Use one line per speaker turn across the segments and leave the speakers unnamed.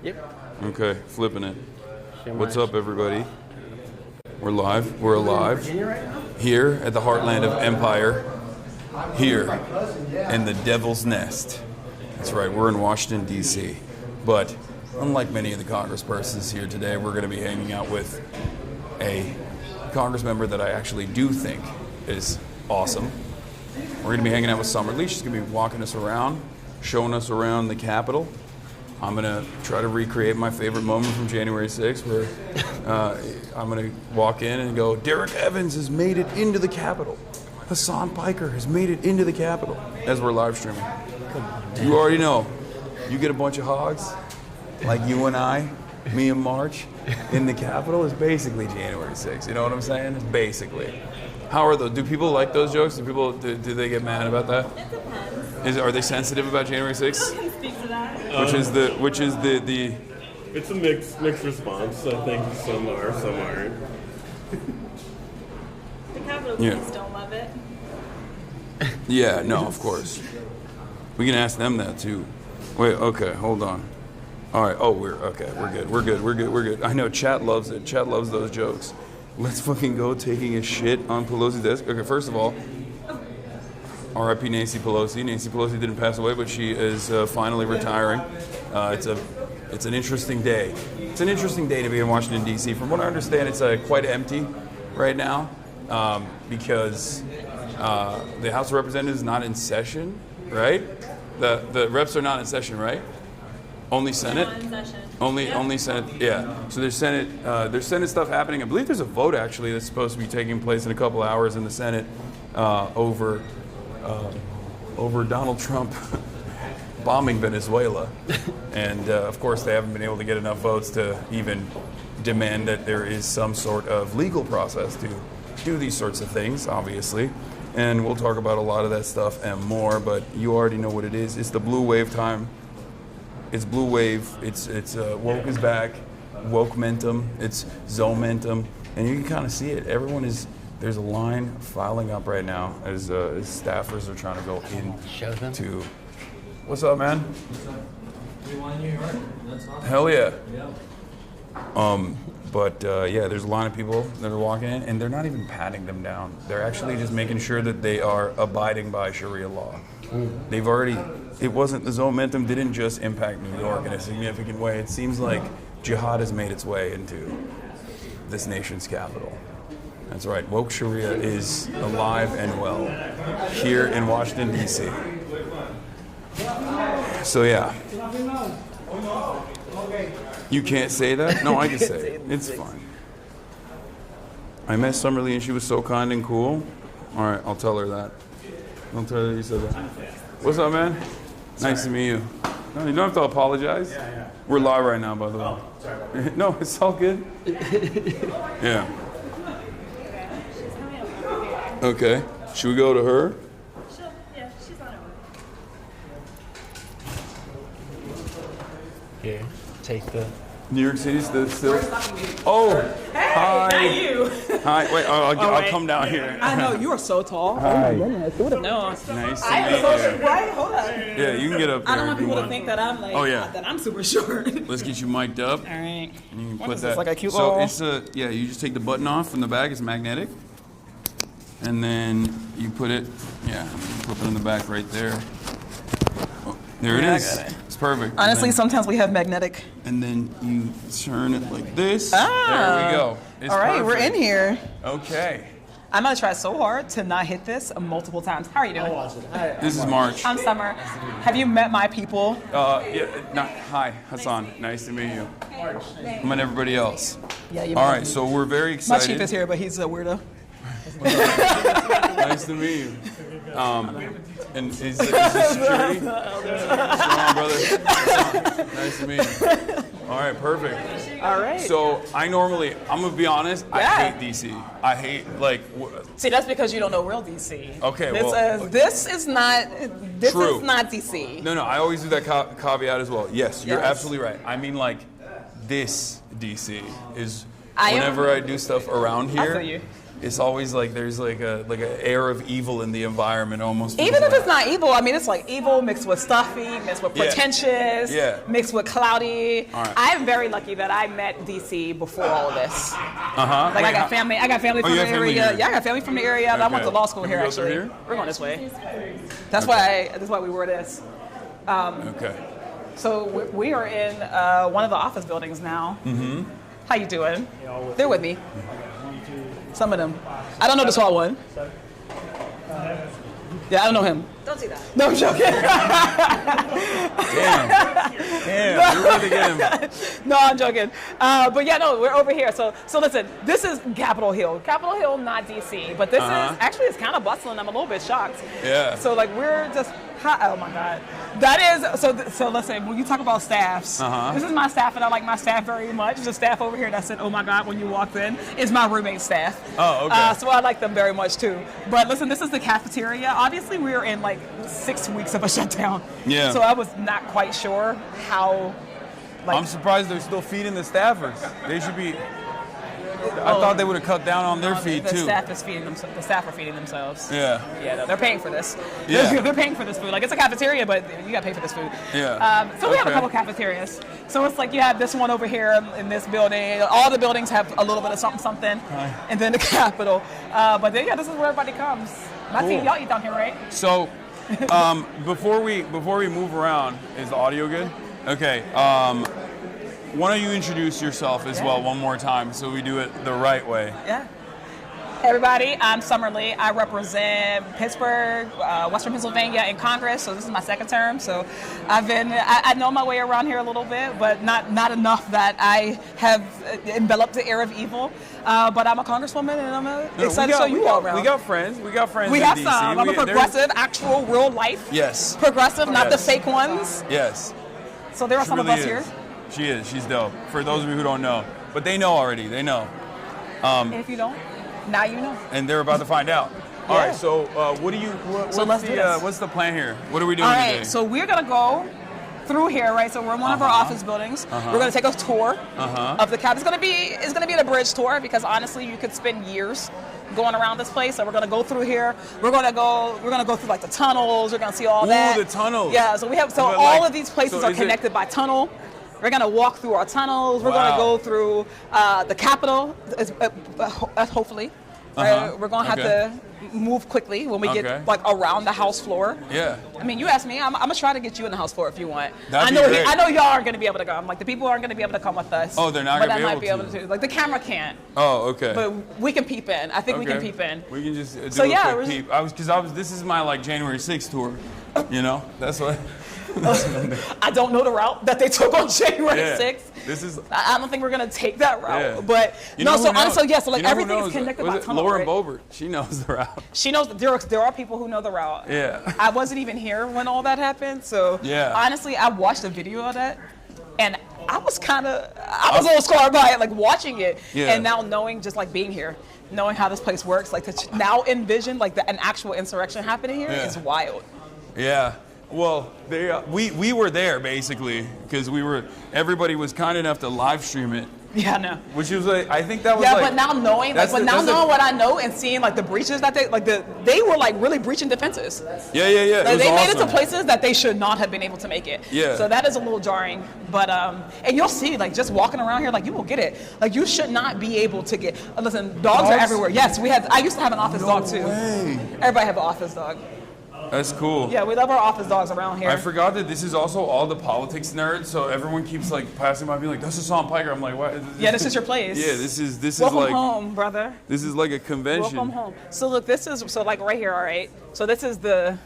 Yep.
Okay, flipping it. What's up, everybody? We're live. We're alive. Here at the heartland of Empire. Here in the Devil's Nest. That's right, we're in Washington, D.C. But unlike many of the congresspersons here today, we're going to be hanging out with a Congress member that I actually do think is awesome. We're going to be hanging out with Summerlee. She's going to be walking us around, showing us around the Capitol. I'm going to try to recreate my favorite moment from January 6th where I'm going to walk in and go, Derek Evans has made it into the Capitol. Hassan Piker has made it into the Capitol as we're live streaming. You already know. You get a bunch of hogs like you and I, me and March, in the Capitol is basically January 6th. You know what I'm saying? It's basically. How are those? Do people like those jokes? Do they get mad about that?
It depends.
Are they sensitive about January 6th?
I can speak to that.
Which is the
It's a mixed response. I think some are, some aren't.
The Capitol
Yeah.
police don't love it.
Yeah, no, of course. We can ask them that too. Wait, okay, hold on. All right, we're good. I know chat loves it. Chat loves those jokes. Let's fucking go taking a shit on Pelosi's desk. Okay, first of all, R.I.P. Nancy Pelosi. Nancy Pelosi didn't pass away, but she is finally retiring. It's an interesting day. It's an interesting day to be in Washington, D.C. From what I understand, it's quite empty right now because the House of Representatives is not in session, right? The reps are not in session, right? Only Senate?
Not in session.
Only Senate, yeah. So there's Senate stuff happening. I believe there's a vote actually that's supposed to be taking place in a couple hours in the Senate over Donald Trump bombing Venezuela. And of course they haven't been able to get enough votes to even demand that there is some sort of legal process to do these sorts of things, obviously. And we'll talk about a lot of that stuff and more, but you already know what it is. It's the blue wave time. It's blue wave. It's woke is back. Woke-mentum. It's zomentum. And you can kind of see it. There's a line filing up right now as staffers are trying to go into. What's up, man? Hell yeah. Yeah, there's a line of people that are walking in, and they're not even patting them down. They're actually just making sure that they are abiding by Sharia law. The zomentum didn't just impact New York in a significant way. It seems like jihad has made its way into this nation's capital. That's right, woke Sharia is alive and well here in Washington, D.C. So yeah. You can't say that? No, I can say it. It's fine. I met Summerlee and she was so kind and cool. All right, I'll tell her that. I'll tell her that you said that. What's up, man? Nice to meet you. No, you don't have to apologize. Yeah. We're live right now, by the way. Oh, sorry. No, it's all good. Yeah.
She's coming over here.
Okay. Should we go to her?
Yeah, she's on her way.
Here, take the.
New York City's still. Oh,
Hey,
hi.
not you.
Hi. Wait, I'll come down here.
I know, you are so tall.
Hi.
Oh my goodness, who would have known?
Nice to
I am
meet
so
you.
short. Right? Hold up.
Yeah, you can get up there.
I don't want
if you
people to think that I'm like,
Oh, yeah.
that I'm super short.
Let's get you mic'd up.
All right.
And you can
What
put
is
that.
this, like a cute
so
little-
you just take the button off from the back. It's magnetic, and then you put it. Yeah, you flip it in the back right there. Oh, there
Yeah, I
it is.
got it.
It's perfect.
Honestly,
and then,
sometimes we have magnetic.
and then you turn it like this.
Ah.
There we go. It's
All right, we're
perfect.
in here.
Okay.
I'm gonna try so hard to not hit this multiple times. How are you doing?
This is March.
I'm Summer. Have you met my people?
Hi, Hassan. Nice to meet you. I met everybody else.
Yeah, you.
All right, so we're very
My
excited.
chief is here, but he's a weirdo.
Nice to meet you. And is this security? What's going on, brother? Nice to meet you. All right, perfect.
All right.
So I'm gonna be honest, I
Yeah.
hate DC. I hate
See, that's because you don't know real DC.
Okay,
this
well-
this is not
True.
DC.
No, I always do that caveat as well. Yes, you're
Yes.
absolutely right. I mean, this DC is
I
whenever I do stuff around
I
here.
feel you.
it's always like there's like an air of evil in the environment almost.
Even if it's not evil, I mean, it's like evil mixed with stuffy, mixed with pretentious, mixed with cloudy.
Right.
I'm very lucky that I met DC before all of this.
Uh-huh.
Like I got family from the area. Yeah, I got family from the area. And I went to law school here actually.
Here?
We're going this way. That's why we wore this.
Okay.
So we are in one of the office buildings now. Mm-hmm. How you doing? They're with me. Some of them. I don't know the tall one. Yeah, I don't know him.
Don't do that.
No, I'm joking.
Damn, you're ready to get him.
No, I'm joking. But yeah, no, we're over here. So listen, this is Capitol Hill. Capitol Hill, not DC, but this is actually it's kind of bustling. I'm a little bit shocked.
Yeah.
So like we're just. Oh my God, that is so. Listen, when you talk about staffs, this is my staff, and I like my staff very much. The staff over here that said, "Oh my God," when you walked in, is my roommate staff.
Oh, okay.
So I like them very much too. But listen, this is the cafeteria. Obviously, we're in like 6 weeks of a shutdown.
Yeah.
So I was not quite sure how.
I'm surprised they're still feeding the staffers. They should be. I thought they would have cut down on their feed
the
too.
Staff is feeding them. The staff are feeding themselves.
Yeah.
Yeah, no, they're paying for this.
Yeah.
They're paying for this food. Like it's a cafeteria, but you got to pay for this food.
Yeah.
So we have a couple cafeterias. So it's like you have this one over here in this building. All the buildings have a little bit of something, and then the Capitol. But then this is where everybody comes. My team, y'all eat down here, right?
So, before we move around, is the audio good? Okay. Why don't you introduce yourself as well one more time so we do it the right way?
Yeah. Hey everybody, I'm Summerlee. I represent Pittsburgh, Western Pennsylvania in Congress. So this is my second term. So I know my way around here a little bit, but not enough that I have enveloped the air of evil. But I'm a congresswoman, and I'm excited to show you all around.
We got friends. We have
in
DC.
some. I'm a progressive, actual, real life.
Yes.
Progressive, not the fake ones.
Yes.
So there are some of us here.
She is. She's dope. For those of you who don't know, but they know already. They know.
And if you don't, now you know.
And they're about to find out.
Yeah.
All right. So what do you? What's the plan here? What are we doing today?
All right. So we're gonna go through here, right? So we're in one of our office buildings. We're gonna take a tour of the Capitol. It's gonna be an abridged tour because honestly, you could spend years going around this place. So we're gonna go through here. We're gonna go through like the tunnels. We're gonna see all that.
Ooh, the tunnels.
Yeah. So we have all of these places are connected by tunnel. We're gonna walk through our tunnels. We're gonna go through the Capitol, hopefully. We're gonna have to move quickly when we get like around the House floor.
Yeah.
I mean, you asked me. I'm gonna try to get you in the House floor if you want.
That'd be great.
I know y'all aren't gonna be able to come. Like the people aren't gonna be able to come with us.
Oh, they're not
but
gonna
I might be able to. Like the camera can't.
Oh, okay.
But we can peep in. I think we can peep in.
We can just do a quick peep. This is my like January 6th tour. You know, that's what.
I don't know the route that they took on January 6th.
This is.
I don't think we're gonna take that route.
Yeah.
But so like everything is connected by tunnel.
Lauren
right?
Boebert, she knows the route.
She knows there are people who know the route.
Yeah.
I wasn't even here when all that happened, so honestly, I watched a video of that, and I was a little scarred by it, like watching it, and now knowing just like being here, knowing how this place works, like to now envision like an actual insurrection happening here is wild.
Yeah. Well, we were there basically because everybody was kind enough to live stream it.
Yeah, I know.
Which was like, I think that was
but now knowing what I know and seeing like the breaches that they were like really breaching defenses.
Yeah.
Like, they made it to places that they should not have been able to make it.
Yeah.
So that is a little jarring, but and you'll see like just walking around here, like you will get it. Like you should not be able to get. Listen, dogs are everywhere. Yes, I used to have an office dog too.
Way.
Everybody have an office dog.
That's cool.
Yeah, we love our office dogs around here.
I forgot that this is also all the politics nerds, so everyone keeps like passing by being like, "That's Hassan Piker." I'm like, "What?"
This is your place.
Yeah, this is
Welcome
like
home, brother.
This is like a convention.
Welcome home. So look, like right here, all right. So this is they're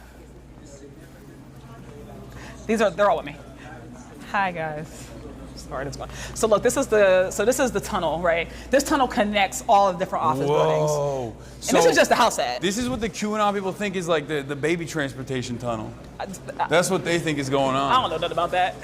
all with me. Hi guys. Sorry, this one. So look, this is the tunnel, right? This tunnel connects all the different office buildings. And this is just the house ad.
This is what the QAnon people think is like the baby transportation tunnel. That's what they think is going on.
I don't know nothing about that.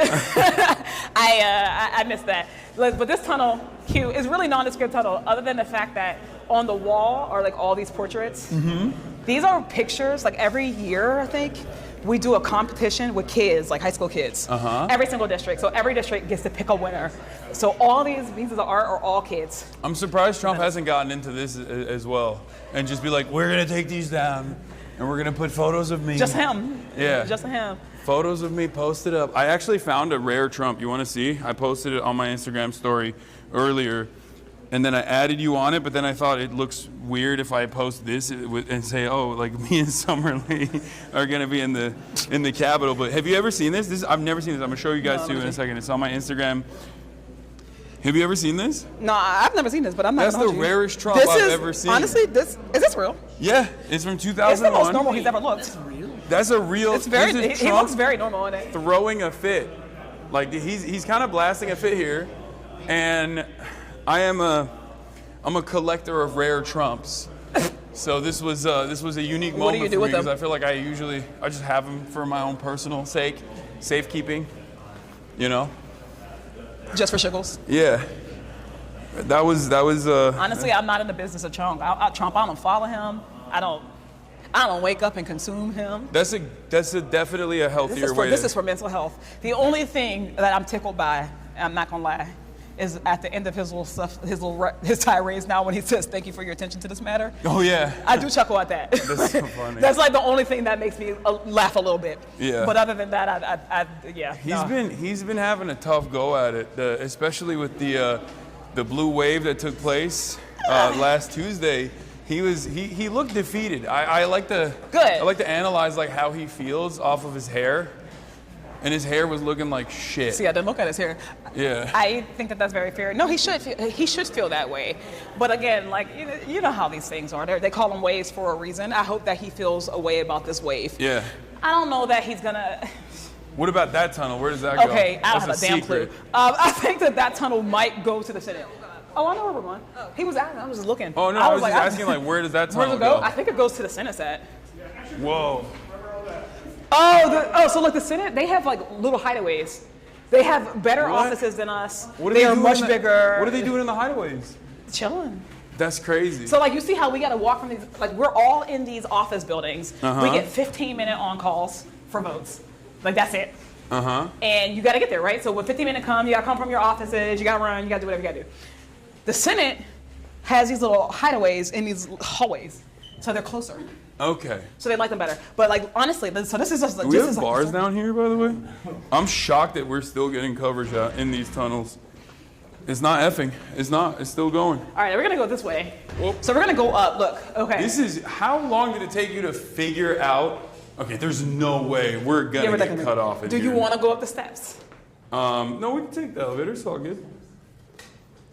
I missed that. But this tunnel, Q, is really nondescript tunnel, other than the fact that on the wall are like all these portraits. Mm-hmm. These are pictures, like every year, I think, we do a competition with kids, like high school kids. Every single district. So every district gets to pick a winner. So all these pieces of art are all kids.
I'm surprised Trump hasn't gotten into this as well and just be like, we're gonna take these down and we're gonna put photos of me.
Just him.
Yeah.
Just him.
Photos of me posted up. I actually found a rare Trump. You want to see? I posted it on my Instagram story earlier, and then I added you on it. But then I thought it looks weird if I post this and say, "Oh, like me and Summerlee are gonna be in the Capitol." But have you ever seen this? I've never seen this. I'm gonna show you guys too in a second. It's on my Instagram. Have you ever seen this?
No, I've never seen this, but I'm not.
That's the rarest Trump I've ever seen.
Honestly, is this real?
Yeah, it's from 2001.
It's the most normal he's ever looked.
That's a real.
It's very.
This is
He
Trump
looks very normal in it.
throwing a fit, like he's kind of blasting a fit here, and I'm a collector of rare Trumps. So this was a unique moment
What do you do
for me
with them?
because I feel like I just have them for my own personal sake, safekeeping, you know.
Just for shiggles.
Yeah, that was.
Honestly, I'm not in the business of Trump. Trump, I don't follow him. I don't wake up and consume him.
That's definitely a healthier way.
This is for mental health. The only thing that I'm tickled by, and I'm not gonna lie, is at the end of his little stuff, his tirades now when he says, "Thank you for your attention to this matter."
Oh yeah.
I do chuckle at that.
That's so funny.
That's like the only thing that makes me laugh a little bit.
Yeah.
But other than that, yeah.
He's been having a tough go at it, especially with the blue wave that took place last Tuesday. He looked defeated. I like to analyze like how he feels off of his hair, and his hair was looking like shit.
See, I didn't look at his hair.
Yeah.
I think that's very fair. No, he should feel that way. But again, like you know how these things are. They call them waves for a reason. I hope that he feels a way about this wave.
Yeah.
I don't know that he's gonna.
What about that tunnel? Where does that go?
Okay, I don't have
That's
a damn
secret.
clue. I think that tunnel might go to the Senate. Oh, I know where we're going. He was asking. I was just looking.
Oh no, I was just asking like where does that tunnel
where does it go? I think it goes to the Senate set.
Whoa.
So look, the Senate, they have like little hideaways. They have better offices than us. They are much bigger.
What are they doing in the hideaways?
Chilling.
That's crazy.
So like you see how we got to walk from these, like we're all in these office buildings. We get 15-minute on calls for votes. Like that's it. And you got to get there, right? So when 15-minute come, you got to come from your offices, you got to run, you got to do whatever you got to do. The Senate has these little hideaways in these hallways. So they're closer.
Okay.
So they like them better. But like honestly, so this is just like
Do we have bars down here, by the way? I'm shocked that we're still getting coverage out in these tunnels. It's not effing. It's not. It's still going.
All right, we're gonna go this way.
Whoop.
So we're gonna go up. Look. Okay.
This is. How long did it take you to figure out? Okay, there's no way we're gonna get cut off.
Do you want to go up the steps?
No, we can take the elevator. It's all good.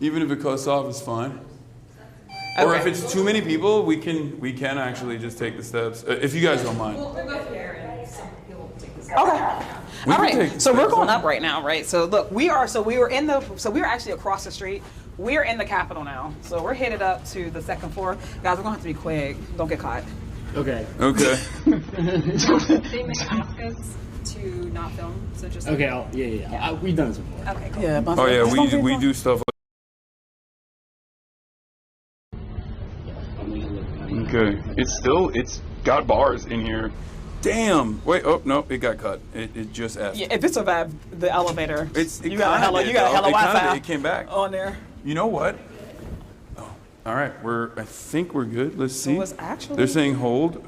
Even if it cuts off, it's fine. Okay. Or if it's too many people, we can actually just take the steps. If you guys don't mind.
We'll go here and some people will take the steps.
Okay. All right. So we're going up right now, right? So look, we were actually across the street. We're in the Capitol now. So we're headed up to the second floor. Guys, we're gonna have to be quick. Don't get caught.
Okay.
Okay.
They may ask us to not film, so just
Okay. Yeah. We've done this before.
Okay, cool.
Yeah.
Oh yeah, we do stuff. Okay. It's got bars in here. Damn. Wait. Oh no, it got cut. It just F.
Yeah, if it survived the elevator, you got a hella Wi-Fi.
It came back
on there.
You know what? Oh, all right. I think we're good. Let's see.
it's actually-
They're saying hold.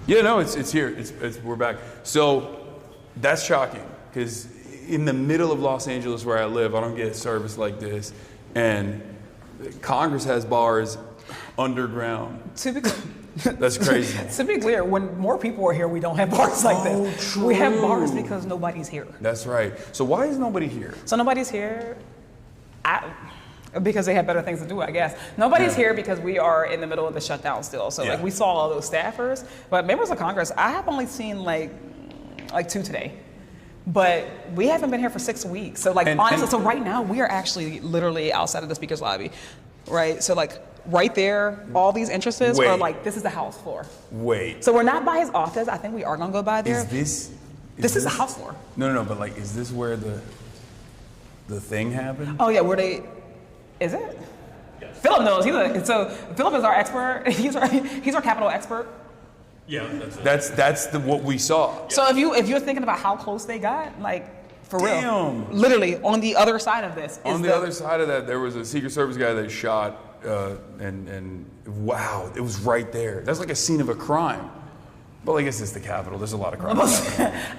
Yeah, no, it's here. We're back. So that's shocking because in the middle of Los Angeles where I live, I don't get service like this, and Congress has bars underground. That's crazy.
To be clear, when more people are here, we don't have bars like this.
True.
We have bars because nobody's here.
That's right. So why is nobody here?
So nobody's here because they have better things to do, I guess. Nobody's here because we are in the middle of the shutdown still. So like we saw all those staffers, but members of Congress, I have only seen like 2 today. But we haven't been here for 6 weeks. So like honestly, so right now we are actually literally outside of the speaker's lobby, right? So like right there, all these entrances are like, this is the House floor.
Wait.
So we're not by his office. I think we are gonna go by there.
This
is the House floor.
No, but like, is this where the thing happened?
Oh yeah, is it? Yes. Philip knows. So Philip is our expert. He's our Capitol expert.
Yeah, that's it.
That's what we saw.
So if you're thinking about how close they got, like for real,
Damn.
literally on the other side of this.
On the other side of that, there was a Secret Service guy that shot, and wow, it was right there. That's like a scene of a crime. Well, I guess it's the Capitol. There's a lot of crime.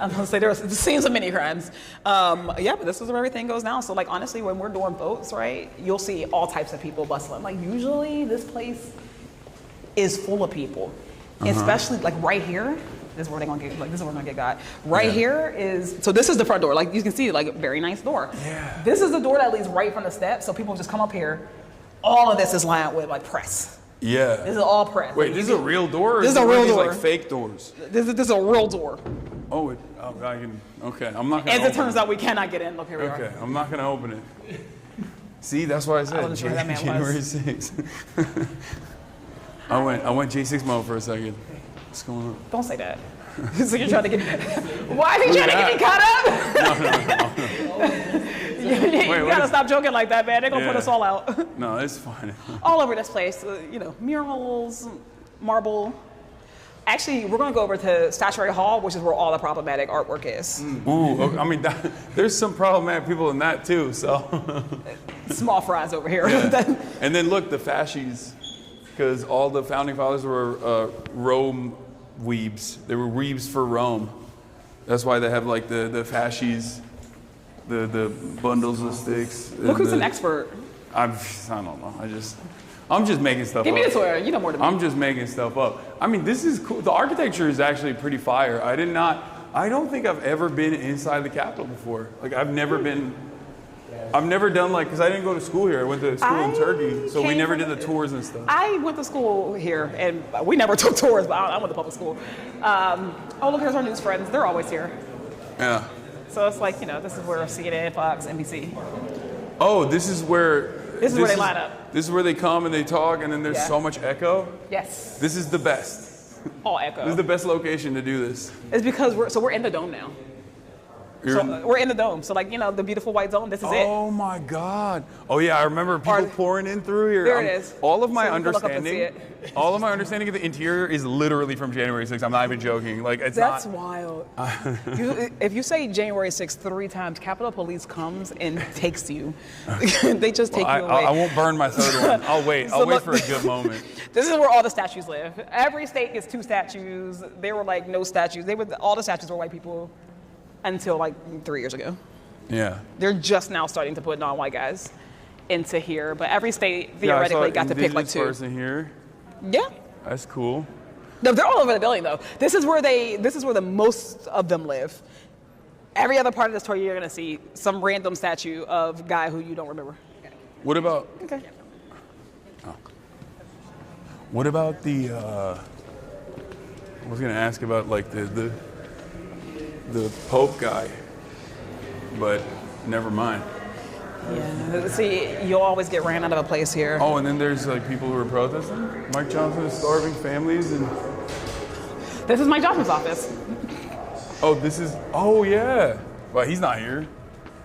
I'm gonna say there's scenes of many crimes. Yeah, but this is where everything goes down. So like honestly, when we're doing votes, right, you'll see all types of people bustling. Like usually this place is full of people, especially like right here. This is where they're gonna get this is where we're gonna get got. Right here is so this is the front door. Like you can see, like a very nice door.
Yeah.
This is the door that leads right from the steps. So people just come up here. All of this is lined with like press.
Yeah.
This is all press.
Wait, this is a real door? Or
This is a
one of
real
these,
door.
like fake doors?
This is a real door.
Oh, I can. Okay, I'm not gonna.
As it
open
turns out, we cannot get in. Look, here we
Okay,
are.
I'm not gonna open it. See, that's why I said
wasn't sure who that man
January
was.
6th. I went J6 mode for a second. What's going on?
Don't say that. So you're trying to get. Why is he trying to get me caught up? You
what
gotta
is-
stop joking like that, man. They're gonna put
Yeah.
us all out.
No, it's fine.
All over this place. Murals, marble. Actually, we're gonna go over to Statuary Hall, which is where all the problematic artwork is.
Ooh, okay, I mean, there's some problematic people in that too. So,
Small fries over here.
and then look, the fascies, because all the founding fathers were Rome weebs. They were weebs for Rome. That's why they have like the fascies, the bundles of sticks.
Look who's an expert.
I don't know. I'm just making stuff
Give
up.
me the tour. You know more than me.
I'm just making stuff up. I mean, this is cool. The architecture is actually pretty fire. I don't think I've ever been inside the Capitol before. Like, I've never done like, because I didn't go to school here. I went to school in Turkey, so we never did the tours and stuff.
I went to school here, and we never took tours, but I went to public school. Oh, look, here's our news friends. They're always here.
Yeah.
So it's like, this is where CNN, Fox, NBC.
Oh, this is where
they line up.
This is where they come and they talk, and then there's
Yeah.
so much echo.
Yes.
This is the best.
All
This is
echo.
the best location to do this.
It's because we're in the dome now. So we're in the dome. So like, the beautiful white zone, this is it.
Oh my God! Oh yeah, I remember people pouring in through here.
There it is.
All of my
So you can look up and see
understanding, all of my understanding of the interior is literally from January 6th. I'm not even joking. Like it's
That's
not.
wild. If you say January 6th 3 times, Capitol Police comes and takes you. They just take you away.
I won't burn my third one. I'll wait. I'll wait for a good moment.
This is where all the statues live. Every state gets 2 statues. There were like no statues. All the statues were white people until like 3 years ago.
Yeah.
They're just now starting to put non-white guys into here, but every state theoretically got to pick like 2.
Person here.
Yeah.
That's cool.
No, they're all over the building though. This is where the most of them live. Every other part of this tour, you're gonna see some random statue of a guy who you don't remember.
What about?
Okay.
What about the? I was gonna ask about like the Pope guy, but never mind.
Yeah. See, you'll always get ran out of a place here.
Oh, and then there's like people who are protesting. Mike Johnson is starving families, and
This is Mike Johnson's office.
oh yeah. Well, he's not here.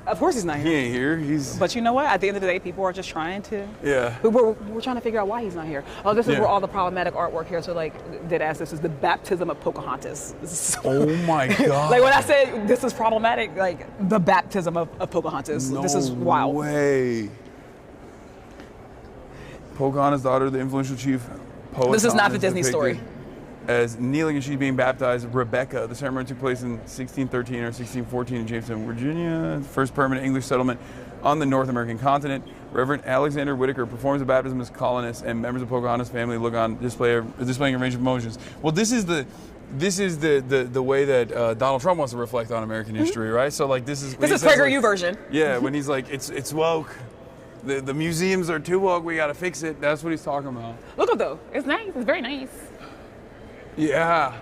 Of course he's not
He
here.
ain't here. He's
But you know what? At the end of the day, people are just trying to.
yeah.
We're trying to figure out why he's not here. Oh, this is
Yeah.
where all the problematic artwork here. So like, dead ass, this is the baptism of Pocahontas. This is so
Oh my God.
like when I said this is problematic, like the baptism of Pocahontas.
No
This is wild.
way. Pocahontas, daughter of the influential chief poet.
This is not the
Thomas,
Disney
depicted
story.
As kneeling as she's being baptized, Rebecca. The ceremony took place in 1613 or 1614 in Jamestown, Virginia, the first permanent English settlement on the North American continent. Reverend Alexander Whitaker performs the baptism as colonists, and members of Pocahontas' family look on displaying a range of emotions. Well, this is the way that Donald Trump wants to reflect on American history, right? So like this is
PragerU version.
Yeah, when he's like, it's woke. The museums are too woke. We got to fix it. That's what he's talking about.
Look at though. It's nice. It's very nice.
Yeah.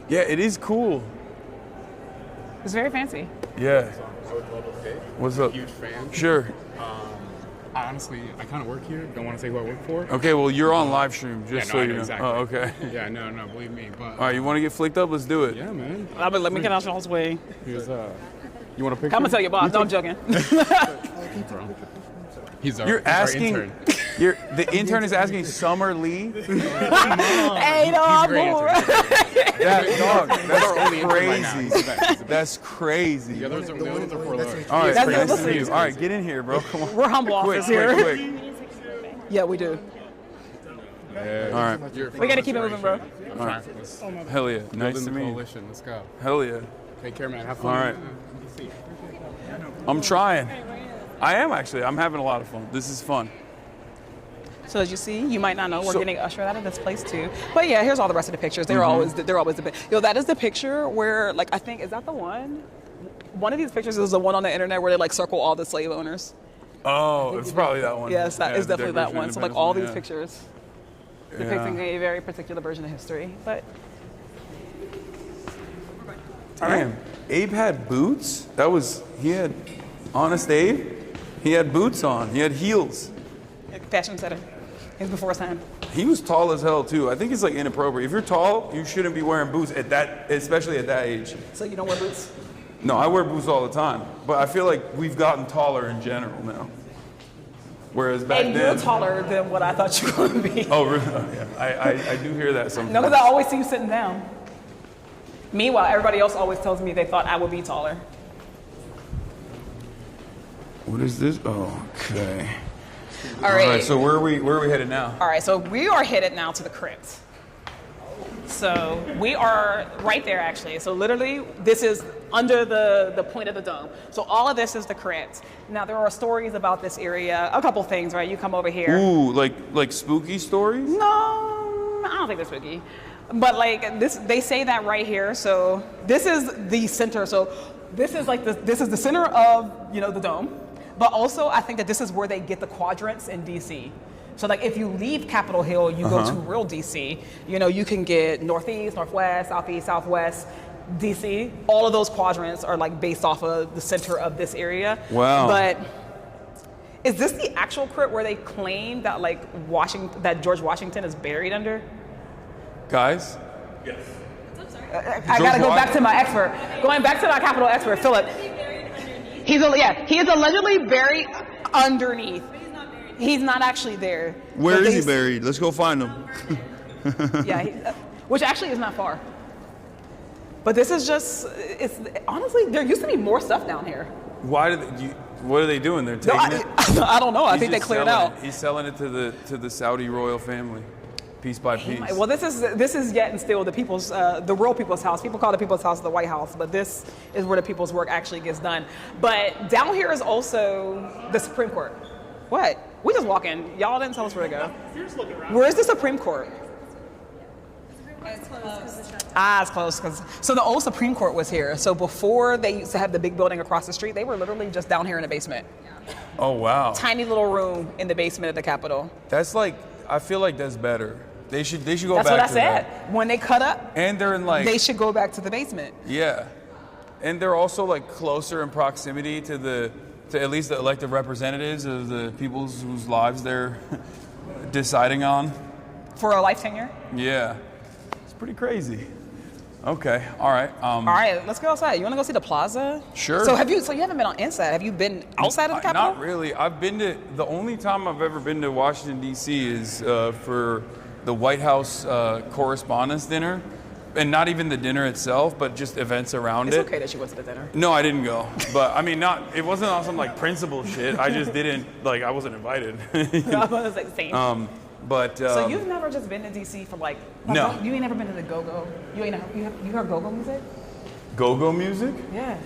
Yeah, it is cool.
It's very fancy.
Yeah.
I would love to stay.
What's up?
Huge fan.
Sure.
Honestly, I kind of work here. Don't want to say who I work for.
Okay, well, you're on live stream, just
Yeah, no,
so
I
you
know
know.
exactly.
Oh, okay.
Yeah, no, believe me. But
All right, you want to get flicked up? Let's do it.
yeah, man.
Let me get out y'all's way.
Here's you want a picture?
I'm gonna tell your boss. No, I'm joking.
He's our,
You're
he's our
asking.
intern.
The intern is asking Summer Lee.
Hey, no, I'm bored.
That's crazy. That's crazy.
The others are for large.
All right,
That's
nice to
listen.
meet you. All right, get in here, bro. Come on.
We're humble office here.
Quick.
Yeah, we do.
All right.
We got to keep it moving, bro.
All right. Hell yeah. Nice to meet you.
Coalition. Let's go.
Hell yeah.
Take care, man. Have fun.
All right. I'm trying. I am actually. I'm having a lot of fun. This is fun.
So as you see, you might not know we're getting ushered out of this place too. But yeah, here's all the rest of the pictures. They're always the that is the picture where like I think is that the one? One of these pictures is the one on the internet where they like circle all the slave owners.
Oh, it's probably that one.
Yes, that is
the
definitely that
Declaration
one.
of
So like
Independence
all
one,
these pictures depicting a very particular version of history. But
Damn. Abe had boots? He had Honest Abe? He had boots on. He had heels.
fashion setter. He was before his time.
He was tall as hell too. I think it's like inappropriate. If you're tall, you shouldn't be wearing boots at that, especially at that age.
So you don't wear boots?
No, I wear boots all the time. But I feel like we've gotten taller in general now. Whereas back
And
then.
you're taller than what I thought you were going to be.
Oh, really? Yeah. I do hear that sometimes.
No, because I always see you sitting down. Meanwhile, everybody else always tells me they thought I would be taller.
What is this? Oh, okay.
All right.
So where are we headed now?
All right, so we are headed now to the crypt. So we are right there, actually. So literally, this is under the point of the dome. So all of this is the crypt. Now, there are stories about this area. A couple things, right? You come over here.
Ooh, like spooky stories?
No, I don't think they're spooky. But like this, they say that right here. So this is the center. So this is like this is the center of the dome. But also, I think that this is where they get the quadrants in DC. So like if you leave Capitol Hill, you go to real DC, you can get northeast, northwest, southeast, southwest, DC. All of those quadrants are like based off of the center of this area.
Wow.
But is this the actual crypt where they claim that like that George Washington is buried under?
Guys?
Yes.
I gotta go back to my expert. Going back to my Capitol expert, Philip. He is allegedly buried underneath. He's not actually there.
Where is he buried? Let's go find him.
Which actually is not far. But this is it's honestly, there used to be more stuff down here.
What are they doing? They're taking it?
I don't know. I think they
just
cleared
selling
out.
it. He's selling it to the Saudi royal family, piece by piece.
Well, this is yet and still the real people's house. People call the people's house the White House, but this is where the people's work actually gets done. But down here is also the Supreme Court. What? We just walk in. Y'all didn't tell us where to go. Where's the Supreme Court?
It's closed.
It's close. So the old Supreme Court was here. So before they used to have the big building across the street, they were literally just down here in the basement.
Oh wow.
Tiny little room in the basement of the Capitol.
That's like, I feel like that's better. They should go
That's
back
what I
to
said.
that.
When they cut up,
And they're in like
they should go back to the basement.
Yeah. And they're also like closer in proximity to at least the elected representatives of the people whose lives they're deciding on.
For a life tenure.
Yeah. It's pretty crazy. Okay. All right.
All right, let's go outside. You want to go see the plaza?
Sure.
So you haven't been on inside. Have you been outside of the Capitol?
Not really. The only time I've ever been to Washington, D.C. is for the White House Correspondents' Dinner. And not even the dinner itself, but just events around
It's
it.
okay that you went to the dinner.
No, I didn't go. But I mean, it wasn't on some like principal shit. I just didn't, I wasn't invited.
I was like, same.
So
you've never just been to DC for
No.
You ain't never been to the go-go. You heard go-go music?
Go-go music?
Yeah.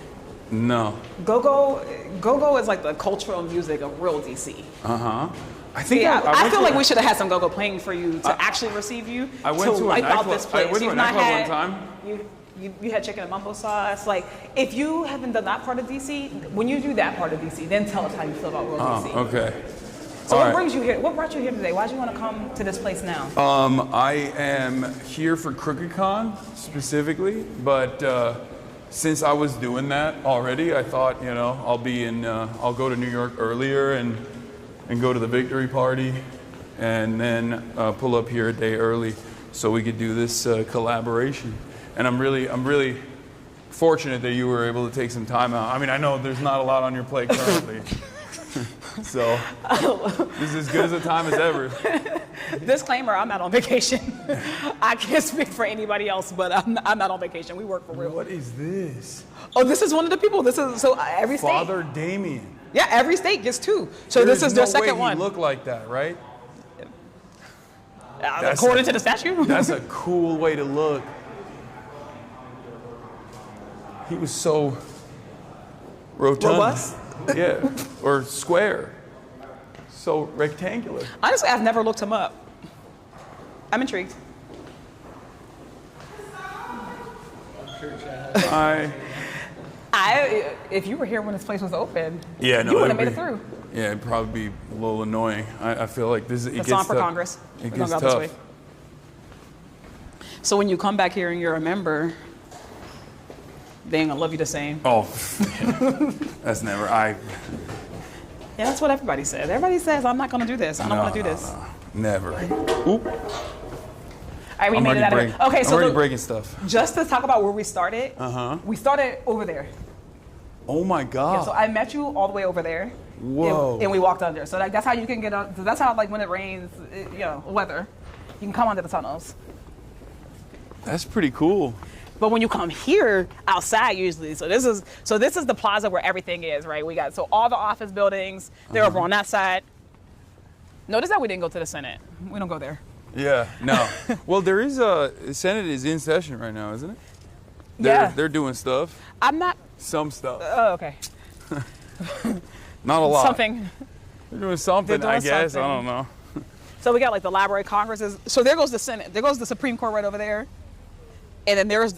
No.
Go-go is like the cultural music of real DC.
Uh-huh. I think
Yeah, I feel like
we
we should have had some go-go playing for you to actually receive you.
I went to a
wipe out
nightclub.
this place.
I went to
You've
a
not
nightclub
had-
one time.
You had chicken and mumbo sauce. Like, if you haven't done that part of DC, when you do that part of DC, then tell us how you feel about real DC.
Okay.
So
All
what
right.
brings you here? What brought you here today? Why'd you want to come to this place now?
I am here for CrookedCon specifically, but since I was doing that already, I thought, I'll go to New York earlier and go to the victory party, and then pull up here a day early so we could do this collaboration. And I'm really fortunate that you were able to take some time out. I mean, I know there's not a lot on your plate currently. So this is as good as a time as ever.
Disclaimer, I'm not on vacation. I can't speak for anybody else, but I'm not on vacation. We work for real.
What is this?
Oh, this is one of the people. This is so every state.
Father Damien.
Yeah, every state gets 2. So this is their second one.
He look like that, right?
According to the statue.
That's a cool way to look. He was so rotund.
Robust?
Yeah, or square. So rectangular.
Honestly, I've never looked him up. I'm intrigued. If you were here when this place was open,
yeah, no,
you would have made it through.
Yeah, it'd probably be a little annoying. I feel like this. It
It's
gets
on for
tough.
Congress.
It
We're
gets
gonna go
tough.
this way. So when you come back here and you're a member, they ain't gonna love you the same.
Oh, yeah. That's never.
Yeah, that's what everybody says. Everybody says, I'm not gonna do this. I don't wanna do this.
Never. Oop.
All right, we made it out of here. Okay,
I'm
so
already
look,
breaking stuff.
just to talk about where we started, we started over there.
Oh my God.
So I met you all the way over there.
Whoa.
And we walked under. So that's how you can get up. So that's how, like, when it rains, weather, you can come under the tunnels.
That's pretty cool.
But when you come here outside, usually, so this is the plaza where everything is, right? We got all the office buildings. They're over on that side. Notice that we didn't go to the Senate. We don't go there.
Yeah. No. Well, there is Senate is in session right now, isn't it?
Yeah.
They're doing stuff.
I'm not.
Some stuff.
Oh, okay.
Not a lot.
Something.
They're doing something,
They're doing
I guess.
something.
I don't know.
So we got like the Library of Congresses. So there goes the Senate. There goes the Supreme Court right over there. And then there's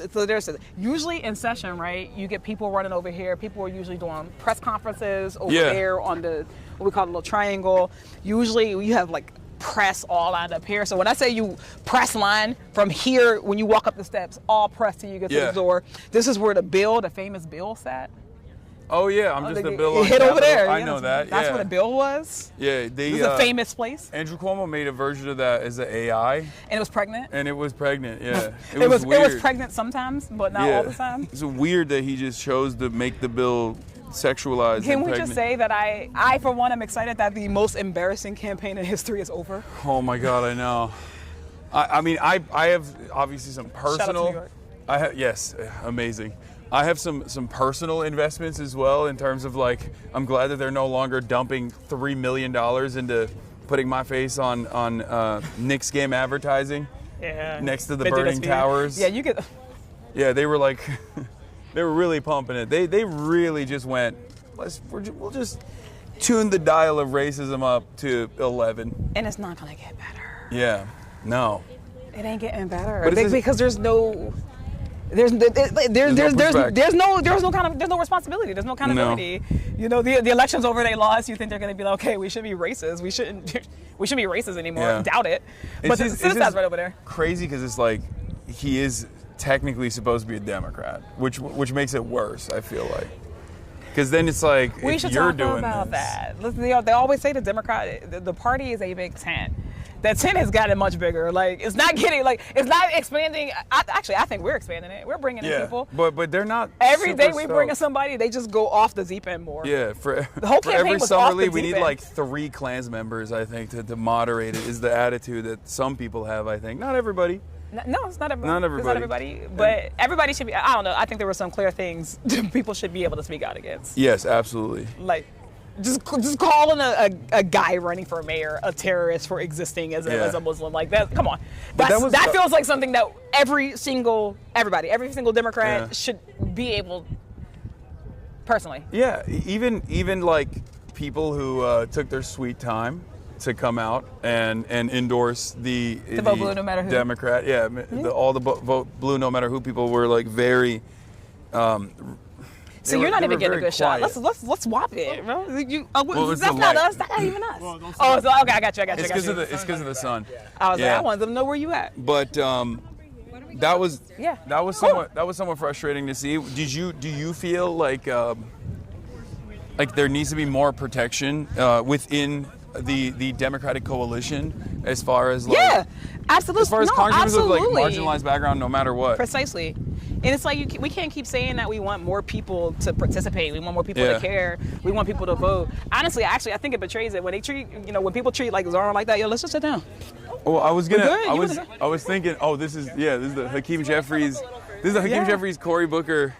usually in session, right? You get people running over here. People are usually doing press conferences over there on the what we call the little triangle. Usually you have like press all lined up here. So when I say you press line from here, when you walk up the steps, all press till you get to the door. This is where the famous bill sat.
Oh yeah, I'm just a bill on
hit
Capitol.
over there.
I know that.
That's where the bill was.
Yeah,
This is a famous place.
Andrew Cuomo made a version of that as an AI,
And it was pregnant.
and it was pregnant. Yeah,
It was
weird.
pregnant sometimes, but not all the time.
It's weird that he just chose to make the bill sexualized.
Can
and
we
pregnant.
just say that I for one am excited that the most embarrassing campaign in history is over.
Oh my God, I know. I mean, I have obviously some personal.
Shout out to New York.
I have yes, amazing. I have some personal investments as well in terms of like I'm glad that they're no longer dumping $3 million into putting my face on Knicks game advertising.
Yeah.
Next to the
They do
burning
this for you.
towers.
Yeah, you get.
Yeah, they were like, they were really pumping it. They really just went, we'll just tune the dial of racism up to 11.
And it's not gonna get better.
Yeah, no.
It ain't getting better.
But
Because there's no responsibility. There's no accountability. You know, the election's over. They lost. You think they're going to be like, okay, we should be racist. We shouldn't be racist anymore.
Yeah.
Doubt it.
It's
But
just-
this
it's
guy's
just
right over there.
Crazy because it's like he is technically supposed to be a Democrat, which makes it worse. I feel like because then it's like
We
if
should
you're
talk
doing
about
this,
that. Listen, they always say the party is a big tent. That tent has gotten much bigger. Like it's not expanding. I think we're expanding it. We're bringing in people.
but they're not.
Every day
super
we bring in
stoked.
somebody, they just go off the deep end more.
Yeah, for
whole
for
campaign
every
was
summer
off the
league, we
deep
need
end.
like 3 Klans members, I think, to moderate it. Is the attitude that some people have? I think not everybody.
No, it's not everybody.
Not everybody.
It's not everybody. But everybody should be. I don't know. I think there were some clear things people should be able to speak out against.
Yes, absolutely.
Like, just calling a guy running for mayor a terrorist for existing as a Muslim, like that. Come on, that feels like something that every single Democrat should be able. Personally.
Yeah, even like people who took their sweet time to come out and endorse the
vote blue no matter who.
Democrat. Yeah, all the vote blue no matter who people were like very.
So you're not even getting a good shot.
quiet.
Let's swap it, bro.
it's
That's
the
not
light.
us. That's not even us.
Well, don't
Oh, so, okay, I got you.
It's because of the sun.
I was like,
Yeah.
I wanted them to know where you at.
But that was
Yeah.
that was somewhat frustrating to see. Do you feel like there needs to be more protection within the Democratic coalition as far as like
Yeah, absolutely.
as far as
No,
Congress of like
absolutely.
marginalized background, no matter what.
Precisely. And it's like we can't keep saying that we want more people to participate. We want more people to care. We want people to vote. Honestly, I think it betrays it when they treat, when people treat like Zara like that. Yo, let's just sit down.
Well, I was thinking, this is the Hakeem Jeffries. This is the Hakeem Jeffries, Cory Booker.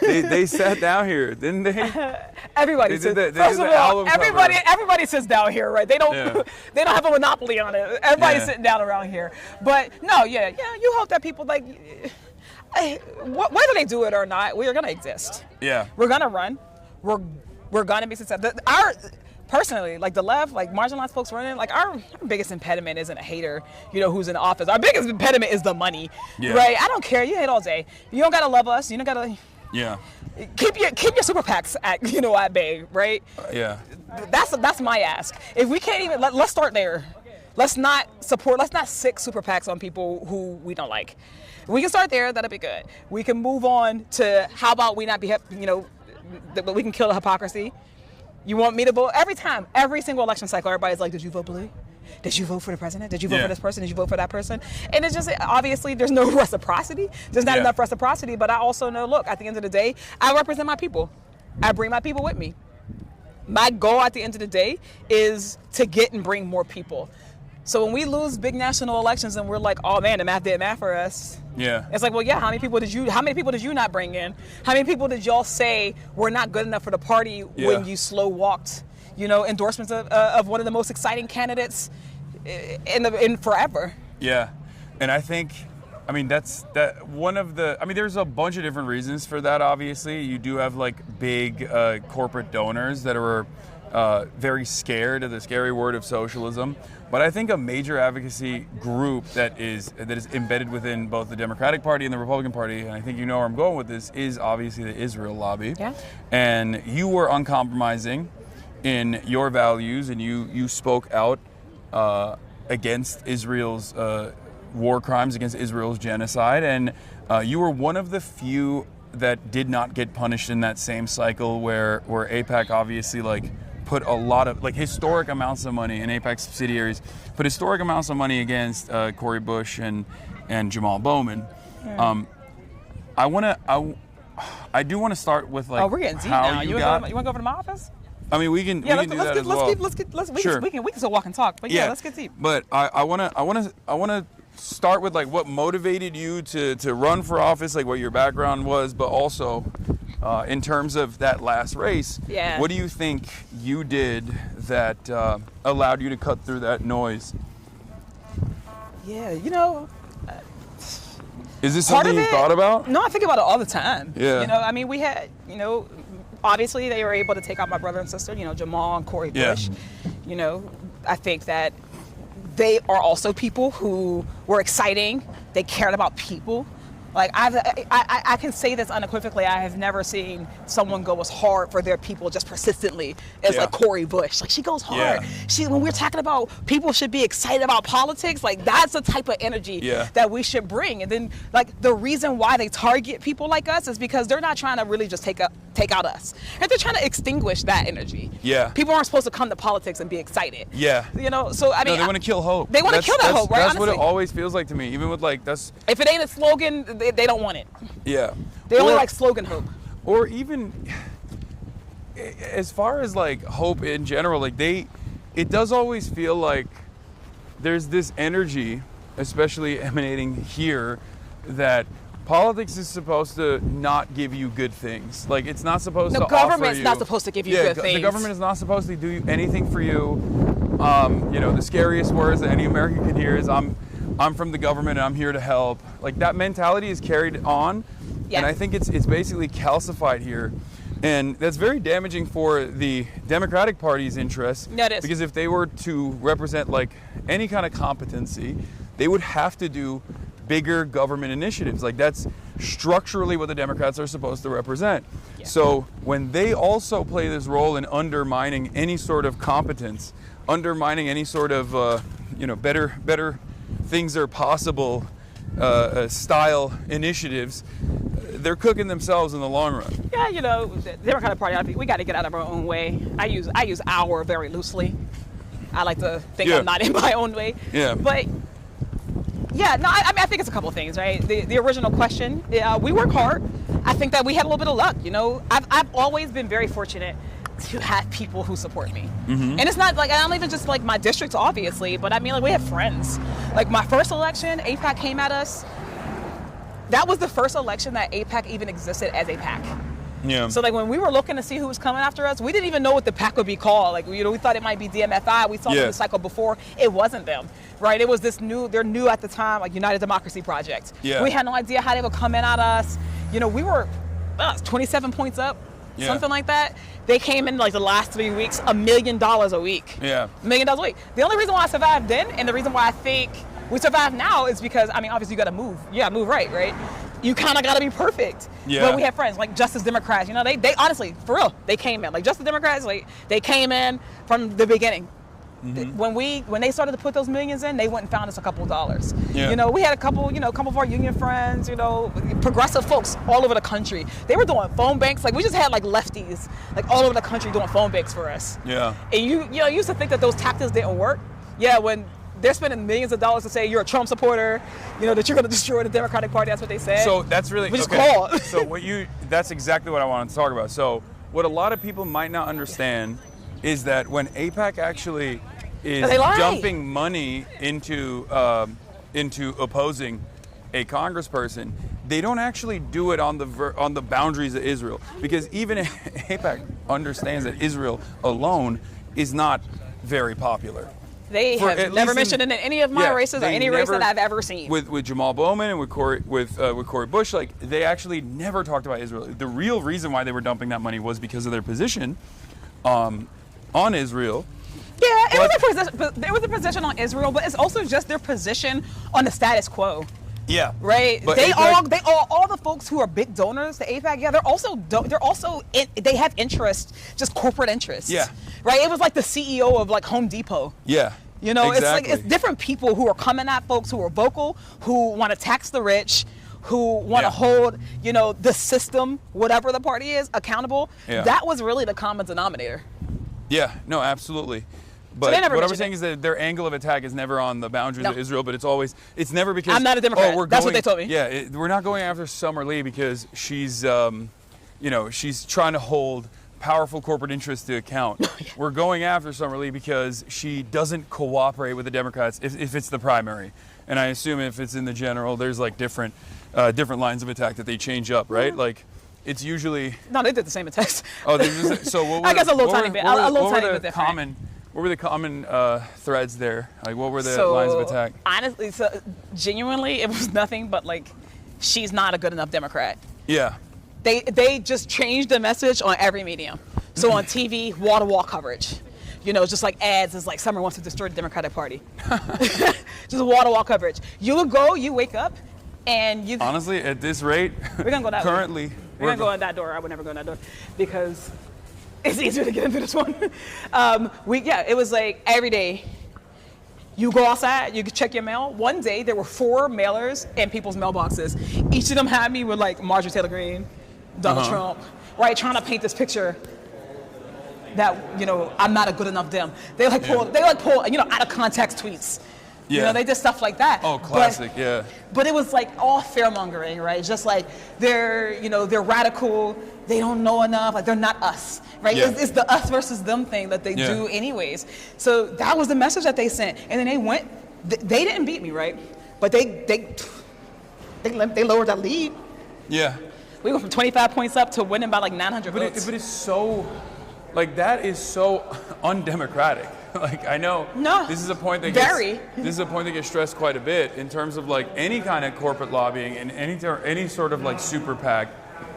They sat down here, didn't they?
Everybody sits. First of all, everybody sits down here, right? They don't they don't have a monopoly on it. Everybody's sitting down around here. But no, you hope that people whether they do it or not, we are gonna exist.
Yeah.
We're gonna run. We're gonna be successful. Personally, like the left, like marginalized folks running, like our biggest impediment isn't a hater, who's in office. Our biggest impediment is the money, right? I don't care. You hate all day. You don't gotta love us. You don't gotta.
Yeah.
Keep your super PACs at bay, right?
Yeah.
That's my ask. If we can't even let's start there. Let's not sick super PACs on people who we don't like. If we can start there, that'll be good. We can move on to how about we not be that we can kill the hypocrisy. You want me to vote? Every single election cycle, everybody's like, did you vote blue? Did you vote for the president? Did you vote for this person? Did you vote for that person? And it's just, obviously, there's no reciprocity. There's not enough reciprocity, but I also know, look, at the end of the day, I represent my people. I bring my people with me. My goal at the end of the day is to get and bring more people. So when we lose big national elections and we're like, oh man, the math didn't math for us.
Yeah.
It's like, well, how many people did you not bring in? How many people did y'all say were not good enough for the party when you slow walked, endorsements of one of the most exciting candidates in forever?
Yeah. And I think, there's a bunch of different reasons for that, obviously. You do have like big corporate donors that are very scared of the scary word of socialism. But I think a major advocacy group that is embedded within both the Democratic Party and the Republican Party, and I think you know where I'm going with this, is obviously the Israel lobby. Yeah. And you were uncompromising in your values, and you spoke out against Israel's war crimes, against Israel's genocide, and you were one of the few that did not get punished in that same cycle where AIPAC obviously put a lot of historic amounts of money, in AIPAC subsidiaries put historic amounts of money against Cori Bush and Jamal Bowman. Yeah. I do want to start with we're getting deep now. You want to go over to my office? We can do that as well. We can still walk and talk, but let's get deep. But I want to start with what motivated you to run for office, what your background was, but also in terms of that last race, what do you think you did that allowed you to cut through that noise?
Yeah,
is this something you thought about?
No, I think about it all the time.
Yeah.
We had, obviously they were able to take out my brother and sister, Jamal and Cori Bush. I think that they are also people who were exciting. They cared about people. I can say this unequivocally. I have never seen someone go as hard for their people just persistently as Cori Bush. She goes hard. When we're talking about people should be excited about politics, that's the type of energy that we should bring. And then the reason why they target people like us is because they're not trying to really just take out us. And they're trying to extinguish that energy. Yeah. People aren't supposed to come to politics and be excited. Yeah. So
they want to kill hope.
They want to kill that hope, right?
That's
honestly.
what it always feels like to me. Even with that's.
If it ain't a slogan, they don't want it.
Yeah.
They only like slogan hope.
Or even as far as hope in general, it does always feel like there's this energy, especially emanating here, that politics is supposed to not give you good things. It's not supposed to offer you. The government's
not supposed to give you good things.
The government is not supposed to do anything for you. The scariest words that any American can hear is I'm from the government and I'm here to help. That mentality is carried on, and I think it's basically calcified here. And that's very damaging for the Democratic Party's interests.
Yeah, it is.
Because if they were to represent any kind of competency, they would have to do bigger government initiatives. That's structurally what the Democrats are supposed to represent. Yeah. So when they also play this role in undermining any sort of competence, undermining any sort of better things are possible style initiatives, they're cooking themselves in the long run.
Yeah, the Democratic Party, we got to get out of our own way. I use our very loosely. I like to think I'm not in my own way.
Yeah.
But Yeah, no, I mean, I think it's a couple of things, right? The original question, we work hard. I think that we had a little bit of luck, you know. I've always been very fortunate to have people who support me. And it's not like, I don't even just like my districts, obviously, but I mean, like, we have friends. Like, my first election, AIPAC came at us. That was the first election that AIPAC even existed as a PAC.
Yeah.
So like when we were looking to see who was coming after us, we didn't even know what the PAC would be called. Like, you know, we thought it might be DMFI. We saw them in the cycle before. It wasn't them, right? It was this they're new at the time, like United Democracy Project.
Yeah.
We had no idea how they would come in at us. You know, we were 27 points up, something like that. They came in like the last 3 weeks, $1 million a week.
Yeah.
$1 million a week. The only reason why I survived then, and the reason why I think we survive now, is because, I mean, obviously you got to move. You got to move right? You kind of got to be perfect.
Yeah.
But we have friends like Justice Democrats. You know, they honestly, for real, they came in. Like Justice Democrats, like they came in from the beginning. When they started to put those millions in, they went and found us a couple of dollars.
Yeah.
You know, we had a couple of our union friends, you know, progressive folks all over the country. They were doing phone banks. Like we just had like lefties, like all over the country doing phone banks for us.
Yeah.
And you used to think that those tactics didn't work. Yeah, when they're spending millions of dollars to say you're a Trump supporter, you know, that you're going to destroy the Democratic Party. That's what they said.
So that's really
Which is
okay.
cool.
So that's exactly what I wanted to talk about. So what a lot of people might not understand is that when AIPAC actually is dumping money into opposing a congressperson, they don't actually do it on the boundaries of Israel, because even AIPAC understands that Israel alone is not very popular.
They have never mentioned it in any of my races or any race that I've ever seen.
With Jamal Bowman and with Cory Bush, like they actually never talked about Israel. The real reason why they were dumping that money was because of their position on Israel.
Yeah, it was a position on Israel, but it's also just their position on the status quo.
Yeah.
Right.
But
All the folks who are big donors to AIPAC, yeah, they have interest, just corporate interests.
Yeah.
Right. It was like the CEO of like Home Depot.
Yeah.
You know,
exactly.
it's different people who are coming at folks who are vocal, who want to tax the rich, who want to hold, you know, the system, whatever the party is, accountable.
Yeah.
That was really the common denominator.
Yeah. No, absolutely. But what I was saying is that their angle of attack is never on the boundaries of Israel, but it's never because
I'm not a Democrat. That's what they told me.
Yeah, we're not going after Summer Lee because she's, she's trying to hold powerful corporate interests to account. We're going after Summer Lee because she doesn't cooperate with the Democrats if it's the primary, and I assume if it's in the general, there's like different lines of attack that they change up, right? Like. It's usually
no, they did the same attacks.
Oh, they just so what were
I guess a little tiny bit
different. What were the common threads there? Like, what were the lines of attack?
Honestly, genuinely, it was nothing but like, she's not a good enough Democrat.
Yeah.
They just changed the message on every medium. So on TV, wall-to-wall coverage. You know, just like ads is like Summer wants to destroy the Democratic Party. Just wall-to-wall coverage. You wake up, and you.
Honestly, at this rate,
we're gonna go that
currently.
way. We're gonna go in that door. I would never go in that door because it's easier to get into this one. It was like every day. You go outside, you can check your mail. One day there were 4 mailers in people's mailboxes. Each of them had me with like Marjorie Taylor Greene, Donald Trump, right, trying to paint this picture that, you know, I'm not a good enough Dem. They pull, you know, out of context tweets.
Yeah.
You know, they did stuff like that.
Oh, classic, yeah.
But it was like all fear-mongering, right? Just like they're radical, they don't know enough, like they're not us, right?
Yeah.
It's the us versus them thing that they do anyways. So that was the message that they sent. And then they went, they didn't beat me, right? But they lowered that lead.
Yeah.
We went from 25 points up to winning by like 900 votes.
But it's so, like, that is so undemocratic. Like, I know this is a point that gets stressed quite a bit in terms of like any kind of corporate lobbying and any sort of like super PAC,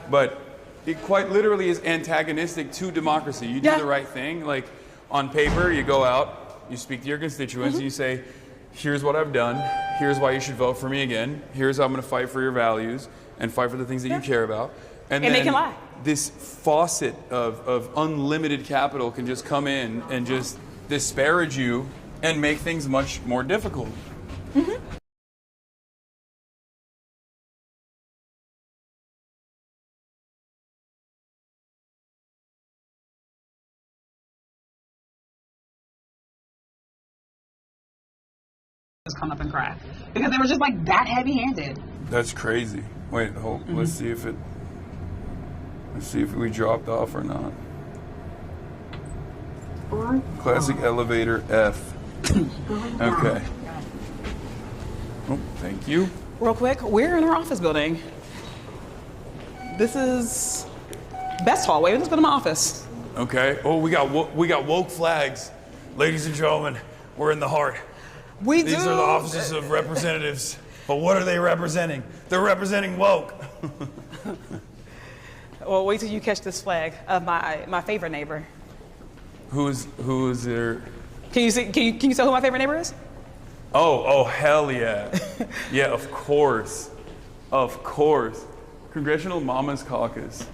but it quite literally is antagonistic to democracy. You do the right thing, like on paper, you go out, you speak to your constituents, and you say, here's what I've done, here's why you should vote for me again, here's how I'm going to fight for your values and fight for the things that you care about. And then
they can lie.
This faucet of unlimited capital can just come in and just disparage you and make things much more difficult.
just come up and cry because they were just like that heavy-handed.
That's crazy. Wait, hold. Let's see if we dropped off or not. Classic elevator F. Okay. Oh, thank you.
Real quick, we're in our office building. This is best hallway. Let's go to my office.
Okay. Oh, we got woke flags, ladies and gentlemen. We're in the heart. These are the offices of representatives. But what are they representing? They're representing woke.
Well, wait till you catch this flag of my favorite neighbor.
Who is there?
Can you say who my favorite neighbor is?
Oh, hell yeah. Yeah, of course. Of course. Congressional Mamas Caucus.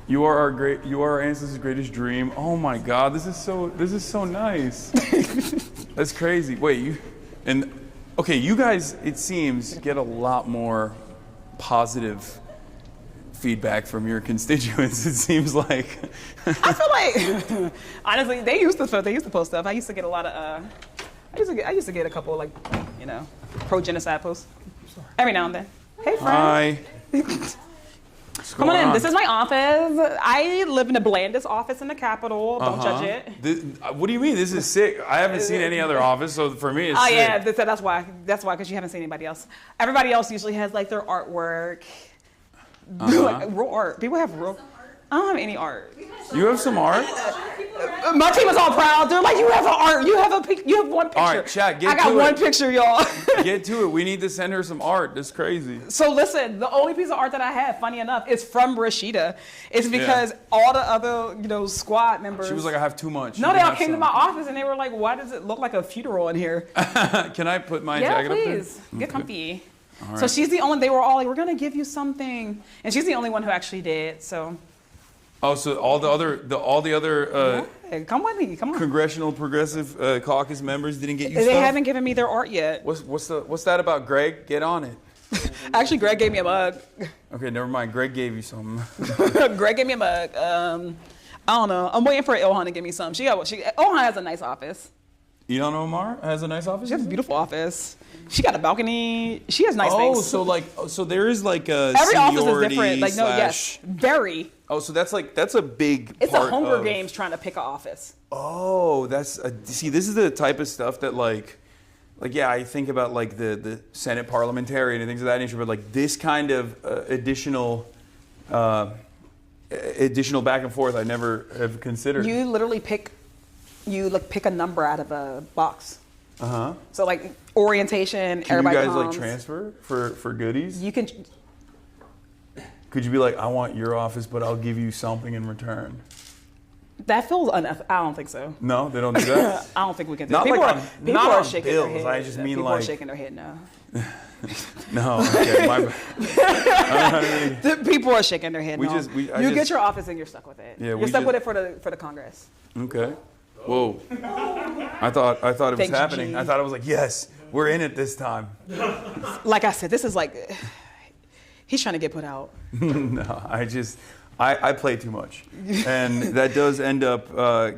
You are our ancestors' greatest dream. Oh my God, this is so nice. That's crazy. Wait, you guys, it seems, get a lot more positive feedback from your constituents. It seems like.
I feel like, honestly, they used to post stuff. I used to get a lot of. I used to get a couple like, pro-genocide posts every now and then. Hey, friend.
Hi.
Come on in. This is my office. I live in the blandest office in the Capitol. Don't judge it.
What do you mean? This is sick. I haven't seen any other office, so for me, it's sick.
Yeah, that's why. That's why, because you haven't seen anybody else. Everybody else usually has like their artwork, like real art. People have real. I don't have any art.
You have some art?
My team is all proud. They're like, you have an art. You have one picture.
All right, chat.
I got one picture, y'all.
Get to it. We need to send her some art. That's crazy.
So listen, the only piece of art that I have, funny enough, is from Rashida. It's because all the other, squad members.
She was like, I have too much.
No, they all came to my office and they were like, why does it look like a funeral in here?
Can I put my jacket up there?
Yeah, please. Get comfy. Right. So she's the only. They were all like, we're gonna give you something, and she's the only one who actually did. So.
Oh, so all the other
come with me. Come on.
Congressional Progressive Caucus members didn't get you
They
stuff?
haven't given me their art yet.
What's that about, Greg? Get on it.
Actually, Greg gave me a mug.
Okay, never mind. Greg gave you something.
Greg gave me a mug. I don't know. I'm waiting for Ilhan to give me some. Ilhan has a nice office.
Ilhan Omar has a nice office?
She has a beautiful office. She got a balcony. She has nice things.
So there is like a
every office is different.
Like
very.
Oh, so that's a big.
It's a Hunger Games trying to pick an office.
Oh, see, this is the type of stuff that I think about like the Senate parliamentarian and things of that nature, but like this kind of additional back and forth, I never have considered.
You literally pick a number out of a box. So like orientation,
Can
everybody
you guys
comes.
like transfer for goodies?
You can.
Could you be like, I want your office, but I'll give you something in return?
That feels unethical. I don't think so.
No, they don't do that.
I don't think we can do
not
that. People
not
are
on
shaking
bills.
their head.
I just mean
people
like.
People are shaking their head now.
No, okay, my bad.
People are shaking their head now. You get your office and you're stuck with it.
Yeah,
you're stuck with it for the Congress.
Okay. Whoa. I thought it was happening. I thought it was like, yes, we're in it this time.
Like I said, this is like, he's trying to get put out.
No, I play too much. And that does end up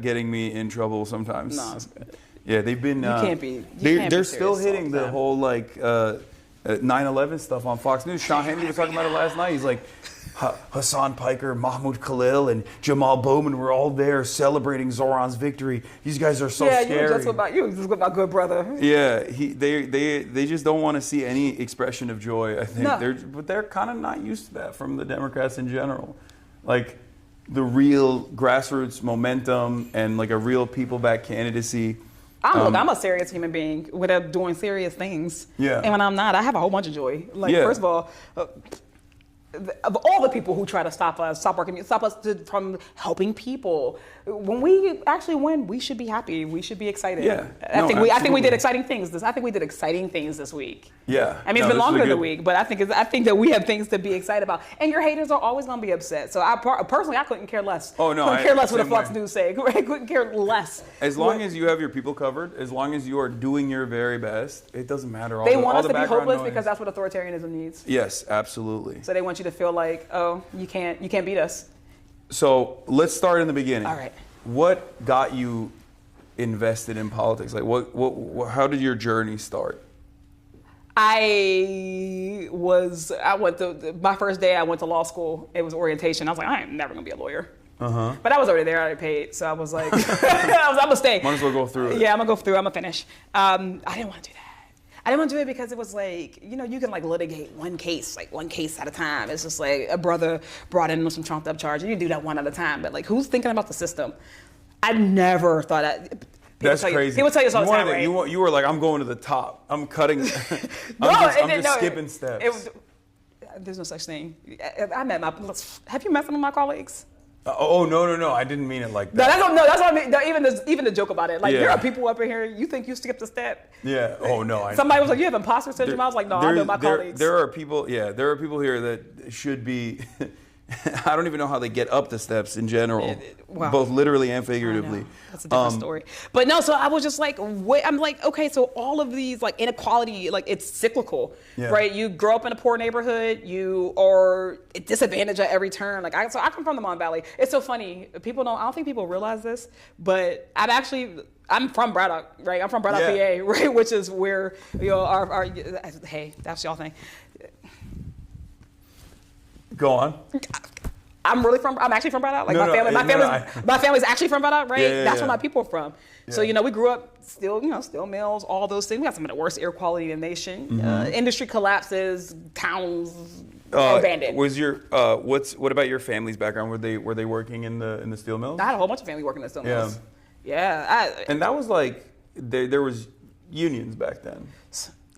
getting me in trouble sometimes.
No, it's good.
Yeah, they've been.
You can't be.
They're still hitting the whole like 9/11 stuff on Fox News. Sean Hannity was talking about it last night. He's like, Hassan Piker, Mahmoud Khalil, and Jamal Bowman were all there celebrating Zoran's victory. These guys are so scary.
Yeah, you were just with my good brother.
Yeah, they just don't want to see any expression of joy, I think.
No.
But they're kind of not used to that from the Democrats in general. Like the real grassroots momentum and like a real people-backed candidacy.
I'm a serious human being without doing serious things.
Yeah.
And when I'm not, I have a whole bunch of joy. Like, first of all, of all the people who try to stop us from helping people, when we actually win, we should be happy. We should be excited.
Yeah.
I think we did exciting things. I think we did exciting things this week.
Yeah.
I mean, it's been longer than a week, but I think that we have things to be excited about. And your haters are always going to be upset. So personally, I couldn't care less.
Oh no,
I couldn't care less what the Fox News say. I couldn't care less.
As long as you have your people covered, as long as you are doing your very best, it doesn't matter.
They want us to be hopeless because that's what authoritarianism needs.
Yes, absolutely.
So they want you to feel like, oh, you can't beat us.
So let's start in the beginning.
All right.
What got you invested in politics? Like, how did your journey start?
My first day I went to law school. It was orientation. I was like, I am never gonna be a lawyer. But I was already there. I already paid, so I was like, I'm gonna stay.
Might as well go through it.
Yeah, I'm gonna go through. I'm gonna finish. I didn't want to do that. I didn't want to do it because it was like, you know, you can like litigate one case at a time. It's just like a brother brought in some trumped up charge, and you do that one at a time. But like, who's thinking about the system? I never thought that.
That's crazy.
People tell you this all the time, right?
You were like, I'm going to the top. I'm cutting. I'm just skipping steps.
There's no such thing. Have you met some of my colleagues?
No! I didn't mean it like that.
That's what I mean. Even the joke about it. Like, there are people up in here. You think you skipped a step?
Yeah. Oh no.
Somebody was like, "You have imposter syndrome." I was like, "No, I know my colleagues."
There are people. Yeah, there are people here that should be. I don't even know how they get up the steps in general, both literally and figuratively.
That's a different story. But no, so I was just like, I'm like, okay, so all of these like inequality, like it's cyclical, right? You grow up in a poor neighborhood, you are disadvantaged at every turn. Like I come from the Mon Valley. It's so funny. I don't think people realize this, but I'm from Braddock, right? I'm from Braddock, PA, right? Which is where, you know, hey, that's y'all thing.
Go on.
I'm actually from Braddock. Like my family's actually from Braddock, right? That's where my people are from. Yeah. So, you know, we grew up steel mills, all those things. We got some of the worst air quality in the nation. Industry collapses, towns abandoned.
Was your what about your family's background? Were they working in the steel mills?
I had a whole bunch of family working in the steel mills. Yeah.
And that was like there was unions back then.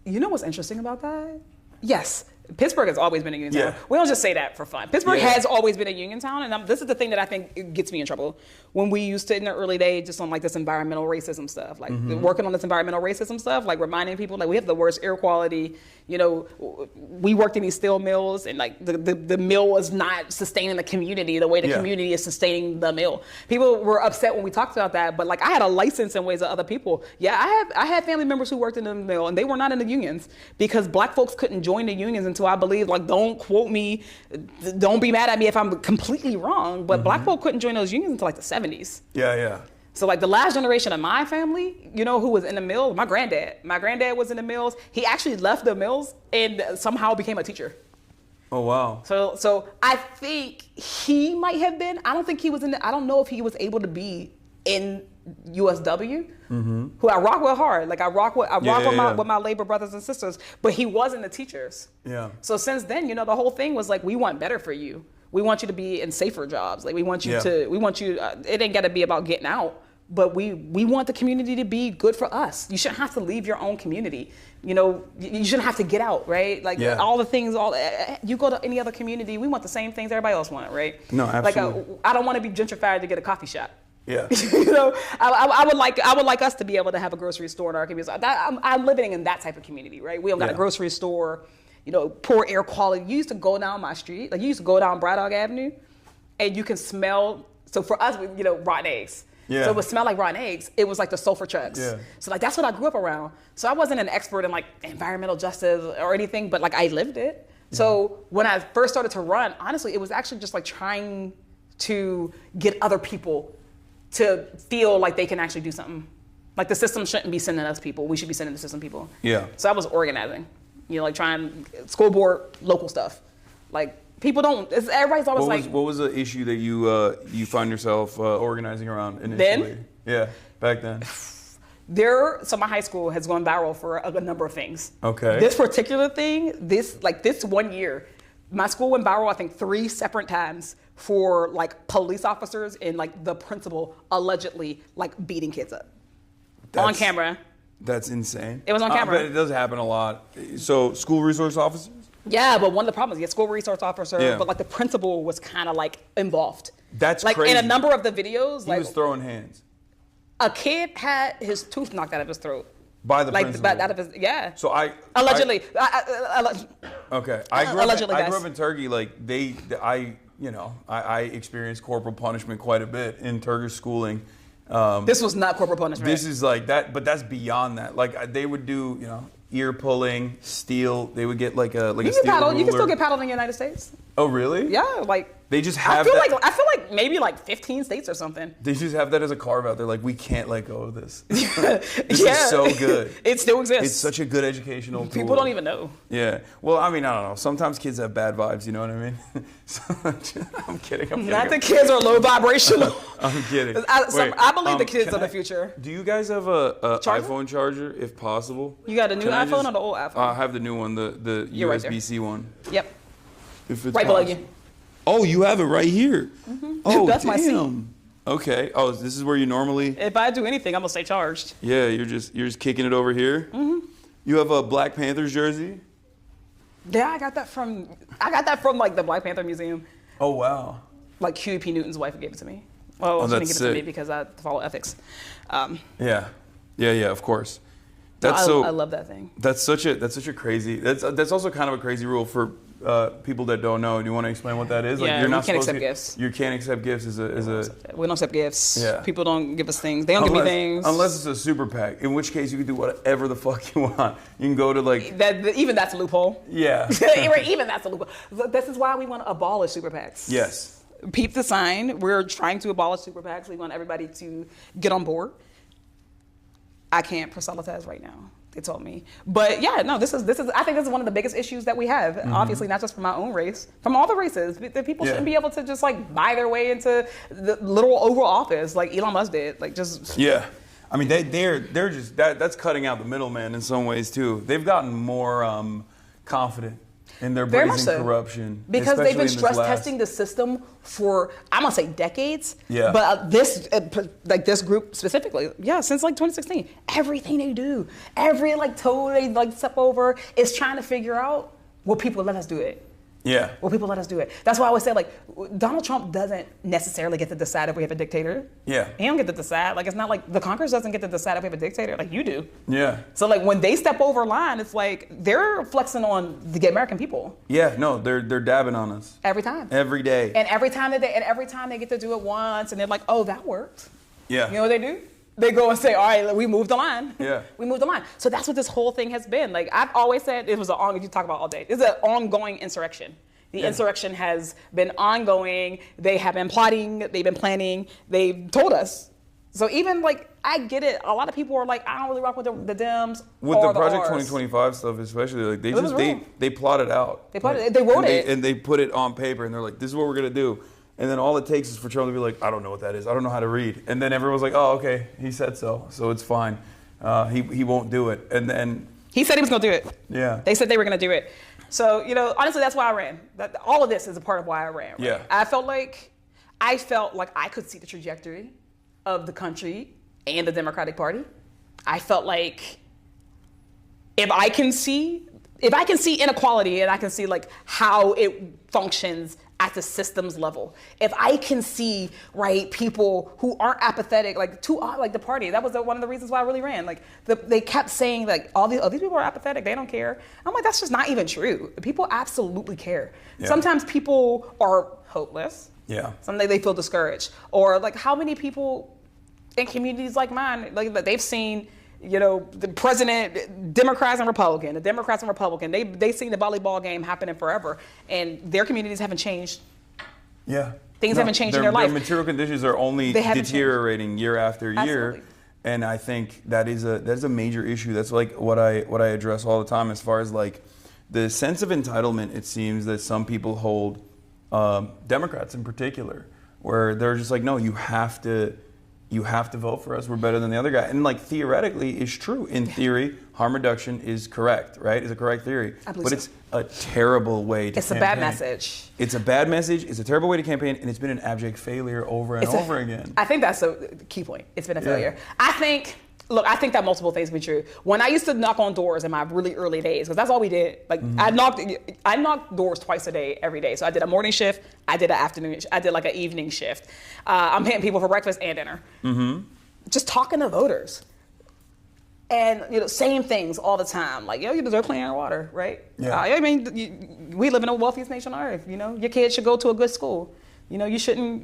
You know what's interesting about that? Yes. Pittsburgh has always been a union town. We don't just say that for fun. Pittsburgh has always been a union town, and this is the thing that I think gets me in trouble. When we used to, in the early days, just on like this environmental racism stuff, like working on this environmental racism stuff, like reminding people like we have the worst air quality. You know, we worked in these steel mills, and like the mill was not sustaining the community the way the community is sustaining the mill. People were upset when we talked about that, but like I had a license in ways of other people. Yeah, I had family members who worked in the mill, and they were not in the unions because black folks couldn't join the unions until I believe, like, don't quote me, don't be mad at me if I'm completely wrong, but black folk couldn't join those unions until like the 70s.
Yeah.
So like the last generation of my family, you know, who was in the mill, my granddad was in the mills. He actually left the mills and somehow became a teacher.
Oh, wow.
So I think he might have been, I don't know if he was able to be in USW, who I rock with hard. Like I rock with my labor brothers and sisters, but he wasn't the teachers. Yeah. So since then, you know, the whole thing was like, we want better for you. We want you to be in safer jobs. Like we want you it ain't got to be about getting out, but we want the community to be good for us. You shouldn't have to leave your own community. You know, you shouldn't have to get out, right? Like all the things, you go to any other community, we want the same things everybody else want, right?
No, absolutely.
Like I don't want to be gentrified to get a coffee shop.
Yeah.
You know, I would like us to be able to have a grocery store in our community. I'm living in that type of community, right? We don't got a grocery store, you know, poor air quality. You used to go down my street, like you used to go down Braddock Avenue, and you can smell. So for us, you know, rotten eggs. Yeah. So it would smell like rotten eggs. It was like the sulfur trucks. Yeah. So like that's what I grew up around. So I wasn't an expert in like environmental justice or anything, but like I lived it. So when I first started to run, honestly, it was actually just like trying to get other people to feel like they can actually do something. Like the system shouldn't be sending us people. We should be sending the system people. Yeah. So I was organizing, you know, like trying school board, local stuff. Like people don't, everybody's always
what was the issue that you find yourself organizing around initially?
Then?
Yeah, back then.
So my high school has gone viral for a number of things.
Okay.
This particular thing, this 1 year, my school went viral, I think 3 separate times for like police officers and like the principal allegedly like beating kids up on camera.
That's insane.
It was on camera.
But it does happen a lot. So school resource officers?
Yeah, but one of the problems, you get school resource officer, but like the principal was kind of like involved.
That's
like
crazy.
In a number of the videos.
He was throwing hands.
A kid had his tooth knocked out of his throat.
By the principal?
Out of his,
So
allegedly.
Okay. I grew up in Turkey. Like I experienced corporal punishment quite a bit in Turkish schooling.
This was not corporal punishment.
This is like that, but that's beyond that. Like they would do, ear pulling, steel. They would get like a steel ruler.
You can still get paddled in the United States.
Oh, really?
Yeah, like
They just
I
have
feel
that.
like maybe like 15 states or something.
They just have that as a carve out. They're like, we can't let go of this. This is so good.
It still exists.
It's such a good educational tool.
People don't even know.
Yeah. Well, I mean, I don't know. Sometimes kids have bad vibes. You know what I mean? So, I'm kidding.
Not the kids are low vibrational.
I'm kidding.
I believe the kids
can
are the future.
Do you guys have a
Charger?
iPhone charger, if possible?
You got a new
Can I
iPhone
just-
or the old iPhone?
I have the new one, the
You're right there.
USB-C one.
Yep.
If it's
Right below
possible.
you.
Oh, you have it right here. Oh,
That's my seat.
damn. Okay. Oh, this is where you normally.
If I do anything, I'm gonna stay charged.
Yeah, you're just kicking it over here. You have a Black Panthers jersey.
Yeah, I got that from like the Black Panther Museum.
Oh wow.
Like Huey P. Newton's wife gave it to me. Well, she didn't
that's
give it to me
sick.
because I follow ethics.
Yeah. Of course. That's
I love that thing.
That's such a crazy. That's also kind of a crazy rule for people that don't know. Do you want to explain what that is?
Yeah,
you're
we
not
can't
supposed
accept
to,
gifts.
You can't accept gifts as a.
We don't accept gifts.
Yeah.
People don't give us things. They don't give me things.
Unless it's a super PAC, in which case you can do whatever the fuck you want. You can go to like.
Even that's a loophole.
Yeah.
Even that's a loophole. This is why we want to abolish super PACs.
Yes.
Peep the sign. We're trying to abolish super PACs. We want everybody to get on board. I can't proselytize right now. They told me, but yeah, no. This is. I think this is one of the biggest issues that we have. Obviously, not just from my own race, from all the races. The people shouldn't be able to just like buy their way into the little Oval Office like Elon Musk did. Like just.
Yeah. I mean, they're just that's cutting out the middleman in some ways too. They've gotten more confident in their
Very much
brazen
so.
corruption
Because they've been
especially in this
stress
last-
testing the system for, I'm gonna say decades.
Yeah.
But this group specifically, since like 2016, everything they do, every like toe they like step over is trying to figure out, will people let us do it?
Yeah.
Will people let us do it? That's why I always say, like, Donald Trump doesn't necessarily get to decide if we have a dictator.
Yeah.
He don't get to decide. Like, it's not like the Congress doesn't get to decide if we have a dictator. Like, you do.
Yeah.
So, like, when they step over line, it's like they're flexing on the American people.
Yeah. No, they're dabbing on us
Every time.
every day.
And every time they get to do it once, and they're like, "Oh, that worked."
Yeah.
You know what they do? They go and say, "All right, we moved the line."
Yeah.
We moved the line. So that's what this whole thing has been. Like I've always said, it was you talk about all day. It's an ongoing insurrection. The insurrection has been ongoing. They have been plotting. They've been planning. They've told us. So even like I get it. A lot of people are like, I don't really rock with the Dems
With
or
the Project
Rs.
2025 stuff, especially, like they
was
just
real.
they plotted out.
They plotted it. They wrote
and
it.
and they put it on paper, and they're like, "This is what we're gonna do." And then all it takes is for Trump to be like, "I don't know what that is. I don't know how to read." And then everyone's like, "Oh, okay, he said so it's fine. He won't do it." And then
He said he was going to do it.
yeah,
They said they were going to do it. So, honestly, that's why I ran. All of this is a part of why I ran. Right?
Yeah.
I felt like I could see the trajectory of the country and the Democratic Party. I felt like if I can see inequality and I can see like how it functions at the systems level, if I can see people who aren't apathetic like the party, that was one of the reasons why I really ran. Like they kept saying like all these people are apathetic, they don't care. I'm like, that's just not even true. People absolutely care.
Yeah.
Sometimes people are hopeless.
yeah,
Sometimes they feel discouraged, or like how many people in communities like mine, like they've seen, the president, Democrats and Republican, they've seen the volleyball game happening forever, and their communities haven't changed.
yeah.
Things haven't changed in their life.
Their material conditions are only
They haven't
deteriorating year after year.
Absolutely.
And I think that is a major issue. That's like what I address all the time as far as like the sense of entitlement. It seems that some people hold, Democrats in particular, where they're just like, no, you have to vote for us. We're better than the other guy. And like theoretically is true. In theory, harm reduction is correct, right? It's a correct theory.
I believe
But
so.
it's a terrible way to
It's a
campaign.
bad message.
It's a bad message. It's a terrible way to campaign, and it's been an abject failure over and over again.
I think that's a key point. It's been a failure. I think that multiple things be true. When I used to knock on doors in my really early days, because that's all we did. Like I knocked doors twice a day, every day. So I did a morning shift, I did an afternoon, I did like an evening shift. I'm hitting people for breakfast and dinner. Just talking to voters. And same things all the time. Like, you deserve clean air and water, right?
Yeah.
We live in the wealthiest nation on earth. Your kids should go to a good school. You shouldn't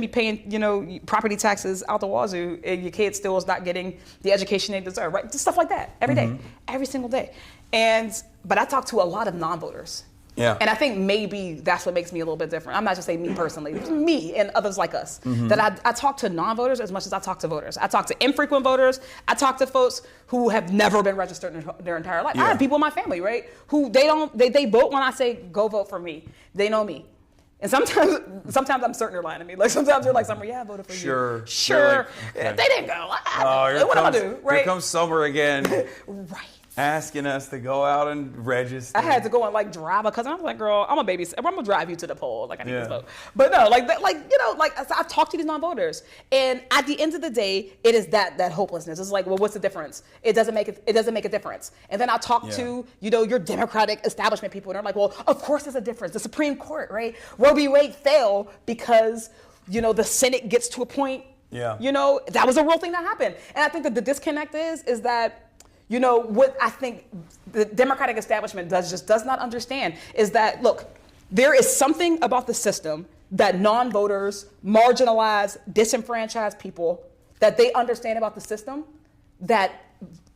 be paying property taxes out the wazoo if your kid still is not getting the education they deserve, right? Just stuff like that every day, every single day. But I talk to a lot of non-voters.
Yeah.
And I think maybe that's what makes me a little bit different. I'm not just saying me personally, me and others like us. That I talk to non-voters as much as I talk to voters. I talk to infrequent voters. I talk to folks who have never been registered in their entire life.
Yeah.
I have people in my family, right, who they vote when I say go vote for me. They know me. And sometimes I'm certain they're lying to me. Like sometimes they're like, Summer, yeah, I voted for you.
Like,
Sure.
okay.
They didn't go.
What
am I do? Right.
Here comes Summer again.
Right.
Asking us to go out and register.
I had to go and like drive a cousin. I was like, girl, I'm gonna drive you to the poll. Like I need this vote. But no, I've talked to these non-voters, and at the end of the day, it is that hopelessness. It's like, well, what's the difference? It doesn't make a difference. And then I talk to your Democratic establishment people, and they're like, well, of course there's a difference. The Supreme Court, right? Roe v. Wade fell because the Senate gets to a point.
Yeah.
That was a real thing that happened, and I think that the disconnect is that. What I think the Democratic establishment does not understand is that, look, there is something about the system that non-voters, marginalized, disenfranchised people, that they understand about the system that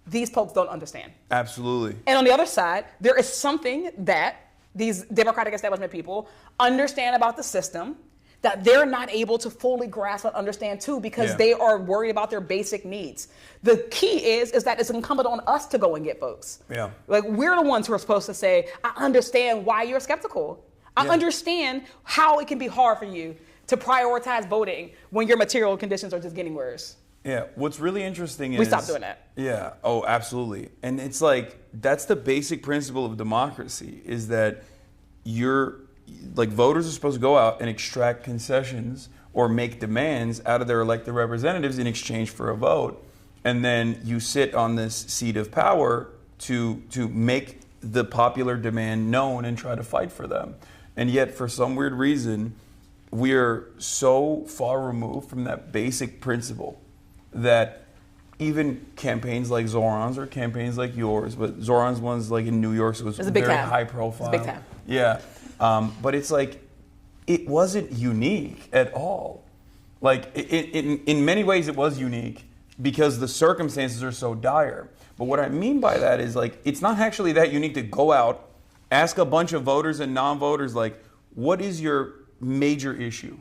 these folks don't understand.
Absolutely.
And on the other side, there is something that these Democratic establishment people understand about the system that they're not able to fully grasp and understand too, because they are worried about their basic needs. The key is that it's incumbent on us to go and get folks.
Yeah.
Like we're the ones who are supposed to say, I understand why you're skeptical. I understand how it can be hard for you to prioritize voting when your material conditions are just getting worse.
Yeah, what's really interesting is...
We stopped doing that.
Yeah, oh, absolutely. And it's like, that's the basic principle of democracy, is that voters are supposed to go out and extract concessions or make demands out of their elected representatives in exchange for a vote. And then you sit on this seat of power to make the popular demand known and try to fight for them. And yet, for some weird reason, we're so far removed from that basic principle that even campaigns like Zoran's or campaigns like yours, but Zoran's one's like in New York, so it was very high profile.
It's a big time.
Yeah. But it's like, it wasn't unique at all. Like, in many ways it was unique because the circumstances are so dire. But what I mean by that is, like, it's not actually that unique to go out, ask a bunch of voters and non-voters, like, what is your major issue?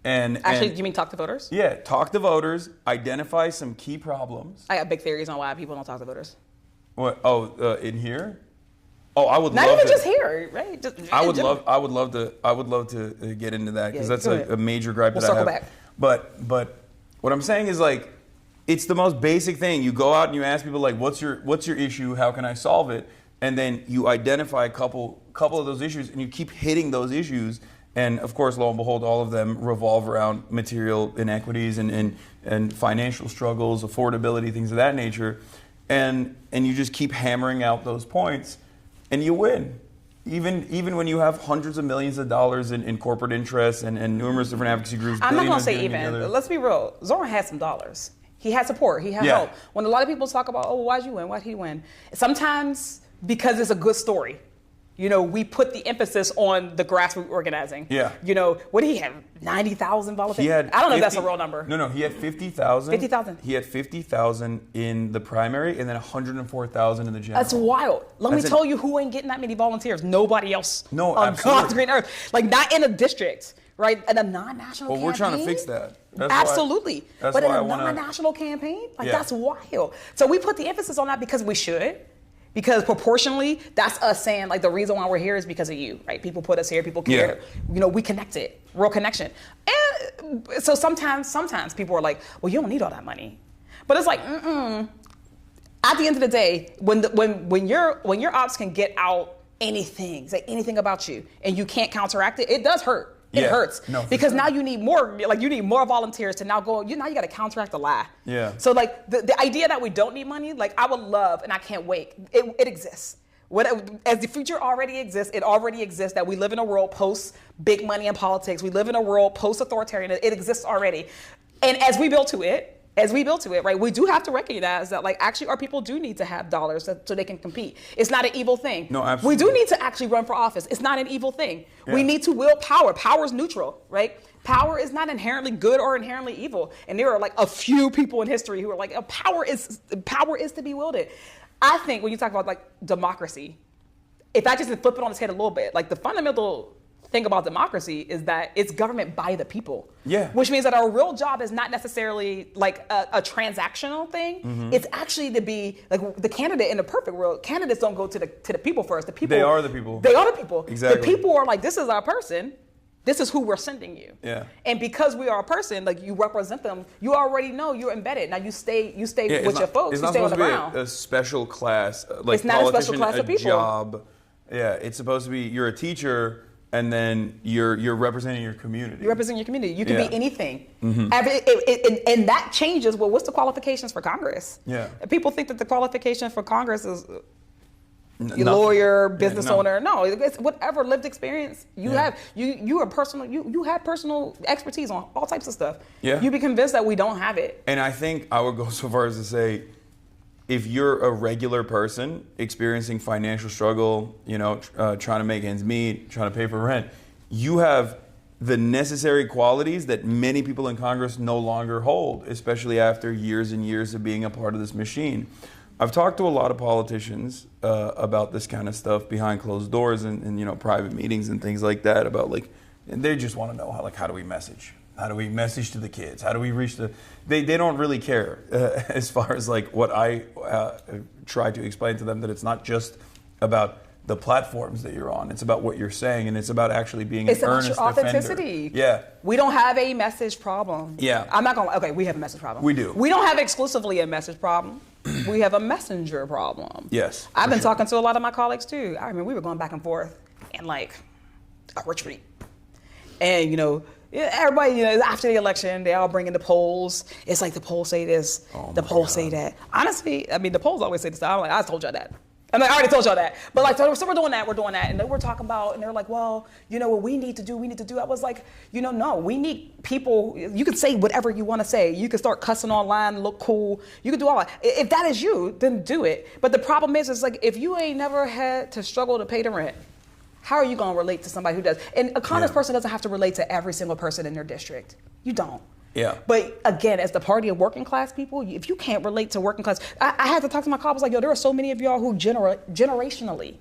Actually, do you mean talk to voters?
Yeah, talk to voters, identify some key problems.
I got big theories on why people don't talk to voters.
What? Oh, in here? Oh, I would
not
love
even
to,
just here, right? Just
I would love to get into that because that's a major gripe that I have.
We'll circle back.
But what I'm saying is, like, it's the most basic thing. You go out and you ask people, like, what's your issue? How can I solve it? And then you identify a couple of those issues, and you keep hitting those issues. And of course, lo and behold, all of them revolve around material inequities and financial struggles, affordability, things of that nature. And you just keep hammering out those points. And you win, even when you have hundreds of millions of dollars in corporate interests and numerous different advocacy groups.
I'm not going to say even. Let's be real. Zoran had some dollars. He had support. He had help. When a lot of people talk about, oh, why'd you win? Why'd he win? Sometimes because it's a good story. We put the emphasis on the grassroots organizing.
Yeah.
What did he have? 90,000 volunteers?
I
don't know if that's a real number.
No, he had 50,000.
50,000.
He had 50,000 in the primary and then 104,000 in the general.
That's wild. Let me tell you who ain't getting that many volunteers. Nobody else on God's green earth. Like, not in a district, right? In a non-national campaign.
Well, we're trying to fix that.
Absolutely. But in a non-national campaign, that's wild. So we put the emphasis on that because we should. Because proportionally, that's us saying, like, the reason why we're here is because of you, right? People put us here, people care. We connected, real connection. And so sometimes people are like, well, you don't need all that money. But it's like, At the end of the day, when your ops can get out anything, say anything about you, and you can't counteract it, it does hurt. It hurts because now you need more. Like, you need more volunteers to now go. Now you got to counteract the lie. Yeah. So, like, the idea that we don't need money, like, I would love, and I can't wait. It exists. As the future already exists, it already exists that we live in a world post big money in politics. We live in a world post authoritarian. It exists already, and as we build to it, right, we do have to recognize that, like, actually our people do need to have dollars so they can compete. It's not an evil thing.
No, absolutely.
We do need to actually run for office. It's not an evil thing. Yeah. We need to wield power. Power is neutral, right? Power is not inherently good or inherently evil. And there are, like, a few people in history who are like, power is to be wielded. I think when you talk about, like, democracy, if I just flip it on its head a little bit, like the fundamental thing about democracy is that it's government by the people.
Yeah.
Which means that our real job is not necessarily like a transactional thing. It's actually to be like the candidate in the perfect world. Candidates don't go to the people first. The people.
They are the people.
They are the people.
Exactly.
The people are like, this is our person. This is who we're sending you.
Yeah.
And because we are a person, like you represent them, you already know you're embedded. Now you stay with your folks. You stay on the ground.
It's not supposed to be a special class, like
it's not a special class of people.
Job. Yeah, it's supposed to be you're a teacher, and then you're representing your community.
You're representing your community. You can be anything.
Mm-hmm.
And that changes. Well, what's the qualifications for Congress?
Yeah.
People think that the qualification for Congress is
Nothing.
lawyer, business
no.
owner. No, it's whatever lived experience you have. You are personal. You have personal expertise on all types of stuff.
Yeah.
You be convinced that we don't have it.
And I think I would go so far as to say, if you're a regular person experiencing financial struggle, trying to make ends meet, trying to pay for rent, you have the necessary qualities that many people in Congress no longer hold, especially after years and years of being a part of this machine. I've talked to a lot of politicians about this kind of stuff behind closed doors and private meetings and things like that and they just want to know how do we message? How do we message to the kids? How do we reach they don't really care as far as like what I try to explain to them, that it's not just about the platforms that you're on. It's about what you're saying, and it's about actually being an earnest defender.
It's about your authenticity.
Yeah.
We don't have a message problem.
Yeah.
I'm not going to, we have a message problem.
We do.
We don't have exclusively a message problem. We have a messenger problem.
Yes.
I've been talking to a lot of my colleagues too. I remember we were going back and forth in like a retreat. And, everybody, after the election, they all bring in the polls. It's like the polls say this, the polls say that. Honestly, the polls always say this. I'm like, I told y'all that. I'm like, I already told y'all that. But like, so we're doing that. And then we're talking about, and they're like, well, what we need to do. I was like, no, we need people. You can say whatever you want to say. You can start cussing online, look cool. You can do all that. If that is you, then do it. But the problem is like, if you ain't never had to struggle to pay the rent, how are you going to relate to somebody who does? And a honest person doesn't have to relate to every single person in their district. You don't.
Yeah.
But again, as the party of working class people, if you can't relate to working class, I had to talk to my colleagues like, there are so many of y'all who generationally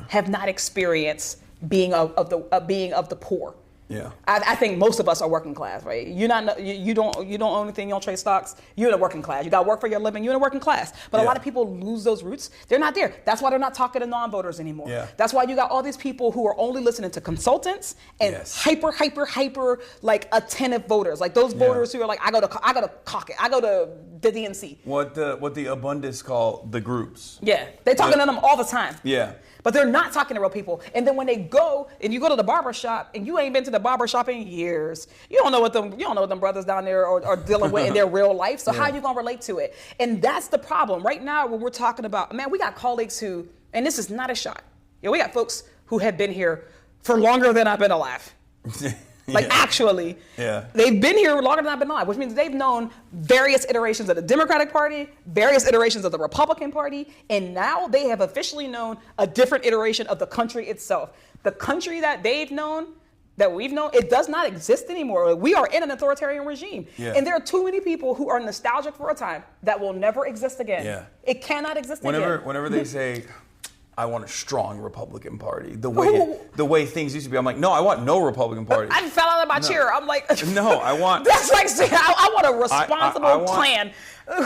have not experienced being of the poor.
Yeah.
I think most of us are working class, right? You don't own anything, you don't trade stocks. You're in a working class. You got to work for your living. You're in a working class. But a lot of people lose those roots. They're not there. That's why they're not talking to non-voters anymore. Yeah. That's why you got all these people who are only listening to consultants and hyper like attentive voters, like those voters who are like, I go to caucus, I go to the DNC.
What the abundance call the groups.
Yeah, they're talking to them all the time.
Yeah.
But they're not talking to real people. And then when they go and you go to the barber shop and you ain't been to the barber shop in years, you don't know what them brothers down there are dealing with in their real life. So how are you gonna relate to it? And that's the problem. Right now when we're talking about, man, we got colleagues who, and this is not a shot. We got folks who have been here for longer than I've been alive. Actually, they've been here longer than I've been alive, which means they've known various iterations of the Democratic Party, various iterations of the Republican Party, and now they have officially known a different iteration of the country itself. The country that they've known, that we've known, it does not exist anymore. We are in an authoritarian regime. Yeah. And there are too many people who are nostalgic for a time that will never exist again. Yeah. It cannot exist again.
Whenever they say, I want a strong Republican Party, the way things used to be, I'm like, no, I want no Republican Party.
I fell out of my chair. I'm like,
no, I want.
That's like saying I want a responsible plan.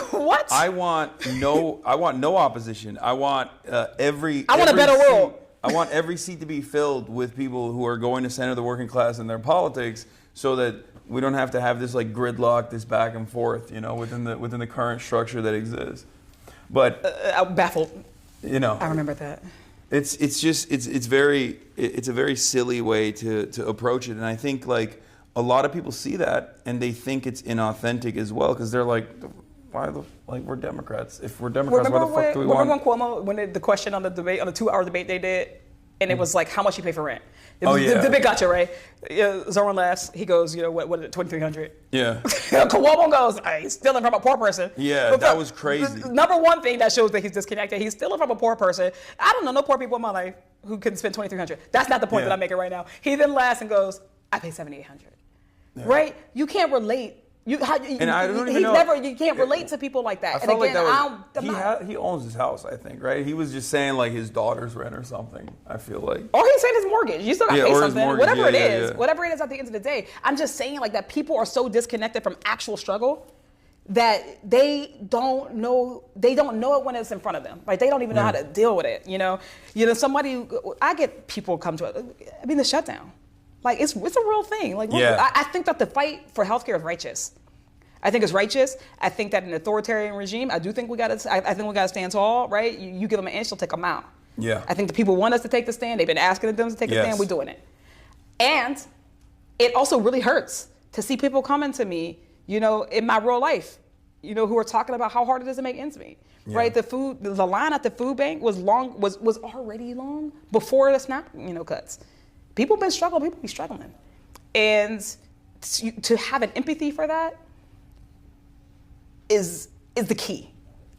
What?
I want no opposition. I want every.
I want a better world.
I want every seat to be filled with people who are going to center the working class in their politics, so that we don't have to have this like gridlock, this back and forth, within the current structure that exists. But
I'm baffled. I remember that.
It's a very silly way to approach it, and I think like a lot of people see that and they think it's inauthentic as well, because they're like, we're Democrats. If we're Democrats, why the fuck do we want?
Remember when Cuomo, when the question on the debate, on the 2-hour debate they did, and it was like, how much you pay for rent? The debate got you, right? Zorn laughs. He goes, what is it, $2,300?
Yeah.
Cuomo goes, he's stealing from a poor person.
Yeah, but that was crazy.
The number one thing that shows that he's disconnected, he's stealing from a poor person. I don't know no poor people in my life who can spend $2,300. That's not the point that I'm making right now. He then laughs and goes, I pay $7,800. Yeah. Right? You can't relate
And I don't even
he's
know.
never. You can't relate to people like that.
I felt
and again,
like that was, he owns his house, I think, right? He was just saying like his daughter's rent or something. I feel like.
Or he's saying his mortgage. You still got to pay something. Whatever it is,
yeah.
whatever it is at the end of the day. I'm just saying like that people are so disconnected from actual struggle that they don't know it when it's in front of them. Like they don't even know how to deal with it. You know, I get people come to it. I mean, the shutdown. Like it's a real thing. Like I think that the fight for healthcare is righteous. I think it's righteous. I think that an authoritarian regime, I think we gotta stand tall, right? You give them an inch, they'll take them out.
Yeah.
I think the people want us to take the stand. They've been asking them to take the stand. We're doing it. And it also really hurts to see people coming to me, in my real life, who are talking about how hard it is to make ends meet. Yeah. Right? The line at the food bank was already long before the SNAP, cuts. People be struggling. And to have an empathy for that is the key.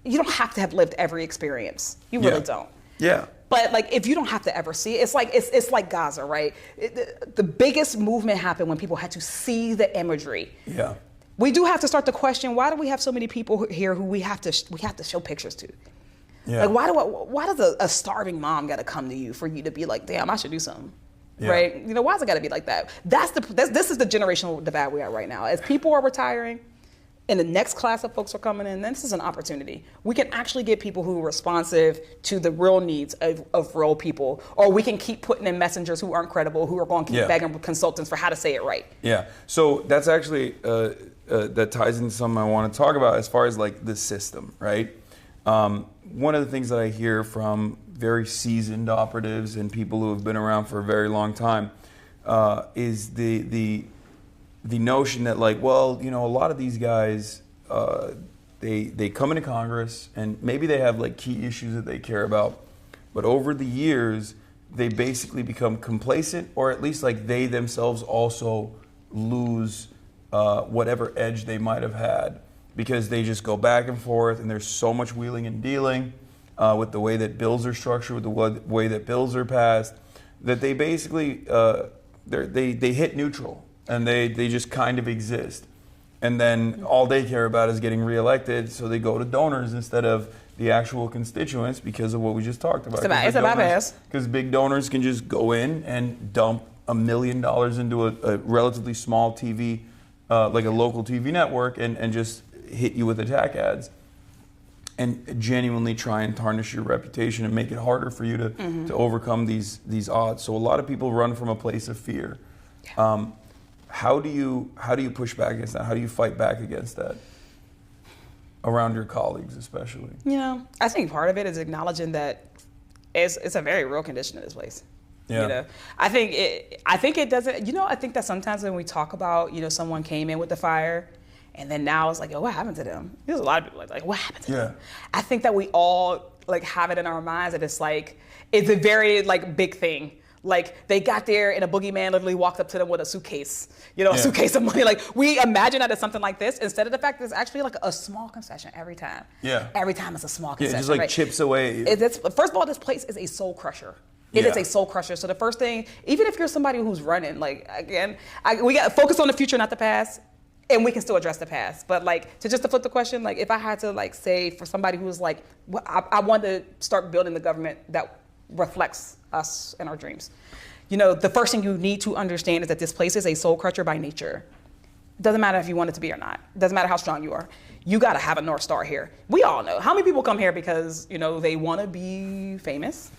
You don't have to have lived every experience. You really don't.
Yeah.
But like, if you don't have to ever see it, it's like Gaza, right? The biggest movement happened when people had to see the imagery.
Yeah.
We do have to start to question, why do we have so many people here who we have to show pictures to? Yeah. Like, why does a starving mom got to come to you for you to be like, damn, I should do something? Yeah. Right? Why's it got to be like that? This is the generational divide we are right now. As people are retiring, and the next class of folks are coming in, then this is an opportunity. We can actually get people who are responsive to the real needs of real people, or we can keep putting in messengers who aren't credible, who are going to keep begging consultants for how to say it right. Yeah,
so that's actually, that ties into something I want to talk about as far as like the system, right? One of the things that I hear from very seasoned operatives and people who have been around for a very long time is the notion that like, well, a lot of these guys, they come into Congress and maybe they have like key issues that they care about, but over the years, they basically become complacent, or at least like they themselves also lose whatever edge they might have had, because they just go back and forth and there's so much wheeling and dealing with the way that bills are structured, with the way that bills are passed, that they basically, they hit neutral. And they just kind of exist. And then all they care about is getting reelected, so they go to donors instead of the actual constituents because of what we just talked about.
It's a bypass.
Because big donors can just go in and dump $1 million into a relatively small TV, like a local TV network, and just hit you with attack ads. And genuinely try and tarnish your reputation and make it harder for you to overcome these odds. So a lot of people run from a place of fear. Yeah. How do you push back against that? How do you fight back against that around your colleagues, especially?
I think part of it is acknowledging that it's a very real condition in this place. Yeah. I think it doesn't. I think that sometimes when we talk about someone came in with the fire, and then now it's like, what happened to them? There's a lot of people like, what happened to them? I think that we all like have it in our minds that it's a very like big thing. Like they got there and a boogeyman literally walked up to them with a suitcase, a suitcase of money. Like we imagine that it's something like this instead of the fact that it's actually like a small concession every time. Yeah. Every time it's a small concession.
Yeah, just like chips away.
First of all, this place is a soul crusher. It is a soul crusher. So the first thing, even if you're somebody who's running, like again, we got to focus on the future, not the past. And we can still address the past. But like to flip the question, like if I had to like say for somebody who's like, I want to start building the government that reflects us and our dreams. The first thing you need to understand is that this place is a soul crusher by nature. It doesn't matter if you want it to be or not. It doesn't matter how strong you are. You got to have a North Star here. We all know. How many people come here because, they want to be famous?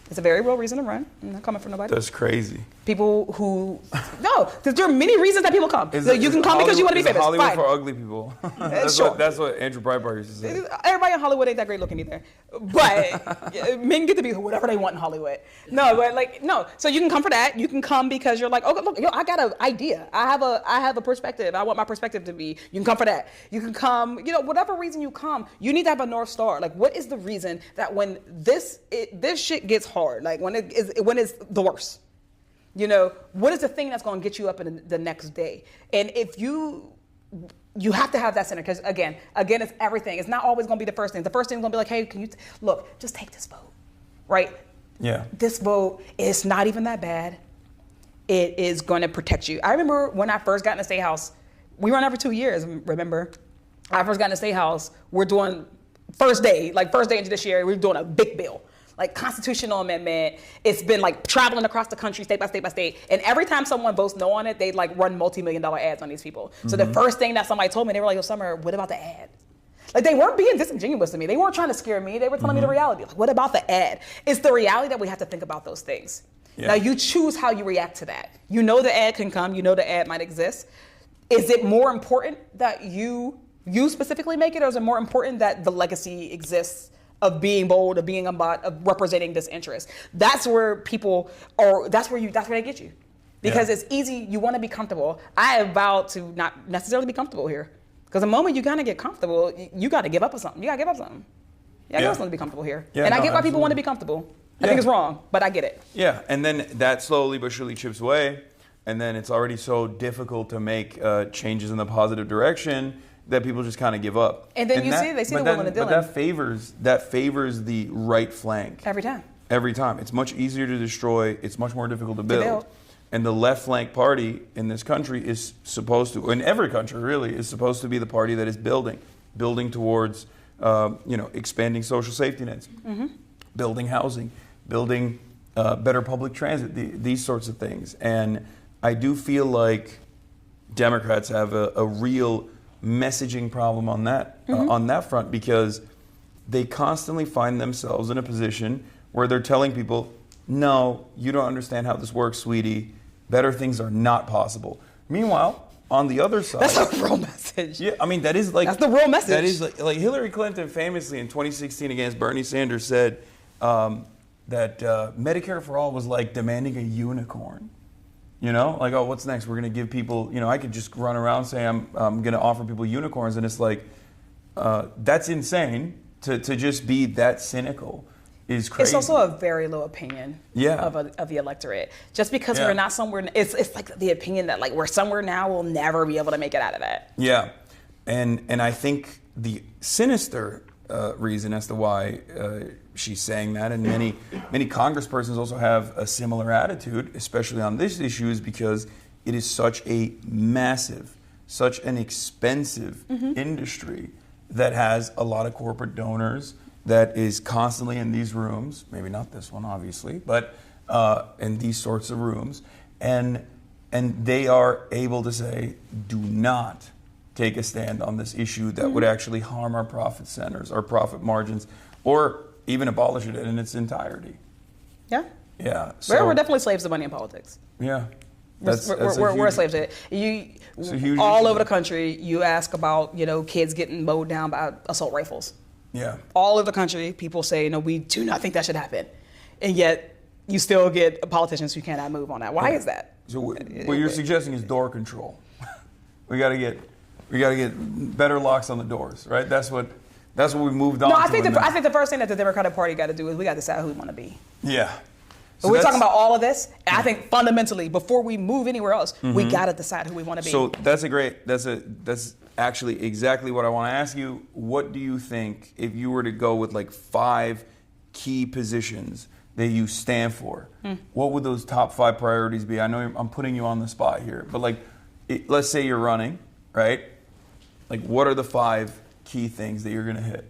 It's a very real reason to run. I'm not coming for nobody.
That's crazy.
People who, no, there are many reasons that people come. You can come because you want to be famous.
Hollywood
Fine.
for ugly people. That's what Andrew Breitbart used to say.
Everybody in Hollywood ain't that great looking either. But men get to be whatever they want in Hollywood. No, but no. So you can come for that. You can come because you're like, oh, look, I got an idea. I have a perspective. I want my perspective to be. You can come for that. You can come, whatever reason you come, you need to have a North Star. Like, what is the reason that when this shit gets hard, like when it's the worst, what is the thing that's going to get you up in the next day? And if you have to have that center, because again, it's everything. It's not always going to be the first thing. The first thing is going to be like, hey, can you look? Just take this vote, right? Yeah. This vote is not even that bad. It is going to protect you. I remember when I first got in the State House, we run every 2 years. Remember, I first got in the State House. We're doing first day in judiciary. We're doing a big bill, like constitutional amendment. It's been like traveling across the country, state by state by state. And every time someone votes no on it, they like run multi-million-dollar ads on these people. So the first thing that somebody told me, they were like, "Yo, Summer, what about the ad?" Like, they weren't being disingenuous to me. They weren't trying to scare me. They were telling me the reality. Like, what about the ad? It's the reality that we have to think about those things. Yeah. Now, you choose how you react to that. You know the ad can come. You know the ad might exist. Is it more important that you specifically make it, or is it more important that the legacy exists of being bold, of being of representing this interest? That's where people are, that's where they get you. Because it's easy, you want to be comfortable. I have vowed to not necessarily be comfortable here. Because the moment you kind of get comfortable, you got to give up on something. You got to give up something. I give up something to be comfortable here. Yeah, and I get why people want to be comfortable. I think it's wrong, but I get it.
Yeah, and then that slowly but surely chips away, and then it's already so difficult to make changes in the positive direction that people just kind of give up.
And then they see the will and the dealing.
But that favors the right flank.
Every time.
Every time. It's much easier to destroy. It's much more difficult to build. And the left flank party in this country is supposed to, in every country really, is supposed to be the party that is building towards, expanding social safety nets, building housing, building better public transit, these sorts of things. And I do feel like Democrats have a real messaging problem on that front, because they constantly find themselves in a position where they're telling people, no, you don't understand how this works, sweetie. Better things are not possible. Meanwhile, on the other side,
that's a real message.
Yeah, I mean that's the
real message.
That is like Hillary Clinton famously in 2016 against Bernie Sanders said that Medicare for all was like demanding a unicorn. You know, like, oh, what's next? We're going to give people, I could just run around saying I'm going to offer people unicorns, and it's like that's insane to just be that cynical. Is crazy.
It's also a very low opinion of the electorate. Just because we're not somewhere, it's like the opinion that like we're somewhere now, we'll never be able to make it out of that.
Yeah, and I think the sinister reason as to why she's saying that, and many congresspersons also have a similar attitude, especially on this issue, is because it is such a massive, such an expensive industry that has a lot of corporate donors, that is constantly in these rooms, maybe not this one, obviously, but in these sorts of rooms, and they are able to say, do not take a stand on this issue that would actually harm our profit centers, our profit margins, or even abolish it in its entirety.
Yeah.
Yeah. So,
we're definitely slaves to money in politics.
Yeah.
We're slaves to it. All over the country, you ask about, kids getting mowed down by assault rifles.
Yeah.
All over the country, people say, no, we do not think that should happen. And yet, you still get politicians who cannot move on that. Why is that?
So what you're suggesting is door control. we got to get better locks on the doors, right? That's what we moved on.
No, I think the first thing that the Democratic Party got to do is we got to decide who we want to be.
Yeah.
But we're talking about all of this, and I think fundamentally, before we move anywhere else, we got to decide who we want to be.
So that's actually exactly what I want to ask you. What do you think, if you were to go with like 5 key positions that you stand for, what would those top 5 priorities be? I know I'm putting you on the spot here, but let's say you're running, right? Like, what are the 5 key things that you're going to hit?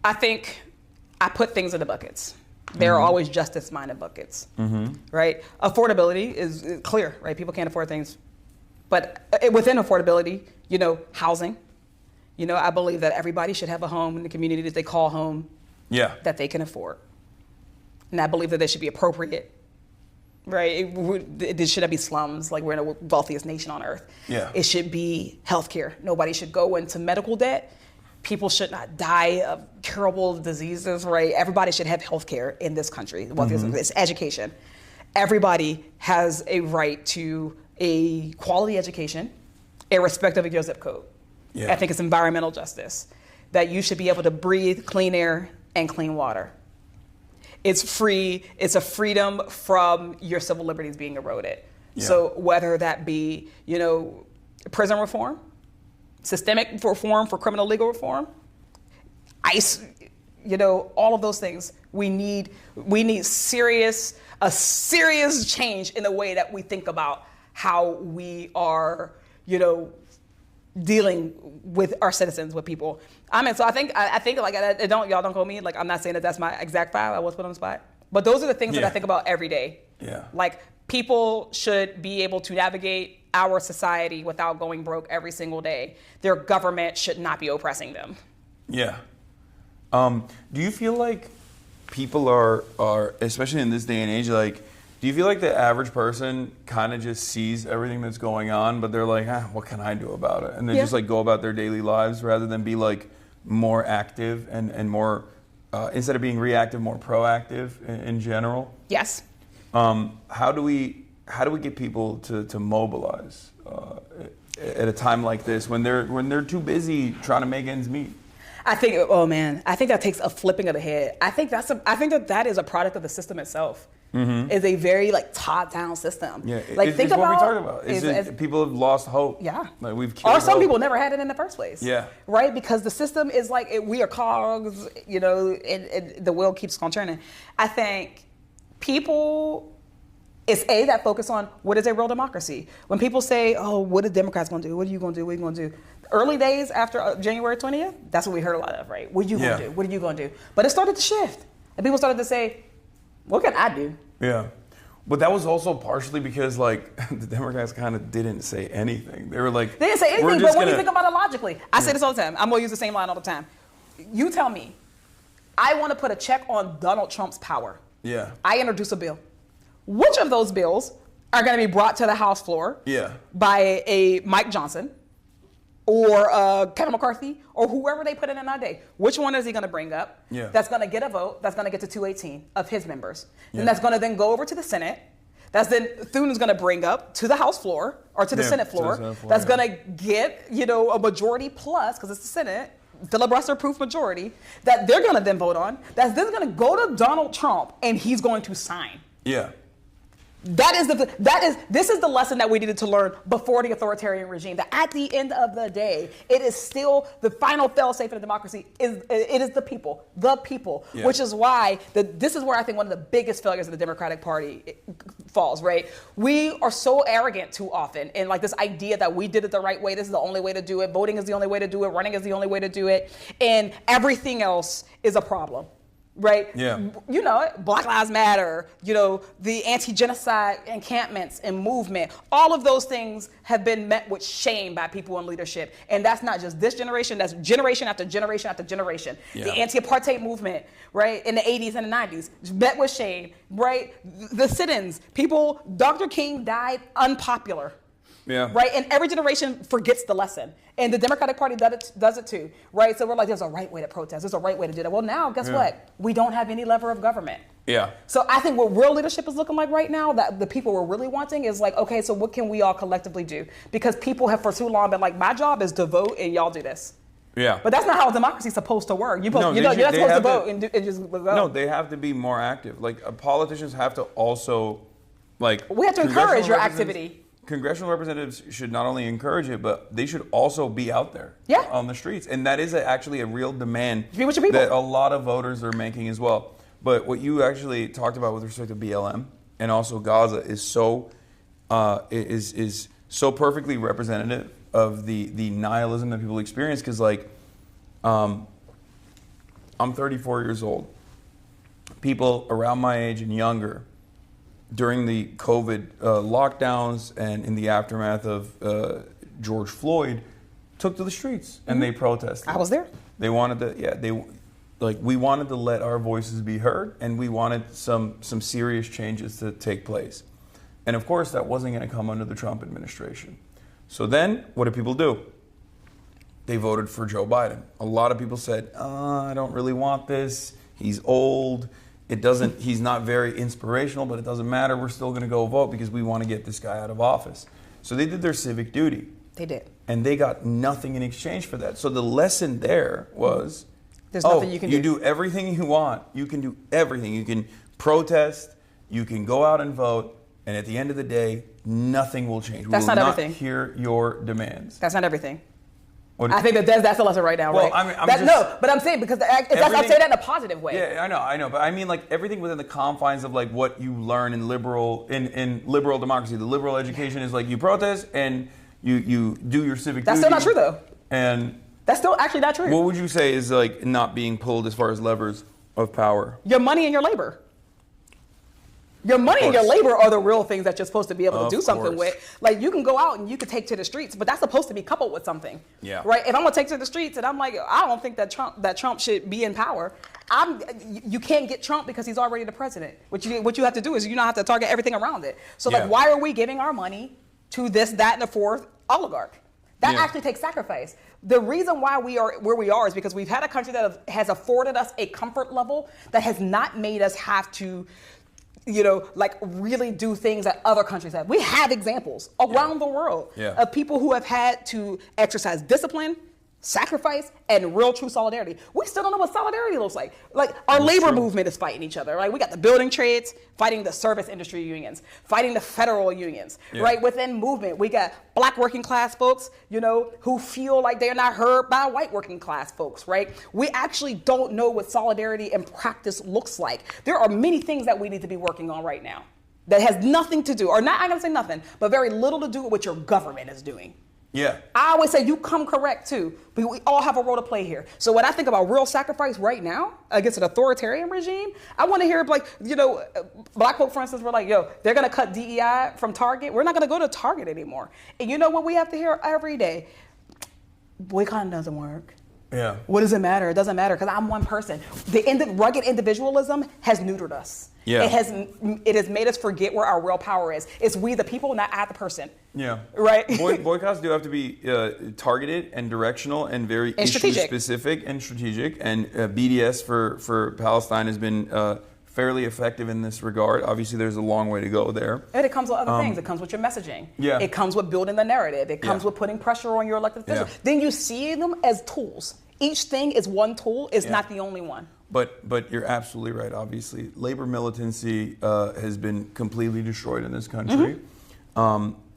I think I put things in the buckets. There are always justice-minded buckets, right? Affordability is clear, right? People can't afford things. But within affordability, housing, I believe that everybody should have a home in the community that they call home that they can afford. And I believe that they should be appropriate, right? There shouldn't be slums, like we're in the wealthiest nation on earth. Yeah. It should be healthcare. Nobody should go into medical debt. People should not die of curable diseases, right? Everybody should have healthcare in this country. It's education. Everybody has a right to a quality education, irrespective of your zip code. Yeah. I think it's environmental justice, that you should be able to breathe clean air and clean water. It's free. It's a freedom from your civil liberties being eroded. Yeah. So whether that be, prison reform, systemic reform for criminal legal reform, ICE, all of those things. We need a serious change in the way that we think about how we are, dealing with our citizens, with people. So I think like, y'all don't quote me. Like, I'm not saying that that's my exact file. I was put on the spot. But those are the things that I think about every day.
Yeah.
Like, people should be able to navigate our society without going broke every single day. Their government should not be oppressing them.
Yeah. Do you feel like people are, especially in this day and age, like, do you feel like the average person kind of just sees everything that's going on, but they're like, what can I do about it? And they just like go about their daily lives rather than be like more active and more, instead of being reactive, more proactive in general?
Yes.
How do we get people to mobilize at a time like this when they're too busy trying to make ends meet?
I think that takes a flipping of the head. I think that is a product of the system itself. Mm-hmm. It's a very like top-down system.
Yeah,
like
think about what we talked about. People have lost hope.
Yeah,
like we've killed
or some
hope.
people never had it in the first place.
Yeah,
right. Because the system is like we are cogs, and the wheel keeps on turning. I think people. It's that focus on what is a real democracy. When people say, "Oh, what are Democrats going to do? What are you going to do? What are you going to do?" Early days after January 20th, that's what we heard a lot of, right? What are you going to do? What are you going to do? But it started to shift, and people started to say, "What can I do?"
Yeah, but that was also partially because like the Democrats kind of didn't say anything. They were like,
they didn't say anything. But when you think about it logically, I say this all the time. I'm going to use the same line all the time. You tell me, I want to put a check on Donald Trump's power.
Yeah.
I introduce a bill. Which of those bills are going to be brought to the House floor by a Mike Johnson or Kevin McCarthy or whoever they put in our day? Which one is he going to bring up that's going to get a vote, that's going to get to 218 of his members? And that's going to then go over to the Senate. That's then Thune's going to bring up to the House floor or to the Senate floor. That's going to get, a majority plus, because it's the Senate, filibuster-proof majority, that they're going to then vote on. That's then going to go to Donald Trump, and he's going to sign.
Yeah.
This is the lesson that we needed to learn before the authoritarian regime. That at the end of the day, it is still the final fail-safe in a democracy. It is the people, which is why this is where I think one of the biggest failures of the Democratic Party falls. Right? We are so arrogant too often, and like this idea that we did it the right way. This is the only way to do it. Voting is the only way to do it. Running is the only way to do it, and everything else is a problem. Right?
Yeah.
Black Lives Matter, the anti-genocide encampments and movement, all of those things have been met with shame by people in leadership. And that's not just this generation, that's generation after generation after generation. Yeah. The anti-apartheid movement, right, in the 80s and the 90s, met with shame, right? The sit-ins, Dr. King died unpopular.
Yeah.
Right? And every generation forgets the lesson. And the Democratic Party does it too. Right? So we're like, there's a right way to protest. There's a right way to do that. Well, now, guess what? We don't have any lever of government.
Yeah.
So I think what real leadership is looking like right now, that the people we're really wanting is like, okay, so what can we all collectively do? Because people have for too long been like, my job is to vote and y'all do this.
Yeah.
But that's not how democracy is supposed to work. You're not supposed to vote and just vote.
No, they have to be more active. Like politicians have to also, like.
We have to encourage your activity.
Congressional representatives should not only encourage it, but they should also be out there on the streets. And that is actually a real demand that a lot of voters are making as well. But what you actually talked about with respect to BLM and also Gaza is so is so perfectly representative of the nihilism that people experience. Because I'm 34 years old. People around my age and younger, during the COVID lockdowns and in the aftermath of George Floyd, took to the streets and they protested.
I was there.
They wanted to, we wanted to let our voices be heard, and we wanted some serious changes to take place. And of course, that wasn't going to come under the Trump administration. So then, what did people do? They voted for Joe Biden. A lot of people said, I don't really want this. He's old. He's not very inspirational, but it doesn't matter. We're still going to go vote because we want to get this guy out of office. So they did their civic duty.
They did.
And they got nothing in exchange for that. So the lesson there was,
there's nothing you can do.
You do everything you want. You can do everything. You can protest. You can go out and vote. And at the end of the day, nothing will change.
That's not everything.
We will not hear your demands.
That's not everything. I think that's the lesson right now,
Well,
right?
I'm
but I'm saying because I'm saying that in a positive way.
Yeah, I know, but I mean like everything within the confines of like what you learn in liberal democracy. The liberal education is like you protest and you do your civic duty.
That's still not true though.
And
that's still actually not true.
What would you say is like not being pulled as far as levers of power?
Your money and your labor. Your money and your labor are the real things that you're supposed to be able to do something with. Like you can go out and you can take to the streets, but that's supposed to be coupled with something.
Yeah.
Right? If I'm gonna take to the streets and I'm like, I don't think that Trump should be in power. You can't get Trump because he's already the president. What you have to do is you have to target everything around it. So like, why are we giving our money to this, that, and the fourth oligarch? That actually takes sacrifice. The reason why we are where we are is because we've had a country that has afforded us a comfort level that has not made us have to, like really do things that other countries have. We have examples around the world of people who have had to exercise discipline, sacrifice, and real true solidarity. We still don't know what solidarity looks like. Like our labor movement is fighting each other, right? We got the building trades fighting the service industry unions, fighting the federal unions, right? Within movement, we got black working class folks, who feel like they're not heard by white working class folks, right? We actually don't know what solidarity in practice looks like. There are many things that we need to be working on right now that has nothing to do, or not, I'm gonna say nothing, but very little to do with what your government is doing.
Yeah.
I always say you come correct too, but we all have a role to play here. So when I think about real sacrifice right now against an authoritarian regime, I want to hear like, black folk, for instance, were like, they're going to cut DEI from Target. We're not going to go to Target anymore. And you know what we have to hear every day? Boycotting doesn't work.
Yeah.
What does it matter? It doesn't matter because I'm one person. The rugged individualism has neutered us.
Yeah.
It has made us forget where our real power is. It's we the people, not I the person.
Yeah.
Right?
Boycotts do have to be targeted and directional and very issue specific and strategic. And BDS for Palestine has been fairly effective in this regard. Obviously, there's a long way to go there.
And it comes with other things. It comes with your messaging.
Yeah.
It comes with building the narrative. It comes with putting pressure on your elected officials.
Yeah.
Then you see them as tools. Each thing is one tool. It's not the only one.
But you're absolutely right, obviously. Labor militancy has been completely destroyed in this country.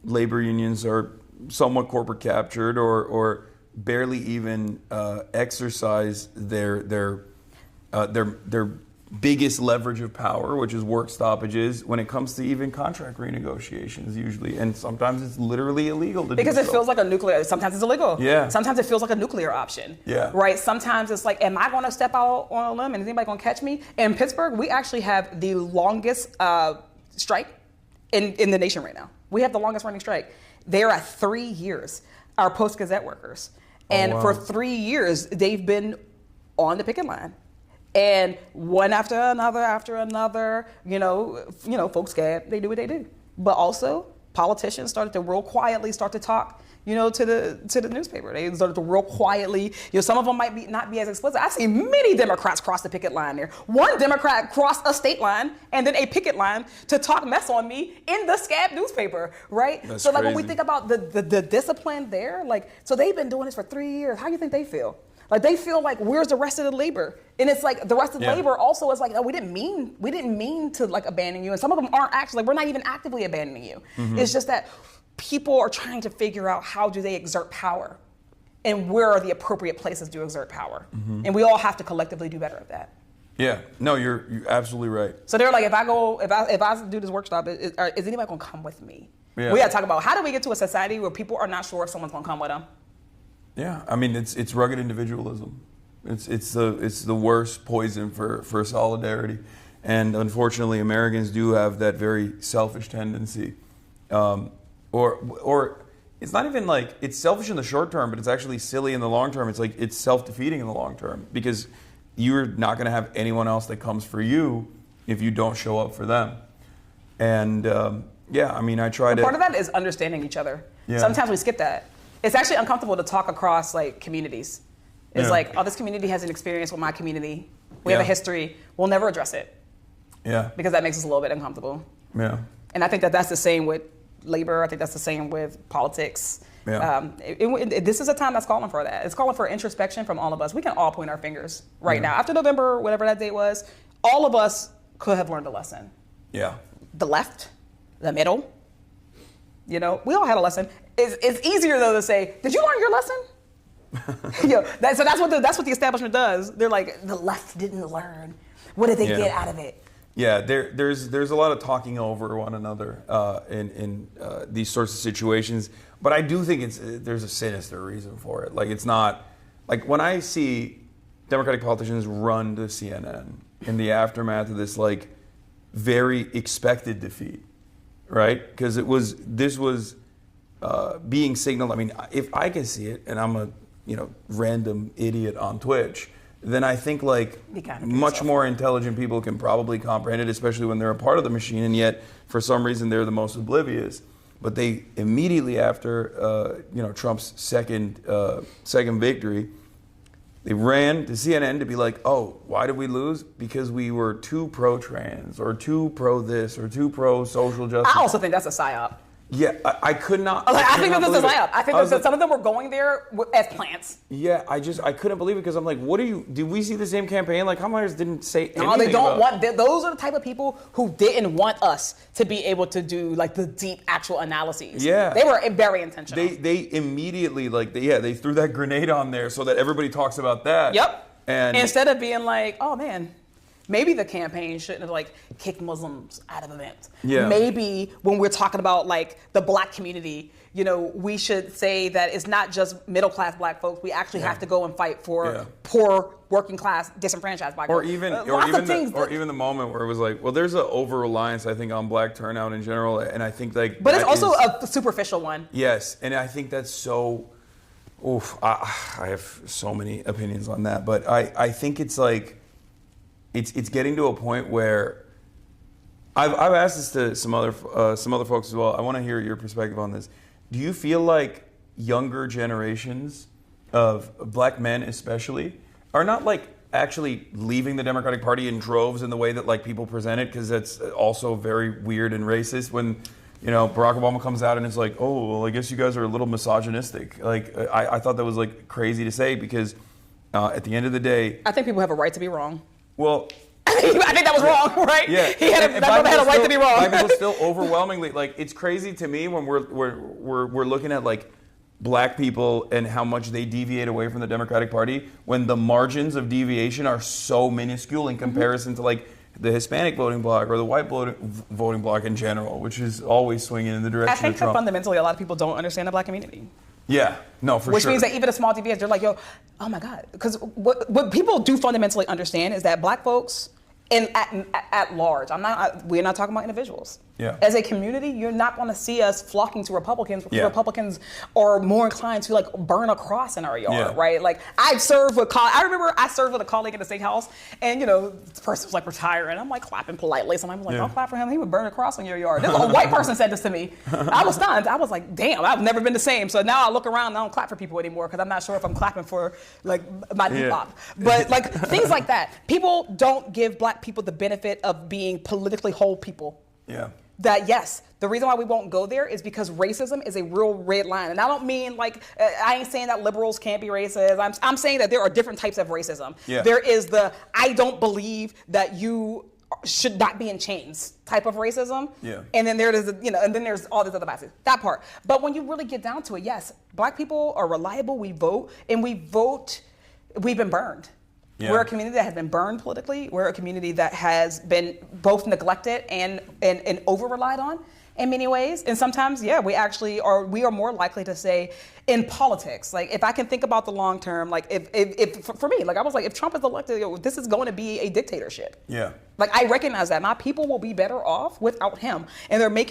Labor unions are somewhat corporate captured or barely even exercise their biggest leverage of power, which is work stoppages, when it comes to even contract renegotiations usually. And sometimes it's literally illegal to do
because it feels like a nuclear, sometimes it's illegal.
Yeah.
Sometimes it feels like a nuclear option.
Yeah.
Right? Sometimes it's like, am I going to step out on a limb and is anybody going to catch me? In Pittsburgh, we actually have the longest strike in the nation right now. We have the longest running strike. They're at 3 years, our Post-Gazette workers. And for 3 years, they've been on the picket line. And one after another, folks gab, they do what they do. But also, politicians started to real quietly start to talk, to the newspaper. They started to real quietly, some of them might not be as explicit. I've seen many Democrats cross the picket line there. One Democrat crossed a state line and then a picket line to talk mess on me in the Scab newspaper, right?
That's
so like
crazy.
when we think about the discipline there, so they've been doing this for 3 years. How do you think they feel? Like they feel like, where's the rest of the labor? And it's like the rest of the labor also is like, oh, we didn't mean to like abandon you. And some of them aren't actually, like, we're not even actively abandoning you. It's just that people are trying to figure out how do they exert power and where are the appropriate places to exert power. And we all have to collectively do better at that.
Yeah, no, you're absolutely right.
So they're like, if I do this workshop, is anybody gonna come with me?
Yeah.
We gotta talk about how do we get to a society where people are not sure if someone's gonna come with them?
Yeah, I mean it's rugged individualism. It's the worst poison for solidarity, and unfortunately Americans do have that very selfish tendency, or it's not even like it's selfish in the short term, but it's actually silly in the long term. It's like it's self-defeating in the long term because you're not going to have anyone else that comes for you if you don't show up for them. And I mean I try to.
Part of that is understanding each other.
Yeah.
Sometimes we skip that. It's actually uncomfortable to talk across like communities. It's like, oh, this community has an experience with my community. We have a history. We'll never address it.
Yeah.
Because that makes us a little bit uncomfortable.
Yeah.
And I think that's the same with labor. I think that's the same with politics.
Yeah.
This is a time that's calling for that. It's calling for introspection from all of us. We can all point our fingers right now. After November, whatever that date was, all of us could have learned a lesson.
Yeah.
The left, the middle, we all had a lesson. It's easier though to say, did you learn your lesson? So that's what the establishment does. They're like, the left didn't learn. What did they get out of it?
Yeah, there's a lot of talking over one another in these sorts of situations, but I do think there's a sinister reason for it. Like, it's not like when I see Democratic politicians run to CNN in the aftermath of this like very expected defeat, right? Because this was being signaled. I mean, if I can see it, and I'm a random idiot on Twitch, then I think like much more intelligent people can probably comprehend it, especially when they're a part of the machine, and yet for some reason they're the most oblivious. But they immediately after Trump's second victory, they ran to CNN to be like, oh, why did we lose? Because we were too pro-trans or too pro-this or too pro-social justice.
I also think that's a psyop.
Yeah, I could not.
I think that this is a psyop. I think that some of them were going there as plants.
Yeah, I couldn't believe it because I'm like, did we see the same campaign? Like, Myers didn't say anything.
No, they don't want, those are the type of people who didn't want us to be able to do like the deep actual analyses.
Yeah.
They were very intentional.
They immediately, they threw that grenade on there so that everybody talks about that.
Yep.
And
instead of being like, oh man, maybe the campaign shouldn't have like kicked Muslims out of events.
Yeah.
Maybe when we're talking about like the black community, we should say that it's not just middle class black folks. We actually have to go and fight for poor, working class, disenfranchised black folks.
Or even the moment where it was like, well, there's an over reliance, I think, on black turnout in general, and I think like.
But it's also a superficial one.
Yes, and I think that's so. Oof, I have so many opinions on that, but I think it's like. It's getting to a point where I've asked this to some other folks as well. I want to hear your perspective on this. Do you feel like younger generations of black men, especially, are not like actually leaving the Democratic Party in droves in the way that like people present it? Because that's also very weird and racist when Barack Obama comes out and it's like, oh, well, I guess you guys are a little misogynistic. Like I thought that was like crazy to say because at the end of the day,
I think people have a right to be wrong.
Well,
I think that was wrong, right?
Yeah,
he had a right to be wrong.
Black people still overwhelmingly like it's crazy to me when we're looking at like black people and how much they deviate away from the Democratic Party when the margins of deviation are so minuscule in comparison to like the Hispanic voting bloc or the white voting bloc in general, which is always swinging in the direction of Trump.
I think that fundamentally a lot of people don't understand the black community.
Yeah, no, for sure.
Which means that even a small deviation, they're like, yo, oh my God. Because what people do fundamentally understand is that black folks, at large, we're not talking about individuals.
Yeah.
As a community, you're not going to see us flocking to Republicans because
Yeah.
Republicans are more inclined to like burn a cross in our yard,
Yeah.
right? Like I remember I served with a colleague in the state house, and the person was like retiring. I'm like clapping politely. Sometimes I'm like, don't clap for him. He would burn a cross in your yard. This a white person said this to me. I was stunned. I was like, damn, I've never been the same. So now I look around and I don't clap for people anymore because I'm not sure if I'm clapping for like my bebop. But like things like that. People don't give black people the benefit of being politically whole people.
Yeah.
That yes, the reason why we won't go there is because racism is a real red line. And I don't mean like, I ain't saying that liberals can't be racist. I'm saying that there are different types of racism.
Yeah.
There is the, I don't believe that you should not be in chains type of racism.
Yeah.
And then there's, and then there's all these other biases, that part. But when you really get down to it, yes, black people are reliable, we vote, we've been burned. Yeah. We're a community that has been burned politically. We're a community that has been both neglected and over-relied on in many ways. And sometimes, we are more likely to say in politics, like if I can think about the long term, like if for me, like I was like, if Trump is elected, this is going to be a dictatorship.
Yeah.
Like I recognize that my people will be better off without him. And we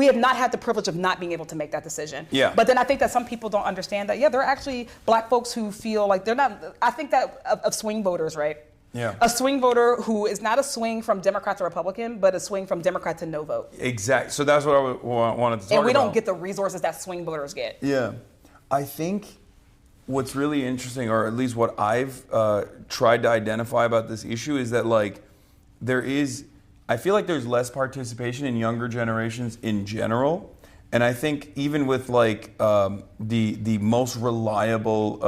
have not had the privilege of not being able to make that decision.
Yeah.
But then I think that some people don't understand that, there are actually black folks who feel like they're not, I think that of swing voters, right?
Yeah.
A swing voter who is not a swing from Democrat to Republican, but a swing from Democrat to no vote.
Exactly. So that's what I wanted to talk about.
And we don't get the resources that swing voters get.
Yeah. I think what's really interesting, or at least what I've tried to identify about this issue, is that like I feel like there's less participation in younger generations in general. And I think even with like the most reliable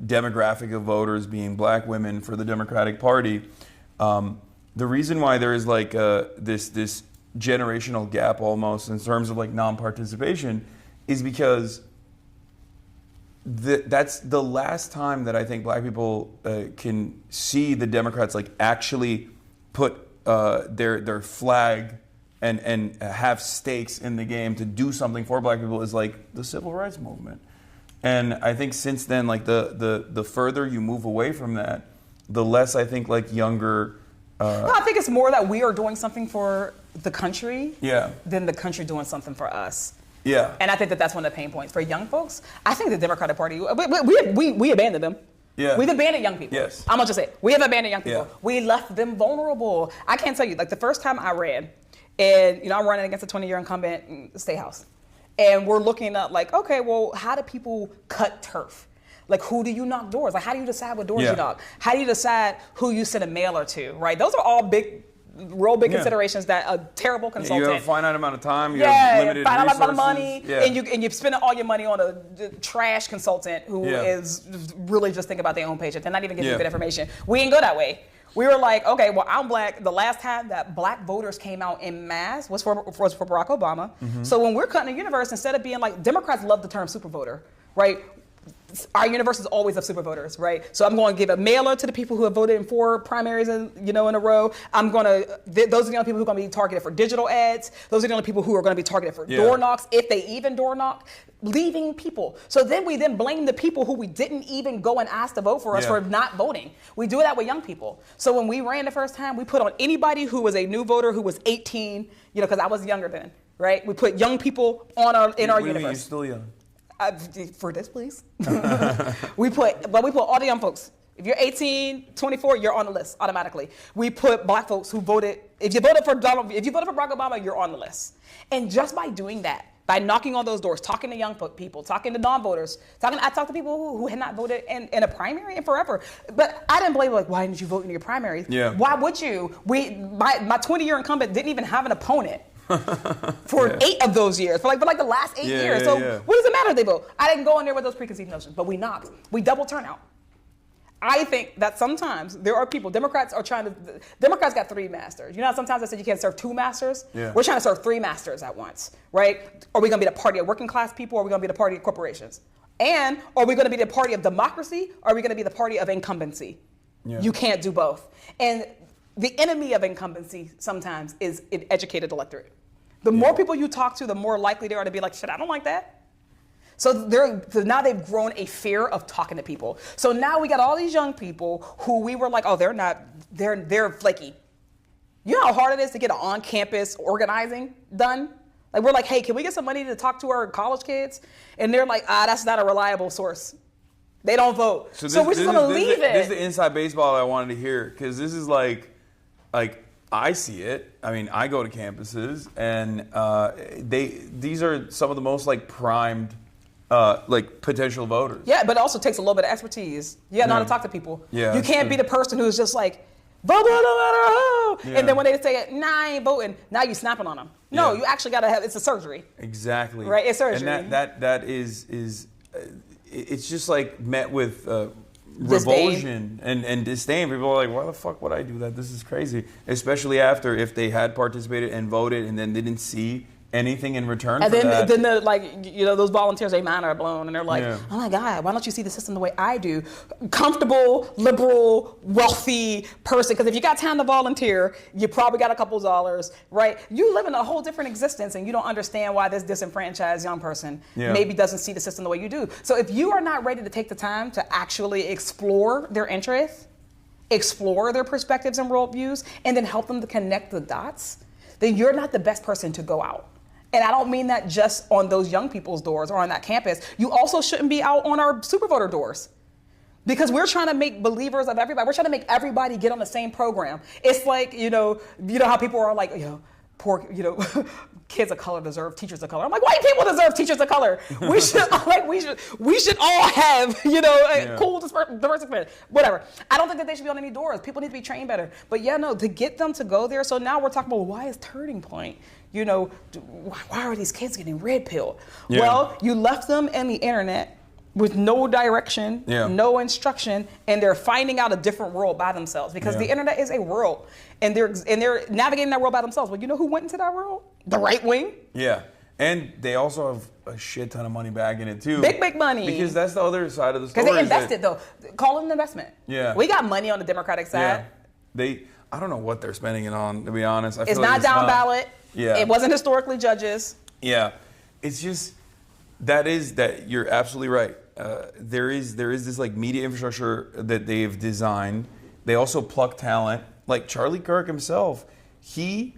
demographic of voters being black women for the Democratic Party, the reason why there is like this generational gap almost in terms of like non-participation is because that's the last time that I think black people can see the Democrats like actually put their flag and have stakes in the game to do something for black people is like the civil rights movement. And I think since then, like the further you move away from that, the less I think like younger.
No, I think it's more that we are doing something for the country
Yeah.
than the country doing something for us.
Yeah.
And I think that that's one of the pain points for young folks. I think the Democratic Party, we abandoned them.
Yeah.
We've abandoned young people.
Yes.
I'm gonna just say, we have abandoned young people.
Yeah.
We left them vulnerable. I can't tell you, like the first time I ran, and I'm running against a 20-year incumbent in the State House, and we're looking at like, okay, well, how do people cut turf? Like, who do you knock doors? Like, how do you decide what doors you knock? How do you decide who you send a mailer to, right? Those are all real big considerations that a terrible consultant.
You have a finite amount of time. You have limited
finite
resources.
amount of money, and you're spending all your money on a trash consultant who is really just thinking about their own paycheck. They're not even giving you good information. We ain't go that way. We were like, okay, well, I'm black. The last time that black voters came out en masse was for Barack Obama. Mm-hmm. So when we're cutting the universe, instead of being like, Democrats love the term super voter, right? Our universe is always of super voters, right? So I'm going to give a mailer to the people who have voted in 4 primaries in a row. I'm going to, those are the only people who are going to be targeted for digital ads. Those are the only people who are going to be targeted for door knocks, if they even door knock, leaving people. So then we blame the people who we didn't even go and ask to vote for us for not voting. We do that with young people. So when we ran the first time, we put on anybody who was a new voter who was 18, because I was younger then, right? We put young people in our universe.
You're still young.
For this, please. we put all the young folks. If you're 18, 24, you're on the list automatically. We put black folks who voted. If you voted for Barack Obama, you're on the list. And just by doing that, by knocking on those doors, talking to young people, talking to non-voters, I talked to people who had not voted in a primary in forever. But I didn't blame like, why didn't you vote in your primary?
Yeah.
Why would you? My 20-year incumbent didn't even have an opponent. For 8 of those years, for like the last 8 years. So what does it matter if they vote? I didn't go in there with those preconceived notions, but we knocked. We double turnout. I think that sometimes there are people, Democrats got 3 masters. You know how sometimes I said you can't serve 2 masters?
Yeah.
We're trying to serve 3 masters at once, right? Are we going to be the party of working class people, or are we going to be the party of corporations? And are we going to be the party of democracy, or are we going to be the party of incumbency? Yeah. You can't do both. And the enemy of incumbency sometimes is an educated electorate. The more people you talk to, the more likely they are to be like, shit, I don't like that. So now they've grown a fear of talking to people. So now we got all these young people who we were like, oh, they're flaky. You know how hard it is to get an on-campus organizing done? Like, we're like, hey, can we get some money to talk to our college kids? And they're like, that's not a reliable source. They don't vote. So we're just going to leave it.
This is the inside baseball I wanted to hear, because this is like I see it. I mean, I go to campuses, and these are some of the most like primed potential voters.
Yeah, but it also takes a little bit of expertise. You got to know how to talk to people.
Yeah,
you can't be the person who's just like, vote no matter how. Yeah. And then when they say, nah, I ain't voting, now you snapping on them. No, you actually got to have, it's a surgery.
Exactly.
Right, it's surgery.
And that is it's just like met with revulsion and disdain. People are like, why the fuck would I do that? This is crazy. Especially after if they had participated and voted and then they didn't see anything in return for that.
And then those volunteers, their mind are blown, and they're like, oh my God, why don't you see the system the way I do? Comfortable, liberal, wealthy person. Because if you got time to volunteer, you probably got a couple dollars, right? You live in a whole different existence, and you don't understand why this disenfranchised young person maybe doesn't see the system the way you do. So if you are not ready to take the time to actually explore their interests, explore their perspectives and worldviews, and then help them to connect the dots, then you're not the best person to go out. And I don't mean that just on those young people's doors or on that campus. You also shouldn't be out on our super voter doors, because we're trying to make believers of everybody. We're trying to make everybody get on the same program. It's like, you know how people are like, poor, kids of color deserve teachers of color. I'm like, white people deserve teachers of color. We should all have, cool diversity, whatever. I don't think that they should be on any doors. People need to be trained better. But to get them to go there. So now we're talking about, why is Turning Point? Why are these kids getting red pilled? Yeah. Well, you left them in the internet with no direction, no instruction, and they're finding out a different world by themselves, because the internet is a world, and they're navigating that world by themselves. Well, you know who went into that world? The right wing.
Yeah. And they also have a shit ton of money back in it too.
Big money.
Because that's the other side of the story.
Because they invested though. Call it an investment.
Yeah.
We got money on the Democratic side.
Yeah. I don't know what they're spending it on, to be honest. I
It's
feel like
not down ballot.
Yeah.
It wasn't historically judges.
Yeah. It's just that you're absolutely right. There is this like media infrastructure that they've designed. They also pluck talent. Like Charlie Kirk himself, he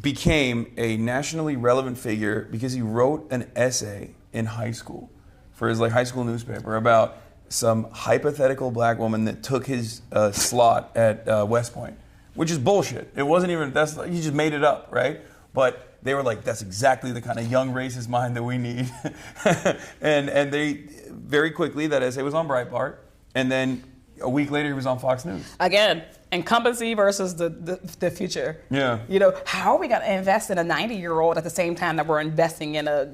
became a nationally relevant figure because he wrote an essay in high school for his like high school newspaper about some hypothetical black woman that took his slot at West Point, which is bullshit. It wasn't even, he just made it up, right? But they were like, that's exactly the kind of young racist mind that we need. and they, very quickly, that essay was on Breitbart, and then a week later he was on Fox News.
Again, incumbency versus the future.
Yeah.
You know, how are we going to invest in a 90-year-old at the same time that we're investing in a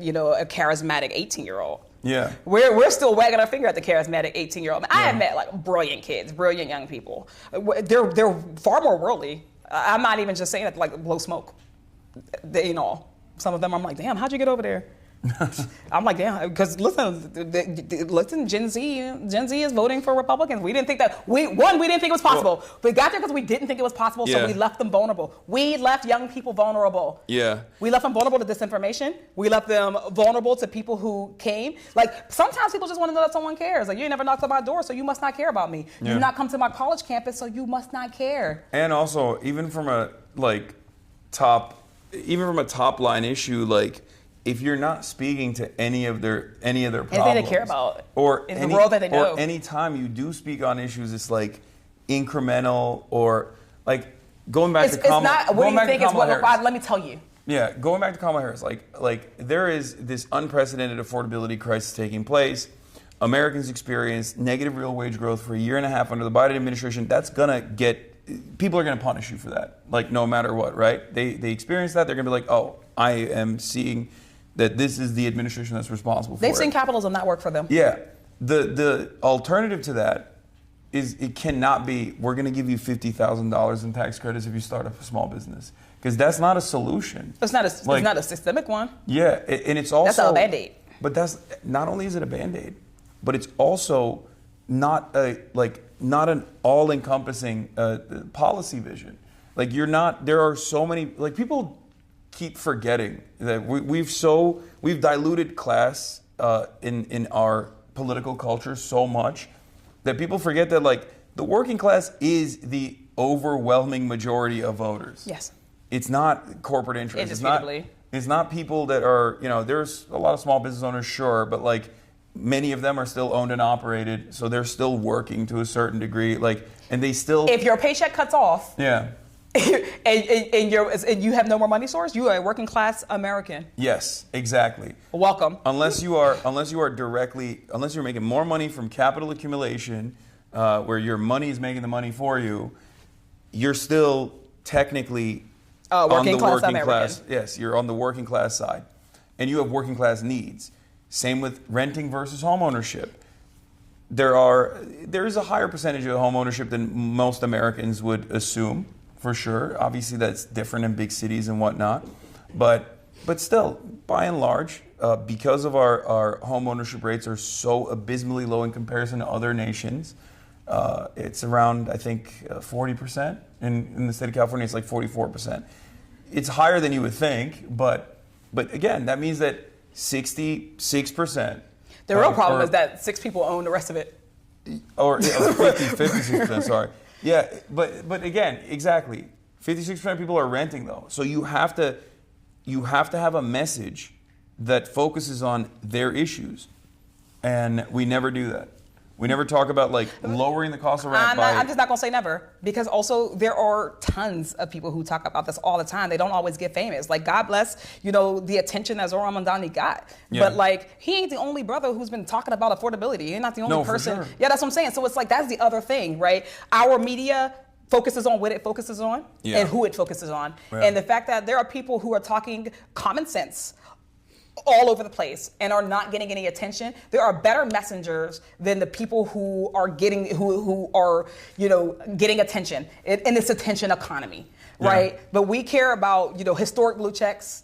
charismatic 18-year-old?
Yeah.
We're still wagging our finger at the charismatic 18-year-old. I have met like brilliant kids, brilliant young people. They're far more worldly. I'm not even just saying it to like blow smoke. Some of them I'm like, damn, how'd you get over there? I'm like, damn, because listen, Gen Z is voting for Republicans. We didn't think that we didn't think it was possible. We got there because we didn't think it was possible, so we left them vulnerable. We left young people vulnerable.
Yeah.
We left them vulnerable to disinformation. We left them vulnerable to people who came. Like sometimes people just want to know that someone cares. Like you ain't never knocked on my door, so you must not care about me.
Yeah.
You've not come to my college campus, so you must not care.
And also, even from a top line issue, like if you're not speaking to any of their problems,
anything they care about,
or
in the world that they know,
or any time you do speak on issues, it's like incremental or like going back to Kamala.
It's not. What do you think is what? Let me tell you.
Yeah, going back to Kamala Harris, like there is this unprecedented affordability crisis taking place. Americans experienced negative real wage growth for a year and a half under the Biden administration. That's gonna people are gonna punish you for that, like no matter what, right? They experience that. They're gonna be like, oh, I am seeing that this is the administration that's responsible for it.
They've seen capitalism not work for them.
Yeah. The alternative to that is it cannot be, we're going to give you $50,000 in tax credits if you start up a small business. Because that's not a solution.
It's not a systemic one.
Yeah, and it's also...
That's a Band-Aid.
But not only is it a Band-Aid, but it's also not an all-encompassing policy vision. Like there are so many, like people keep forgetting that we've diluted class in our political culture so much that people forget that like the working class is the overwhelming majority of voters.
Yes.
It's not corporate interests.
Indisputably.
It's not people that are, there's a lot of small business owners, sure, but like many of them are still owned and operated, so they're still working to a certain degree. Like, and they still.
If your paycheck cuts off.
Yeah.
and you have no more money source, you are a working class American.
Yes, exactly.
Welcome.
Unless you're making more money from capital accumulation, where your money is making the money for you, you're still technically
working class American.
Yes, you're on the working class side, and you have working class needs. Same with renting versus home ownership. There is a higher percentage of home ownership than most Americans would assume. For sure. Obviously, that's different in big cities and whatnot. But still, by and large, because of our home ownership rates are so abysmally low in comparison to other nations, it's around, I think, 40%. In the state of California, it's like 44%. It's higher than you would think, but again, that means that 66%.
The real problem is that 6 people own the rest of it.
Or 56%, sorry. Yeah, but again, exactly. 56% of people are renting though. So you have to have a message that focuses on their issues. And we never do that. We never talk about like lowering the cost of rent
I'm just not going to say never, because also there are tons of people who talk about this all the time. They don't always get famous. Like God bless, the attention that Zohran Mamdani got. Yeah. But like he ain't the only brother who's been talking about affordability. He's not the only person. For sure. Yeah, that's what I'm saying. So it's like that's the other thing, right? Our media focuses on what it focuses on and who it focuses on. Yeah. And the fact that there are people who are talking common sense all over the place and are not getting any attention. There are better messengers than the people who are getting getting attention in this attention economy, right? But we care about historic blue checks,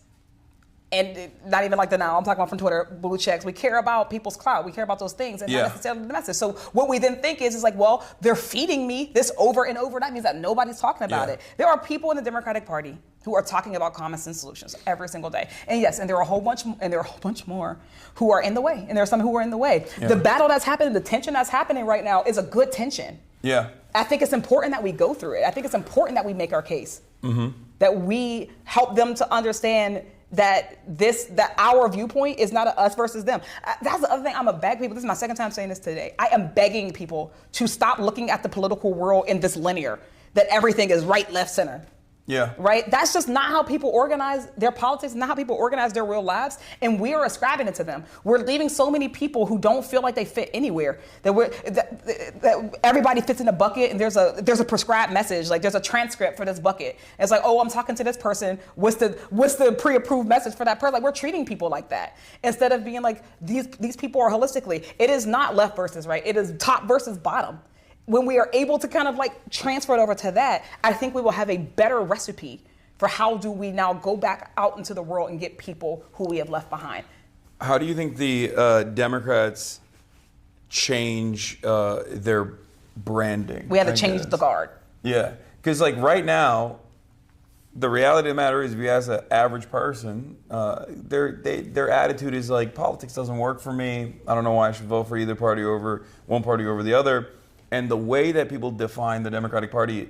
and not even like the now, I'm talking about from Twitter, blue checks. We care about people's clout. We care about those things and not necessarily the message. So what we then think is like, well, they're feeding me this over and over. That means that nobody's talking about it. There are people in the Democratic Party who are talking about common sense solutions every single day. And yes, and there are a whole bunch more who are in the way. And there are some who are in the way. Yeah. The battle that's happening, the tension that's happening right now is a good tension.
Yeah.
I think it's important that we go through it. I think it's important that we make our case. That we help them to understand that our viewpoint is not a us versus them. That's the other thing. I'm gonna beg people. This is my second time saying this today. I am begging people to stop looking at the political world in this linear, that everything is right, left, center.
Yeah.
Right? That's just not how people organize their politics, not how people organize their real lives. And we are ascribing it to them. We're leaving so many people who don't feel like they fit anywhere. That everybody fits in a bucket, and there's a prescribed message. Like there's a transcript for this bucket. And it's like, oh, I'm talking to this person. What's the pre-approved message for that person? Like we're treating people like that. Instead of being like, these people are holistically. It is not left versus right. It is top versus bottom. When we are able to kind of like transfer it over to that, I think we will have a better recipe for how do we now go back out into the world and get people who we have left behind.
How do you think the Democrats change their branding?
We have to change the guard.
Yeah, because like right now, the reality of the matter is, if you ask an average person, their attitude is like, politics doesn't work for me. I don't know why I should vote for either party over one party over the other. And the way that people define the Democratic Party,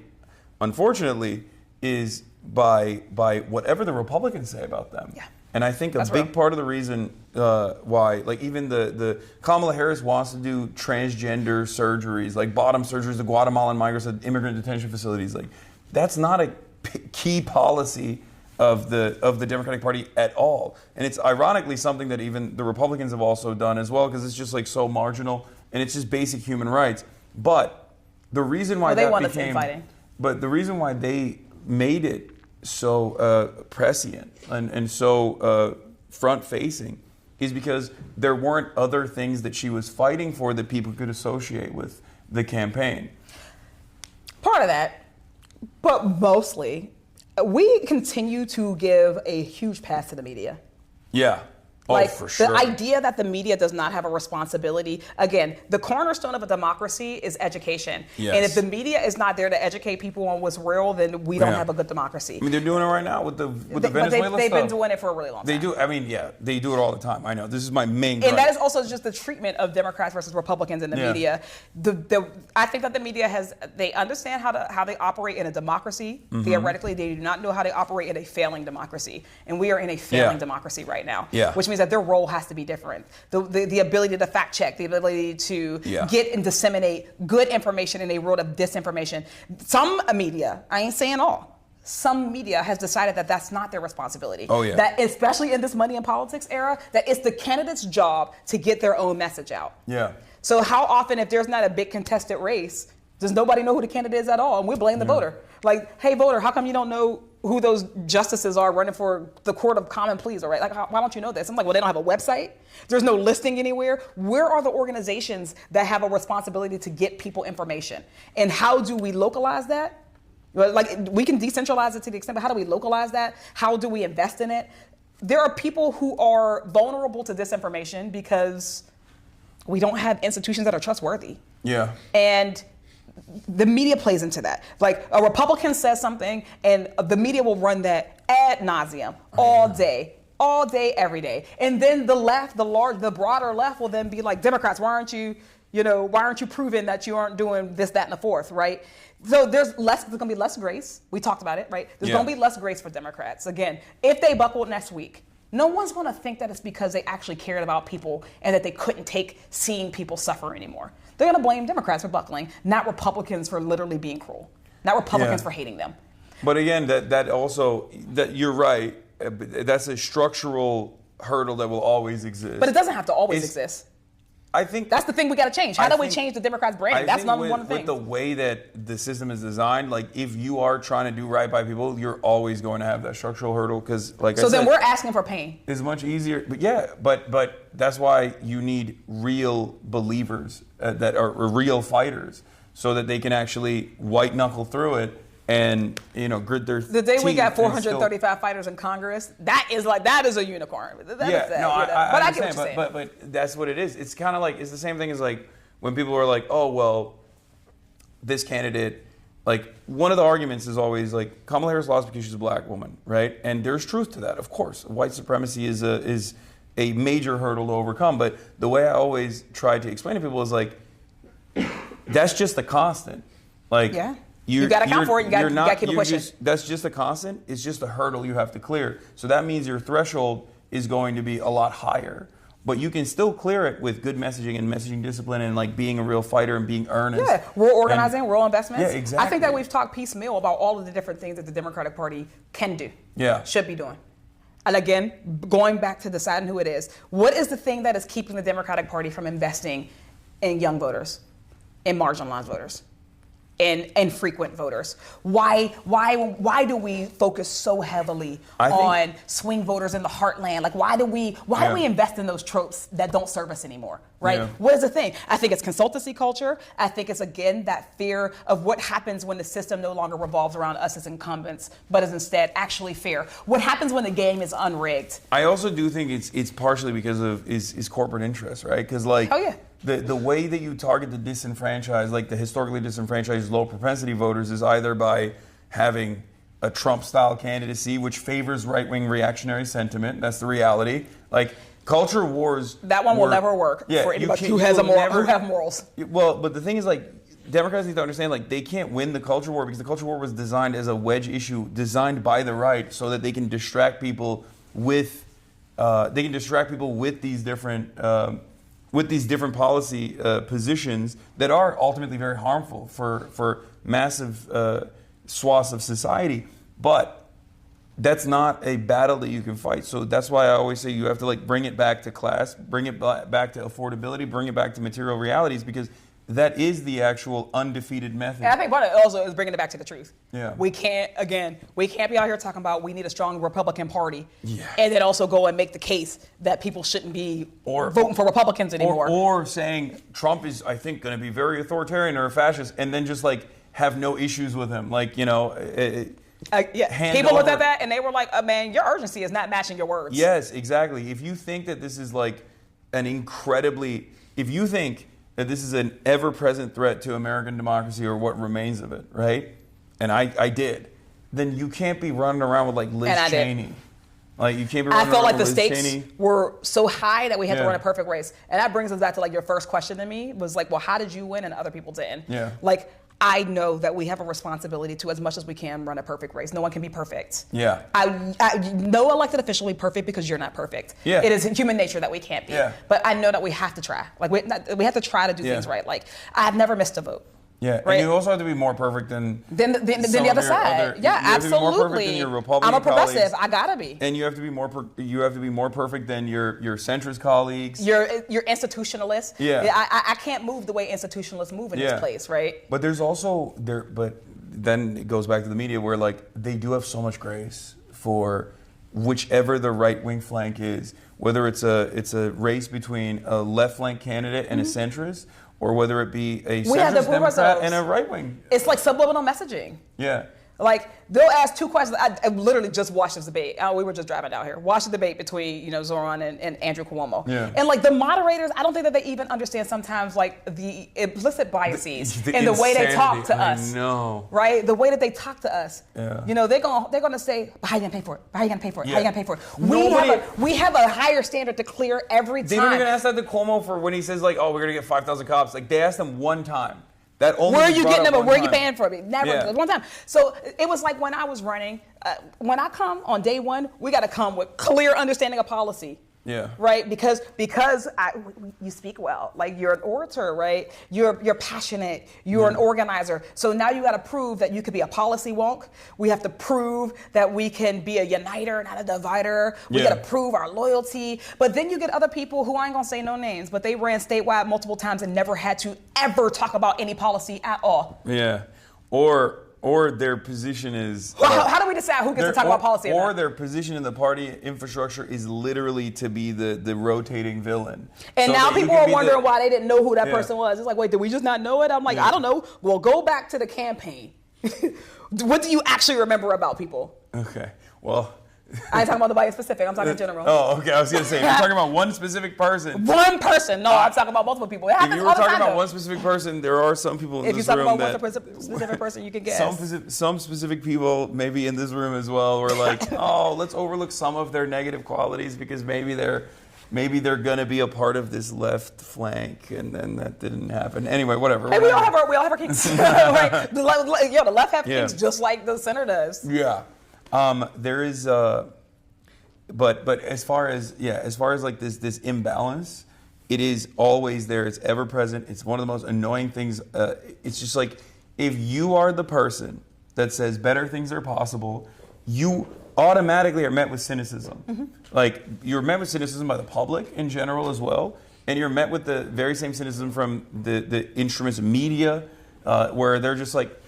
unfortunately, is by whatever the Republicans say about them. Yeah. And I think a big part of the reason why, like even the Kamala Harris wants to do transgender surgeries, like bottom surgeries, the Guatemalan migrants at immigrant detention facilities, like that's not a key policy of the Democratic Party at all. And it's ironically something that even the Republicans have also done as well, because it's just like so marginal and it's just basic human rights. But the reason why the reason why they made it so prescient and so front-facing is because there weren't other things that she was fighting for that people could associate with the campaign.
Part of that, but mostly, we continue to give a huge pass to the media.
Yeah.
Like
for sure.
The idea that the media does not have a responsibility. Again, the cornerstone of a democracy is education.
Yes.
And if the media is not there to educate people on what's real, then we don't have a good democracy.
I mean, they're doing it right now with the Venezuela stuff.
They've been doing it for a really long time.
They do. I mean, yeah, they do it all the time. I know. This is my main gripe.
And that is also just the treatment of Democrats versus Republicans in the media. I think that the media they understand how they operate in a democracy. Theoretically, they do not know how they operate in a failing democracy. And we are in a failing democracy right now.
Yeah.
Which means that their role has to be different. The ability to fact check, the ability to get and disseminate good information in a world of disinformation. Some media, I ain't saying all, some media has decided that that's not their responsibility.
Oh, yeah.
That especially in this money and politics era, that it's the candidate's job to get their own message out.
Yeah.
So how often, if there's not a big contested race, does nobody know who the candidate is at all? And we blame the voter. Like, hey, voter, how come you don't know who those justices are running for the court of common pleas? All right, like, why don't you know this? I'm like, well, they don't have a website. There's no listing anywhere. Where are the organizations that have a responsibility to get people information? And how do we localize that? Like, we can decentralize it to the extent, but how do we localize that? How do we invest in it? There are people who are vulnerable to disinformation because we don't have institutions that are trustworthy. Yeah. And the media plays into that. Like a Republican says something and the media will run that ad nauseum all day, every day. And then the left, the broader left will then be like, Democrats, why aren't you proving that you aren't doing this, that, and the fourth, right? So there's going to be less grace. We talked about it, right? There's going to be less grace for Democrats. Again, if they buckled next week, no one's going to think that it's because they actually cared about people and that they couldn't take seeing people suffer anymore. They're going to blame Democrats for buckling, not Republicans for literally being cruel, not Republicans for hating them.
But again, that also, you're right. That's a structural hurdle that will always exist.
But it doesn't have to always exist.
I think
that's the thing we got to change. How do we change the Democrats' brand? That's one of the things.
With the way that the system is designed, like if you are trying to do right by people, you're always going to have that structural hurdle because, like I said,
so then we're asking for pain.
It's much easier, but that's why you need real believers that are real fighters, so that they can actually white knuckle through it and grit their
the day we
teeth
got
and still-
435 fighters in Congress, that is a unicorn. That is that,
no, I
but I get what
understand,
you're saying.
but that's what it is. It's kind of like, it's the same thing as like when people are like, oh well, this candidate. Like, one of the arguments is always like Kamala Harris lost because she's a black woman, right? And there's truth to that, of course. White supremacy is a major hurdle to overcome. But the way I always try to explain to people is like, that's just a constant. Like,
you got to account for it. You got to keep it pushing.
That's just a constant. It's just a hurdle you have to clear. So that means your threshold is going to be a lot higher. But you can still clear it with good messaging and messaging discipline and like being a real fighter and being earnest.
Yeah, rural organizing, rural investments.
Yeah, exactly.
I think that we've talked piecemeal about all of the different things that the Democratic Party can do.
Yeah.
Should be doing. And again, going back to deciding who it is, what is the thing that is keeping the Democratic Party from investing in young voters, in marginalized voters, in frequent voters? Why do we focus so heavily on swing voters in the heartland? Like, why do we invest in those tropes that don't serve us anymore? Right?
Yeah.
What is the thing? I think it's consultancy culture. I think it's, again, that fear of what happens when the system no longer revolves around us as incumbents, but is instead actually fair. What happens when the game is unrigged?
I also do think it's partially because of is corporate interest, right? Because like,
oh yeah.
The way that you target the disenfranchised, like the historically disenfranchised low propensity voters, is either by having a Trump-style candidacy, which favors right-wing reactionary sentiment. That's the reality. Like, culture wars.
That one will never work for anybody who have morals.
Well, but the thing is, like, Democrats need to understand, like, they can't win the culture war because the culture war was designed as a wedge issue, designed by the right, so that they can distract people with these different. With these different policy positions that are ultimately very harmful for massive swaths of society. But that's not a battle that you can fight. So that's why I always say you have to like bring it back to class, bring it back to affordability, bring it back to material realities, because that is the actual undefeated method.
And I think part of it also is bringing it back to the truth.
Yeah.
We can't be out here talking about we need a strong Republican Party, and then also go and make the case that people shouldn't be voting for Republicans anymore.
Or saying Trump is, I think, going to be very authoritarian or a fascist, and then just like have no issues with him. Like, people
looked at that and they were like, man, your urgency is not matching your words.
Yes, exactly. If you think that this is like if you think that this is an ever-present threat to American democracy or what remains of it, right? And I did. Then you can't be running around with like Liz Cheney. Like, you can't be running around with Liz Cheney.
I felt like the stakes were so high that we had to run a perfect race. And that brings us back to like your first question to me was like, well, how did you win and other people didn't?
Yeah.
Like, I know that we have a responsibility to, as much as we can, run a perfect race. No one can be perfect.
Yeah.
No elected official will be perfect because you're not perfect.
Yeah.
It is human nature that we can't be.
Yeah.
But I know that we have to try. Like, we have to try to do things right. Like, I've never missed a vote.
Yeah,
right?
And you also have to be more perfect than
the other side. Yeah,
you have
absolutely.
to be more perfect than your Republican
I'm a progressive.
colleagues.
I gotta be.
And you have to be more perfect than your centrist colleagues.
You're institutionalist.
Yeah.
I can't move the way institutionalists move in this place, right?
But there's also but then it goes back to the media where like they do have so much grace for whichever the right wing flank is, whether it's a race between a left flank candidate and a centrist, or whether it be a centrist Democrat and a right wing.
It's like subliminal messaging.
Yeah.
Like, they'll ask two questions. I literally just watched this debate. We were just driving down here. Watched the debate between, Zoran and Andrew Cuomo.
Yeah.
And like the moderators, I don't think that they even understand sometimes like the implicit biases in the way they talk to us.
I know.
Right? The way that they talk to us.
Yeah.
They're gonna say, but how you gonna pay for it? How you gonna pay for it?
Yeah.
How you gonna pay for it? We have a higher standard to clear every time.
They don't even ask that to Cuomo for when he says like, oh, we're gonna get 5,000 cops. Like, they asked him one time. That only
where are you getting them? Where are you
time.
paying for it? Never, one time. So it was like when I was running. When I come on day one, we got to come with clear understanding of policy.
Yeah.
Right. Because you speak well. Like, you're an orator, right? You're passionate. You're an organizer. So now you got to prove that you could be a policy wonk. We have to prove that we can be a uniter, not a divider. We got to prove our loyalty. But then you get other people who, I ain't gonna say no names, but they ran statewide multiple times and never had to ever talk about any policy at all.
Yeah. Or their position is...
how do we decide who gets to talk about policy
or their position in the party infrastructure is literally to be the rotating villain.
And so now people are wondering why they didn't know who that person was. It's like, wait, did we just not know it? I'm like, I don't know. Well, go back to the campaign. What do you actually remember about people?
Okay. Well.
I ain't talking about nobody specific. I'm talking in general.
Oh, okay. I was gonna say if you're talking about one specific person.
One person. No, I'm talking about multiple people. It happens
If you were
all the
talking
time,
about
though.
one specific person, there are some people in
If you
this
talk
room
about
that
one specific person, you can guess.
some specific people, maybe in this room as well, were like, oh, let's overlook some of their negative qualities because maybe they're gonna be a part of this left flank, and then that didn't happen. Anyway, whatever.
Hey, we all have our kinks. Right? The left have kinks just like the center does.
Yeah. There is but as far as like this imbalance, it is always there. It's ever present. It's one of the most annoying things. It's just like if you are the person that says better things are possible, you automatically are met with cynicism. Mm-hmm. Like you're met with cynicism by the public in general as well, and you're met with the very same cynicism from the instruments of media, where they're just like,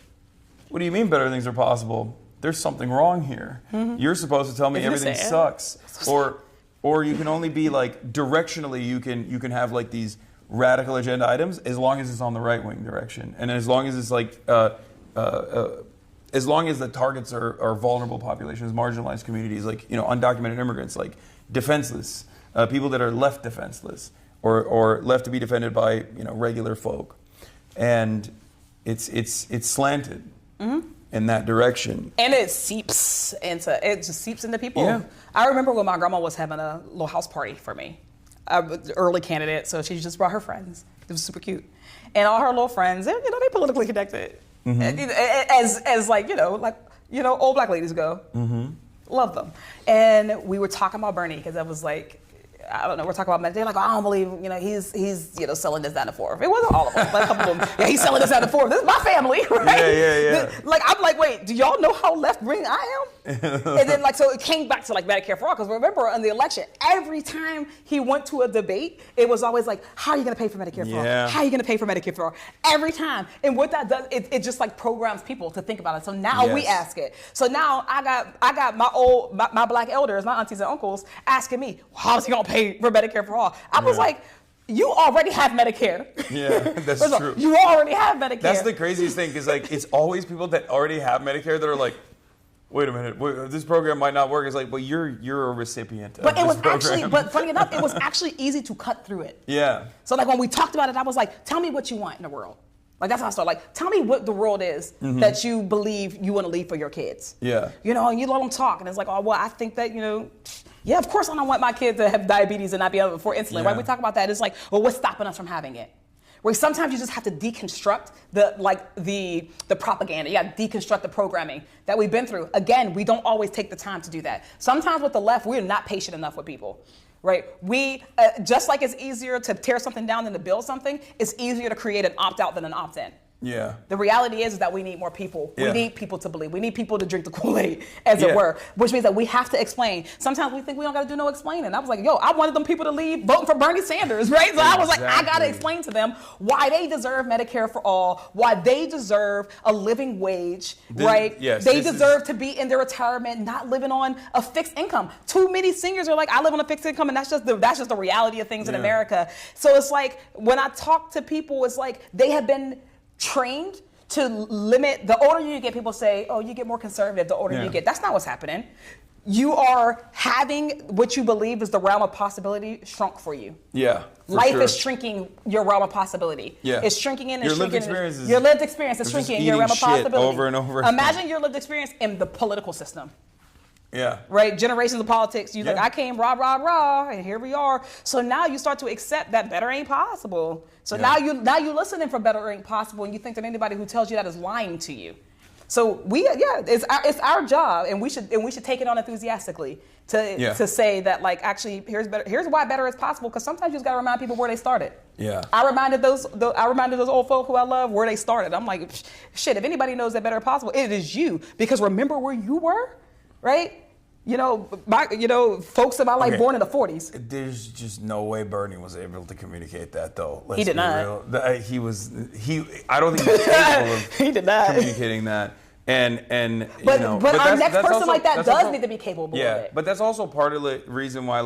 "What do you mean better things are possible? There's something wrong here. Mm-hmm. You're supposed to tell me everything sucks." Or you can only be like directionally you can have like these radical agenda items as long as it's on the right wing direction, and as long as it's like as long as the targets are vulnerable populations, marginalized communities, like undocumented immigrants, like defenseless people that are left defenseless or left to be defended by regular folk, and it's slanted. Mm-hmm. In that direction, and it just seeps into people. Yeah. I remember when my grandma was having a little house party for me. I was early candidate, so she just brought her friends. It was super cute, and all her little friends, they politically connected, mm-hmm. as old black ladies go. Mm-hmm. Love them, and we were talking about Bernie because I was like, I don't know, we're talking about, they're like, I don't believe, he's selling this, that, and the fourth. It wasn't all of them, but a couple of them, yeah, he's selling this, that, and the fourth. This is my family, right? Yeah. I'm like, wait, do y'all know how left-wing I am? And then, so it came back to, Medicare for all, because remember, in the election, every time he went to a debate, it was always like, how are you going to pay for Medicare for all? How are you going to pay for Medicare for all? Every time. And what that does, it just, programs people to think about it. So now we ask it. So now I got my black elders, my aunties and uncles, asking me, how's he going to pay for Medicare for all? I was like, you already have Medicare. Yeah, that's true. You already have Medicare. That's the craziest thing, because it's always people that already have Medicare that are like, wait a minute, this program might not work. It's like, well, you're a recipient. But funny enough, it was actually easy to cut through it. Yeah. So when we talked about it, I was like, tell me what you want in the world. That's how I started. Tell me what the world is mm-hmm. that you believe you want to leave for your kids. Yeah. And you let them talk, and it's like, oh, well, I think that, yeah, of course I don't want my kid to have diabetes and not be able to afford insulin, right? We talk about that. It's like, well, what's stopping us from having it? Where sometimes you just have to deconstruct the propaganda. You got to deconstruct the programming that we've been through. Again, we don't always take the time to do that. Sometimes with the left, we're not patient enough with people. Right? We, just like it's easier to tear something down than to build something, it's easier to create an opt-out than an opt-in. Yeah. The reality is that we need more people. Yeah. We need people to believe. We need people to drink the Kool-Aid, as it were, which means that we have to explain. Sometimes we think we don't got to do no explaining. I was like, I wanted them people to leave voting for Bernie Sanders, right? So I was like, I got to explain to them why they deserve Medicare for all, why they deserve a living wage, right? Yes, they deserve to be in their retirement, not living on a fixed income. Too many seniors are like, I live on a fixed income, and that's just the reality of things in America. So it's like, when I talk to people, it's like they have been trained to limit. The older you get, people say, oh, you get more conservative the older you get. That's not what's happening. You are having what you believe is the realm of possibility shrunk for you. Yeah. Life is shrinking your realm of possibility. Yeah. It's shrinking in and shrinking. Your lived experience is shrinking in your realm of possibility. Over and over. Imagine your lived experience in the political system. Yeah. Right? Generations of politics. You like, I came rah, rah, rah, and here we are. So now you start to accept that better ain't possible. So now you're listening for better ain't possible, and you think that anybody who tells you that is lying to you. So it's our job, and we should take it on enthusiastically to say that actually here's why better is possible, because sometimes you just gotta remind people where they started. Yeah. I reminded those old folk who I love where they started. I'm like, shit, if anybody knows that better is possible, it is you, because remember where you were? Right? Folks in my life born in the 40s. There's just no way Bernie was able to communicate that, though. He did not. I don't think he was capable of communicating that. But our next person like that does need to be capable of it. But that's also part of the reason why,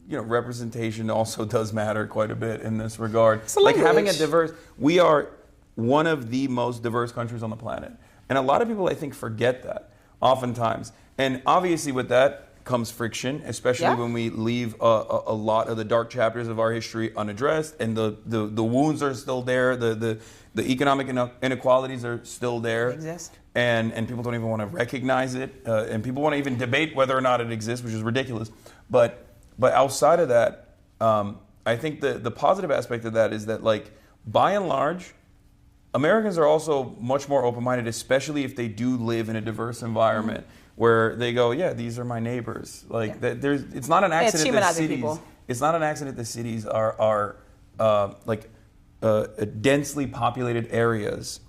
representation also does matter quite a bit in this regard. Having a diverse, we are one of the most diverse countries on the planet. And a lot of people, I think, forget that oftentimes. And obviously with that comes friction, especially when we leave a lot of the dark chapters of our history unaddressed, and the wounds are still there, the economic inequalities are still there.
They exist.
And people don't even want to recognize it, and people want to even debate whether or not it exists, which is ridiculous. But outside of that, I think the positive aspect of that is that, like, by and large, Americans are also much more open-minded, especially if they do live in a diverse environment where they go, yeah, these are my neighbors. Like, it's not an accident that cities.
People.
It's not an accident that cities are densely populated areas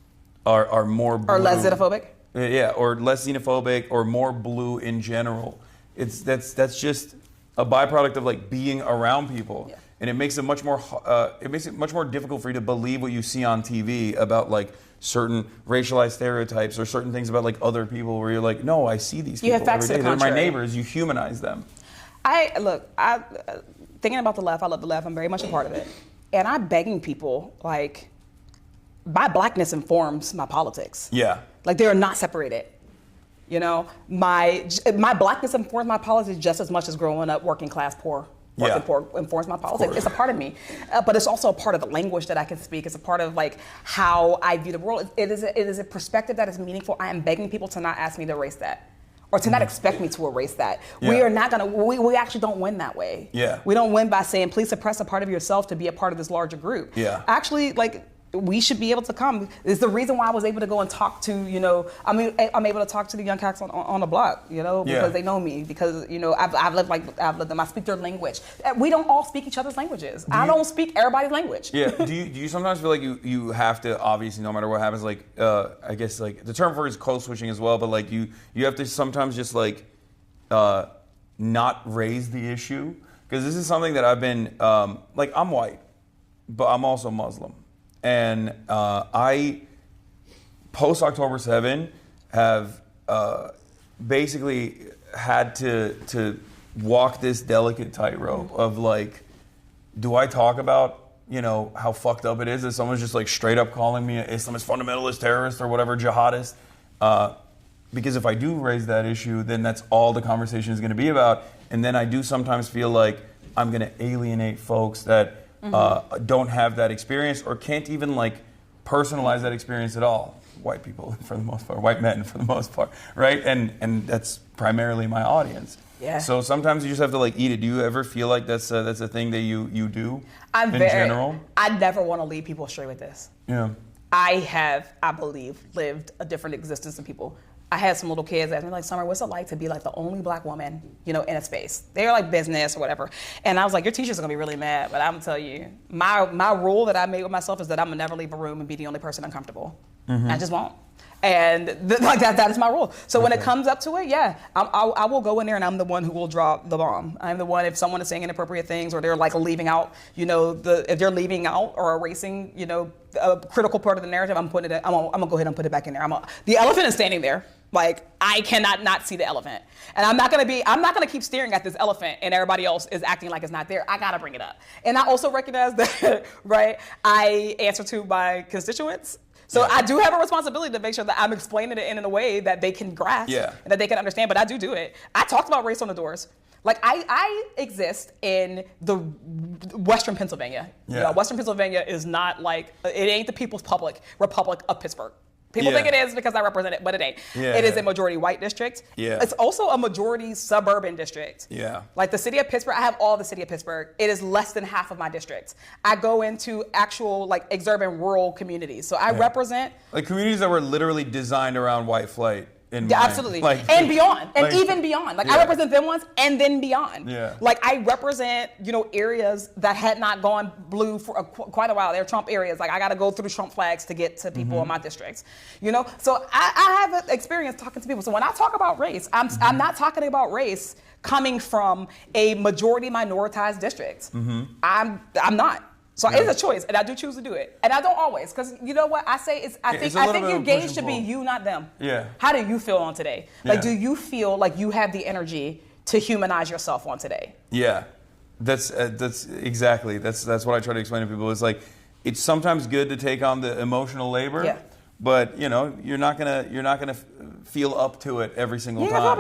are more blue.
Or less xenophobic.
Yeah, or less xenophobic, or more blue in general. That's just a byproduct of, like, being around people. Yeah. And it makes it much more difficult for you to believe what you see on TV about, like, certain racialized stereotypes or certain things about, like, other people, where you're like, no, I see these people every day. They're my neighbors. You humanize them.
Thinking about the left, I love the left. I'm very much a part of it. And I'm begging people, like, my blackness informs my politics.
Yeah.
Like, they are not separated. You know, my blackness informs my politics just as much as growing up working class poor. Working poor informs my politics. It's a part of me, but it's also a part of the language that I can speak. It's a part of, like, how I view the world. It is a perspective that is meaningful. I am begging people to not ask me to erase that, or to not expect me to erase that. Yeah. We are not gonna. We actually don't win that way.
Yeah.
We don't win by saying, please suppress a part of yourself to be a part of this larger group.
Yeah.
Actually, like, we should be able to come. It's the reason why I was able to go and talk to, you know, I'm able to talk to the young cats on the block, you know, because they know me, because, you know, I've lived them. I speak their language. We don't all speak each other's languages. I don't speak everybody's language.
Yeah. Do you sometimes feel like you have to, obviously, no matter what happens, like, I guess, like, the term for it is code switching as well, but, like, you have to sometimes just, like, not raise the issue? Because this is something that I've been, like, I'm white, but I'm also Muslim. And I, post October 7, have basically had to walk this delicate tightrope of, like, do I talk about, you know, how fucked up it is that someone's just, like, straight up calling me an Islamist fundamentalist terrorist or whatever, jihadist? Because if I do raise that issue, then that's all the conversation is going to be about. And then I do sometimes feel like I'm going to alienate folks that don't have that experience, or can't even, like, personalize that experience at all. White people, for the most part, white men, for the most part, right? And that's primarily my audience. Yeah. So sometimes you just have to, like, eat it. Do you ever feel like that's a thing that you do in general?
I never want to lead people astray with this.
Yeah.
I have, I believe, lived a different existence than people. I had some little kids ask me, like, Summer, what's it like to be, like, the only black woman, you know, in a space? They're, like, business or whatever. And I was like, your teachers are going to be really mad, but I'm going to tell you, my rule that I made with myself is that I'm going to never leave a room and be the only person uncomfortable. I just won't. And like that is my rule. So when it comes up to it, yeah, I will go in there and I'm the one who will drop the bomb. I'm the one, if someone is saying inappropriate things, or they're, like, leaving out, you know, if they're leaving out or erasing, you know, a critical part of the narrative, I'm gonna go ahead and put it back in there. The elephant is standing there. Like, I cannot not see the elephant. And I'm not gonna keep staring at this elephant and everybody else is acting like it's not there. I gotta bring it up. And I also recognize that, right, I answer to my constituents. So I do have a responsibility to make sure that I'm explaining it in a way that they can grasp and that they can understand, but I do it. I talked about race on the doors. Like, I exist in the Western Pennsylvania. Yeah. You know, Western Pennsylvania is not, like, it ain't the People's Republic of Pittsburgh. People think it is because I represent it, but it ain't. Yeah. It is a majority white district. Yeah. It's also a majority suburban district. Yeah. Like, the city of Pittsburgh, I have all the city of Pittsburgh. It is less than half of my district. I go into actual, like, exurban rural communities. So I represent,
like, communities that were literally designed around white flight.
Absolutely. Like, and beyond, and even beyond. Like, I represent them once and then beyond. Yeah. Like, I represent, you know, areas that had not gone blue for quite a while. They're Trump areas. Like, I got to go through Trump flags to get to people in my districts. You know, so I have an experience talking to people. So when I talk about race, I'm not talking about race coming from a majority minoritized district. I'm not. So it's a choice, and I do choose to do it. And I don't always, because you know what I say is, I think your gauge should be you, not them. Yeah. How do you feel on today? Like, do you feel like you have the energy to humanize yourself on today? Yeah,
that's exactly. That's what I try to explain to people. It's like, it's sometimes good to take on the emotional labor. Yeah. but you're not gonna feel up to it every single time.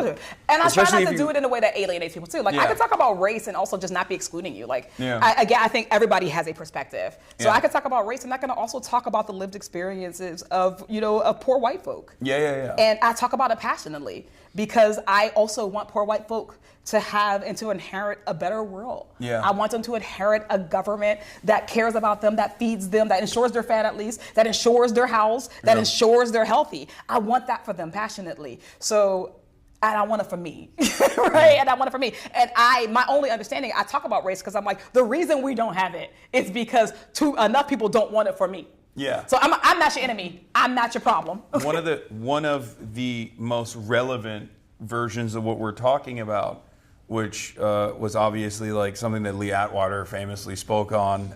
And I
Especially
try not
if
to do it in a way that alienates people too. Like
Yeah.
I could talk about race and also just not be excluding you. Like
Yeah.
I think everybody has a perspective. So
Yeah.
I could talk about race and I can also talk about the lived experiences of of poor white folk.
Yeah.
And I talk about it passionately because I also want poor white folk to have and to inherit a better world.
Yeah.
I want them to inherit a government that cares about them, that feeds them, that ensures they're fed at least, that ensures they're housed, that
Yeah.
ensures they're healthy. I want that for them passionately. So, and I want it for me, right? And I want it for me. And my only understanding, I talk about race because I'm like, the reason we don't have it is because enough people don't want it for me.
Yeah.
So I'm not your enemy. I'm not your problem.
One of the most relevant versions of what we're talking about, which was obviously like something that Lee Atwater famously spoke on,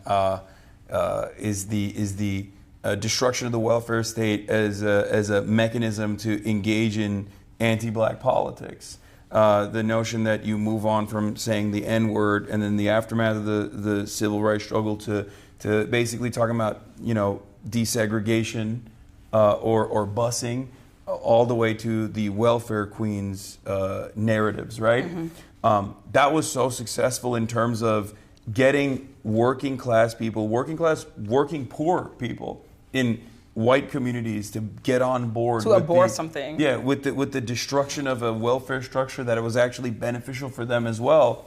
is the destruction of the welfare state as a mechanism to engage in anti-black politics. The notion that you move on from saying the N-word and then the aftermath of the civil rights struggle to basically talking about desegregation or busing, all the way to the welfare queens narratives, right? Mm-hmm. That was so successful in terms of getting working poor people in white communities to get on board
to abhor something.
Yeah, with the destruction of a welfare structure that it was actually beneficial for them as well.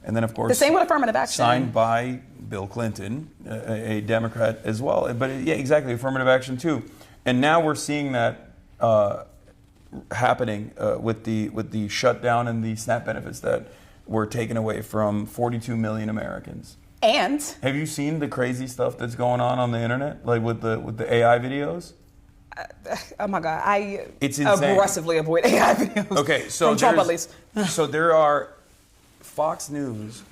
And then, of course,
the same with affirmative action.
Signed by Bill Clinton, a Democrat as well. But yeah, exactly, affirmative action too. And now we're seeing that happening with the shutdown and the SNAP benefits that were taken away from 42 million Americans.
And
have you seen the crazy stuff that's going on the internet, like with the AI videos?
Oh my God,
it's insane.
Aggressively avoid AI videos.
Okay, so
from Trump at least.
So there are Fox News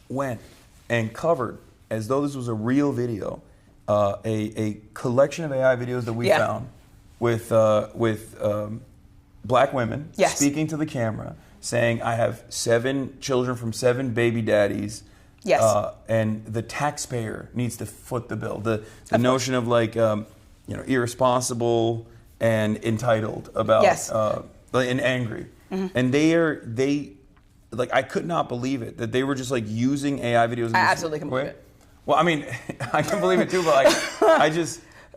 went and covered, as though this was a real video, a collection of AI videos that we found with black women speaking to the camera, saying, "I have 7 children from 7 baby daddies."
Yes.
And the taxpayer needs to foot the bill. The notion of like irresponsible and entitled about and angry. Mm-hmm. And they I could not believe it that they were just like using AI videos.
I absolutely can believe it.
Well, I mean, I can believe it too, but like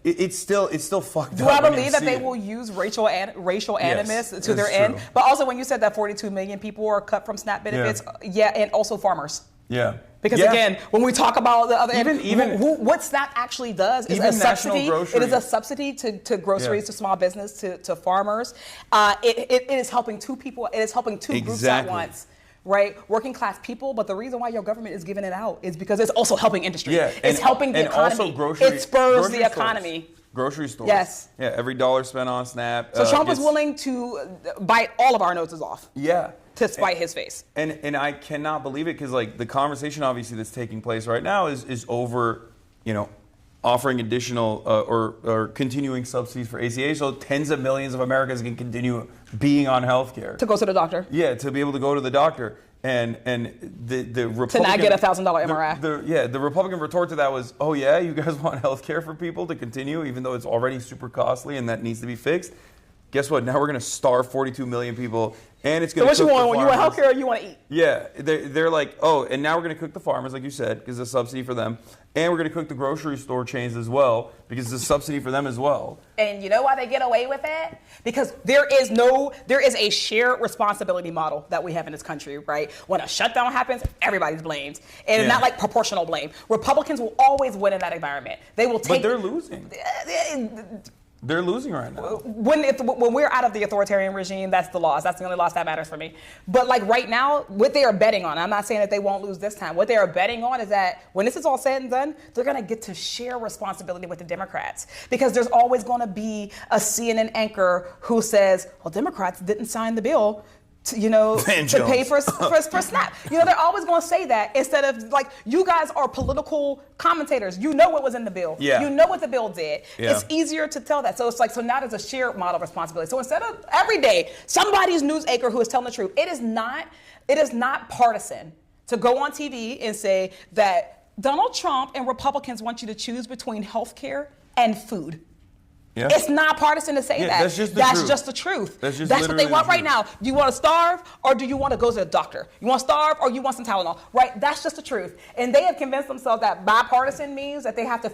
it's still fucked up.
Do I believe that they will use racial animus to their end? But also, when you said that 42 million people are cut from SNAP benefits, and also farmers.
Yeah.
Because again, when we talk about the other what SNAP actually does is a subsidy. It is a subsidy to groceries, to small business, to farmers. It is helping two people. It is helping two groups at once. Right, working class people, but the reason why your government is giving it out is because it's also helping industry. Yeah, it's helping the economy.
And also
it spurs the economy.
Grocery stores.
Yes.
Yeah, every dollar spent on SNAP.
So Trump is willing to bite all of our noses off.
Yeah.
To spite his face.
And I cannot believe it because like the conversation obviously that's taking place right now is over, offering additional or continuing subsidies for ACA, so tens of millions of Americans can continue being on health care.
To go to the doctor.
Yeah, to be able to go to the doctor. And the Republican...
To not get a $1,000 MRI.
The Republican retort to that was, oh yeah, you guys want health care for people to continue even though it's already super costly and that needs to be fixed? Guess what? Now we're going to starve 42 million people, and it's going to.
So what you want? When you want healthcare, or you want to eat?
Yeah, they're like, oh, and now we're going to cook the farmers, like you said, because it's a subsidy for them, and we're going to cook the grocery store chains as well, because it's a subsidy for them as well.
And you know why they get away with it? Because there is a shared responsibility model that we have in this country, right? When a shutdown happens, everybody's blamed, and it's not like proportional blame. Republicans will always win in that environment. They will take.
But they're losing. They're losing right now.
When we're out of the authoritarian regime, that's the loss. That's the only loss that matters for me. But like right now, what they are betting on, I'm not saying that they won't lose this time. What they are betting on is that when this is all said and done, they're going to get to share responsibility with the Democrats. Because there's always going to be a CNN anchor who says, well, Democrats didn't sign the bill to pay for SNAP. They're always going to say that instead of like, you guys are political commentators. You know what was in the bill.
Yeah.
You know what the bill did.
Yeah.
It's easier to tell that. So it's like, so now there's a shared model of responsibility. So instead of every day, somebody's news anchor who is telling the truth, it is not partisan to go on TV and say that Donald Trump and Republicans want you to choose between health care and food.
Yeah.
It's not partisan to say
Yeah,
that.
that's just the truth.
Just the truth.
That's just
That's what they
literally
want
the
right
truth.
now. Do you want to starve or do you want to go to the doctor? You want to starve or you want some Tylenol? Right? That's just the truth. And they have convinced themselves that bipartisan means that they have to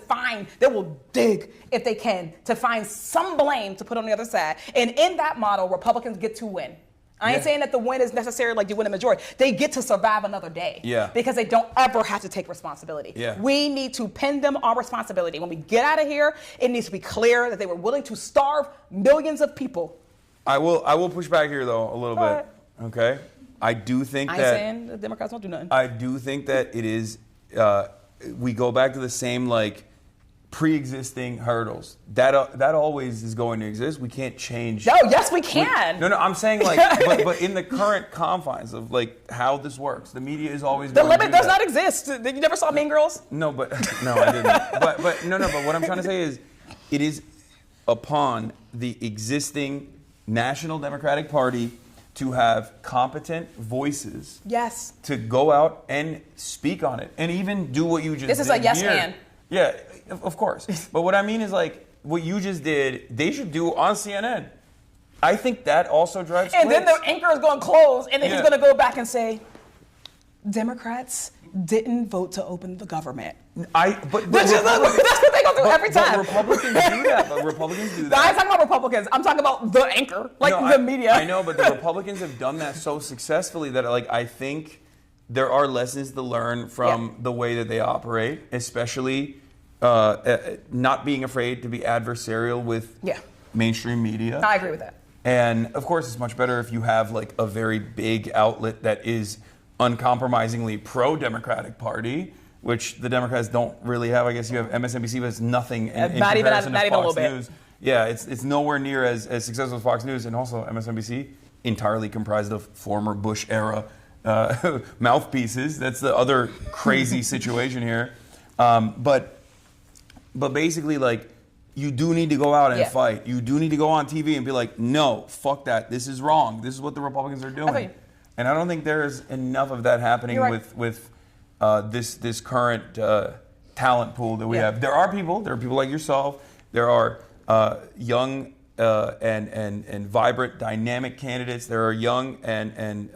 they will dig if they can to find some blame to put on the other side. And in that model, Republicans get to win. I ain't saying that the win is necessarily like you win a majority. They get to survive another day.
Yeah.
Because they don't ever have to take responsibility.
Yeah.
We need to pin them on responsibility. When we get out of here, it needs to be clear that they were willing to starve millions of people.
I will push back here though a little
Go
bit.
ahead.
Okay. I do think
I ain't
that
saying the Democrats don't do nothing.
I do think that it is. We go back to the same like pre-existing hurdles that always is going to exist. We can't change.
Oh, yes, we can.
No, I'm saying like, but in the current confines of like how this works, the media is always
The
going
limit
to do
does
that.
not exist. You never saw Mean Girls?
No, but no, I didn't. but what I'm trying to say is, it is upon the existing National Democratic Party to have competent voices.
Yes.
To go out and speak on it, and even do what you just did.
This is a yes
here.
and.
Yeah, of course. But what I mean is like what you just did. They should do on CNN. I think that also drives.
And then
clicks.
the anchor is going to close, and then he's
Yeah.
going to go back and say, Democrats didn't vote to open the government.
But
That's what they go through every
But
time.
Republicans do that. But Republicans do that.
I ain't talking about Republicans. I'm talking about the anchor, like
No,
the media.
I know, but the Republicans have done that so successfully that like I think there are lessons to learn from the way that they operate, especially not being afraid to be adversarial with mainstream media.
I agree with that.
And of course, it's much better if you have like a very big outlet that is uncompromisingly pro-Democratic Party, which the Democrats don't really have. I guess you have MSNBC, but it's nothing in
Not even
comparison to
a
Fox
little bit.
News. Yeah, it's nowhere near as successful as Fox News, and also MSNBC, entirely comprised of former Bush era mouthpieces. That's the other crazy situation here. But basically, like, you do need to go out and fight. You do need to go on TV and be like, no, fuck that. This is wrong. This is what the Republicans are doing. And I don't think there's enough of that happening with this current talent pool that we have. There are people like yourself. There are young and vibrant, dynamic candidates. There are young and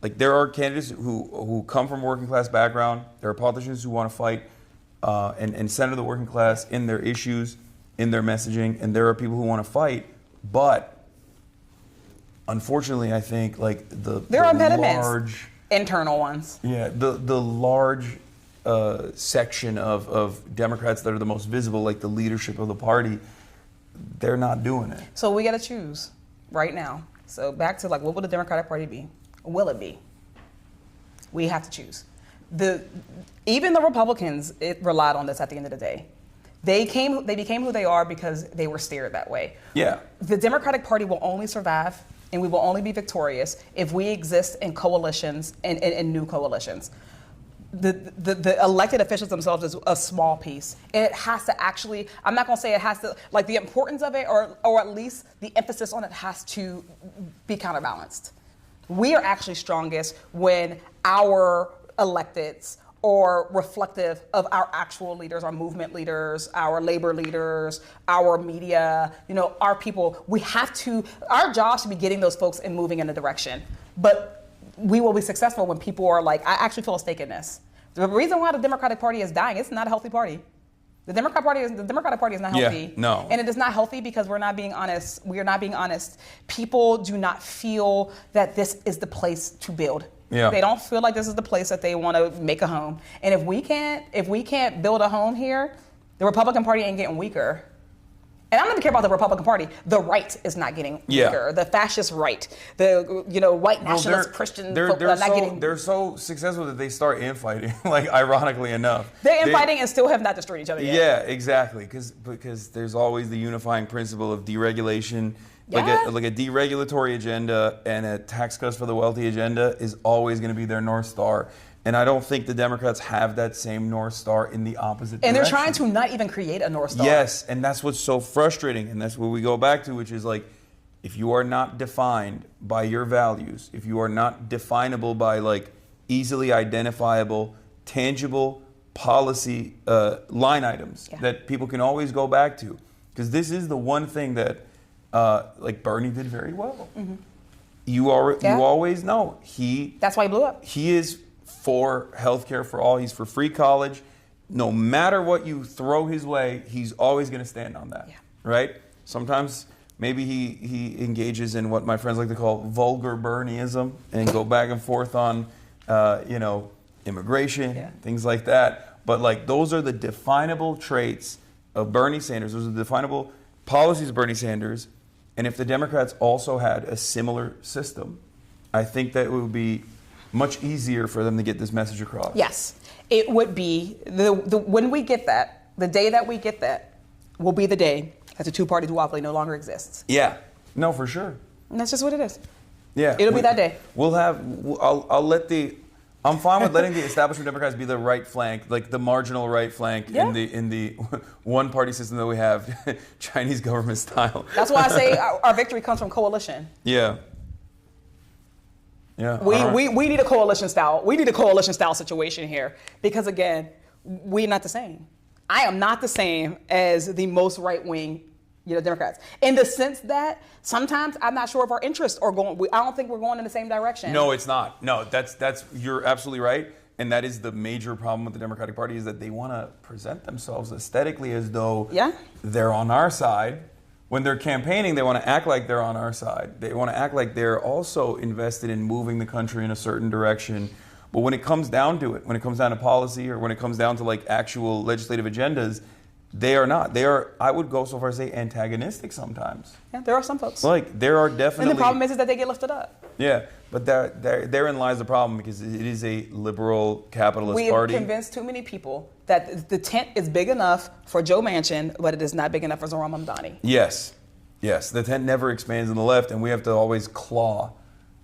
there are candidates who come from a working class background. There are politicians who want to fight and center the working class in their issues, in their messaging, and there are people who want to fight, but unfortunately, I think like
there are impediments,
large
internal ones.
Yeah, the large section of Democrats that are the most visible, like the leadership of the party, they're not doing it.
So we got to choose right now. So back to like, what will the Democratic Party be? Will it be? We have to choose. Even the Republicans relied on this at the end of the day. They became who they are because they were steered that way.
Yeah.
The Democratic Party will only survive and we will only be victorious if we exist in coalitions and new coalitions. The elected officials themselves is a small piece. It has to actually, I'm not going to say it has to, like the importance of it or at least the emphasis on it has to be counterbalanced. We are actually strongest when our electeds are reflective of our actual leaders, our movement leaders, our labor leaders, our media, our people. We have to, our job should be getting those folks and moving in a direction. But we will be successful when people are like, I actually feel a stake in this. The reason why the Democratic Party is dying, it's not a healthy party. The Democratic Party is not healthy.
Yeah, no.
And it is not healthy because we're not being honest. We are not being honest. People do not feel that this is the place to build.
Yeah.
They don't feel like this is the place that they want to make a home. And if we can't build a home here, the Republican Party ain't getting weaker. And I don't even care about the Republican Party. The right is not getting weaker. The fascist right, the white nationalist Christian folk are not getting.
They're so successful that they start infighting. Like ironically enough,
they're infighting and still have not destroyed each other yet.
Yeah, exactly. Because there's always the unifying principle of deregulation. Like a deregulatory agenda and a tax cuts for the wealthy agenda is always going to be their North Star. And I don't think the Democrats have that same North Star in the opposite direction.
And they're trying to not even create a North Star.
Yes, and that's what's so frustrating. And that's what we go back to, which is like, if you are not defined by your values, if you are not definable by like easily identifiable, tangible policy line items that people can always go back to, because this is the one thing that like Bernie did very well.
Mm-hmm.
You always know
That's why he blew up.
He is for healthcare for all. He's for free college. No matter what you throw his way, he's always going to stand on that.
Yeah.
Right? Sometimes maybe he engages in what my friends like to call vulgar Bernieism and go back and forth on, immigration, things like that. But like those are the definable traits of Bernie Sanders. Those are the definable policies of Bernie Sanders. And if the Democrats also had a similar system, I think that it would be much easier for them to get this message across.
Yes, it would be. When we get that, the day that we get that will be the day that the two-party duopoly no longer exists.
Yeah, no, for sure.
And that's just what it is.
Yeah,
it'll be that day.
I'm fine with letting the establishment Democrats be the right flank, like the marginal right flank in the one-party system that we have, Chinese government style.
That's why I say our victory comes from coalition.
Yeah. Yeah.
We need a coalition style. We need a coalition style situation here because again, we're not the same. I am not the same as the most right-wing, Democrats, in the sense that sometimes I'm not sure if our interests are going. I don't think we're going in the same direction.
No, it's not. No, that's you're absolutely right, and that is the major problem with the Democratic Party is that they want to present themselves aesthetically as though they're on our side. When they're campaigning, they want to act like they're on our side. They want to act like they're also invested in moving the country in a certain direction. But when it comes down to it, when it comes down to policy or when it comes down to like actual legislative agendas, they are not. They are, I would go so far as to say, antagonistic sometimes.
Yeah, there are some folks.
Like, there are definitely...
And the problem is that they get lifted up.
Yeah, but therein lies the problem because it is a liberal capitalist party.
We have convinced too many people that the tent is big enough for Joe Manchin, but it is not big enough for Zohran Mamdani.
Yes. The tent never expands on the left, and we have to always claw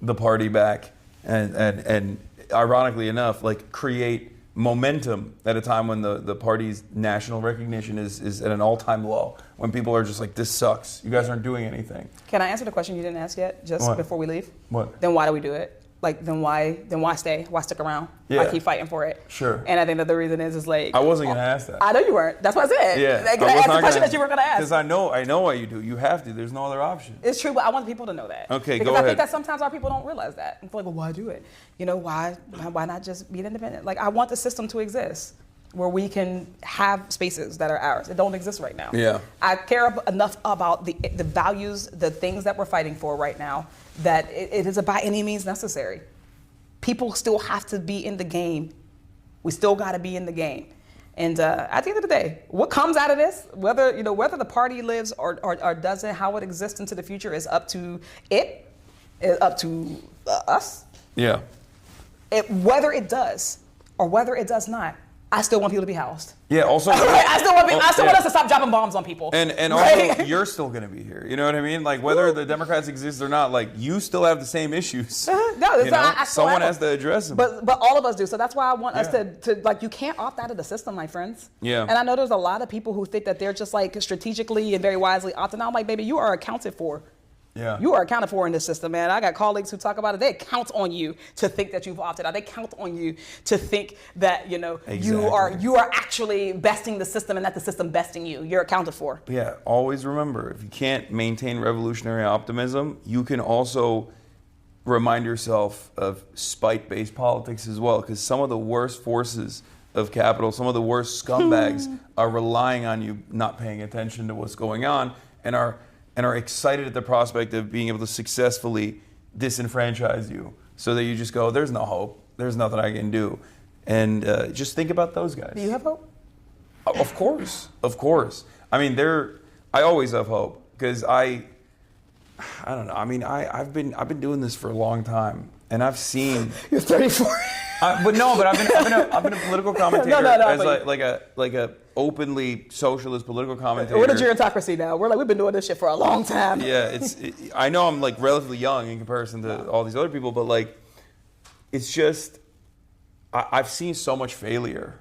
the party back and ironically enough, like create momentum at a time when the party's national recognition is at an all-time low. When people are just like, this sucks. You guys aren't doing anything.
Can I answer the question you didn't ask yet, just before we leave?
What?
Then why do we do it? Like, then why stay? Why stick around?
Yeah.
Why keep fighting for it?
Sure.
And I think that the reason is like...
I wasn't going to ask that.
I know you weren't. That's what I said.
Yeah.
Like, I asked the question that you were going to ask.
Because I know why you do. You have to. There's no other option.
It's true, but I want people to know that.
Okay,
because
go
I
ahead.
think that sometimes our people don't realize that. And feel like, well, why do it? Why not just be independent? Like, I want the system to exist where we can have spaces that are ours. It don't exist right now.
Yeah.
I care enough about the values, the things that we're fighting for right now, that it is by any means necessary. People still have to be in the game. We still got to be in the game. And at the end of the day, what comes out of this, whether the party lives or doesn't, how it exists into the future is up to it, is up to us.
Yeah.
Whether it does or whether it does not, I still want people to be housed.
Yeah, also...
I still want us to stop dropping bombs on people.
And also, you're still going to be here. You know what I mean? Like, whether the Democrats exist or not, like, you still have the same issues. Someone has to address them.
But all of us do. So that's why I want us to, like, you can't opt out of the system, my friends.
Yeah.
And I know there's a lot of people who think that they're just, like, strategically and very wisely opting out. I'm like, baby, you are accounted for.
Yeah.
You are accounted for in this system, man. I got colleagues who talk about it. They count on you to think that you've opted out. They count on you to think that,
Exactly.
you are actually besting the system and not the system besting you. You're accounted for.
Yeah, always remember, if you can't maintain revolutionary optimism, you can also remind yourself of spite-based politics as well, because some of the worst forces of capital, some of the worst scumbags are relying on you not paying attention to what's going on and are excited at the prospect of being able to successfully disenfranchise you so that you just go, there's no hope. There's nothing I can do. And just think about those guys.
Do you have hope?
Of course. I mean, I always have hope because I don't know. I mean, I've been doing this for a long time and I've seen...
You're 34.
I've been a political commentator as like a openly socialist political commentator.
We're the gerontocracy now. We've been doing this shit for a long time.
Yeah, I know I'm like relatively young in comparison to all these other people, but like, it's just I've seen so much failure,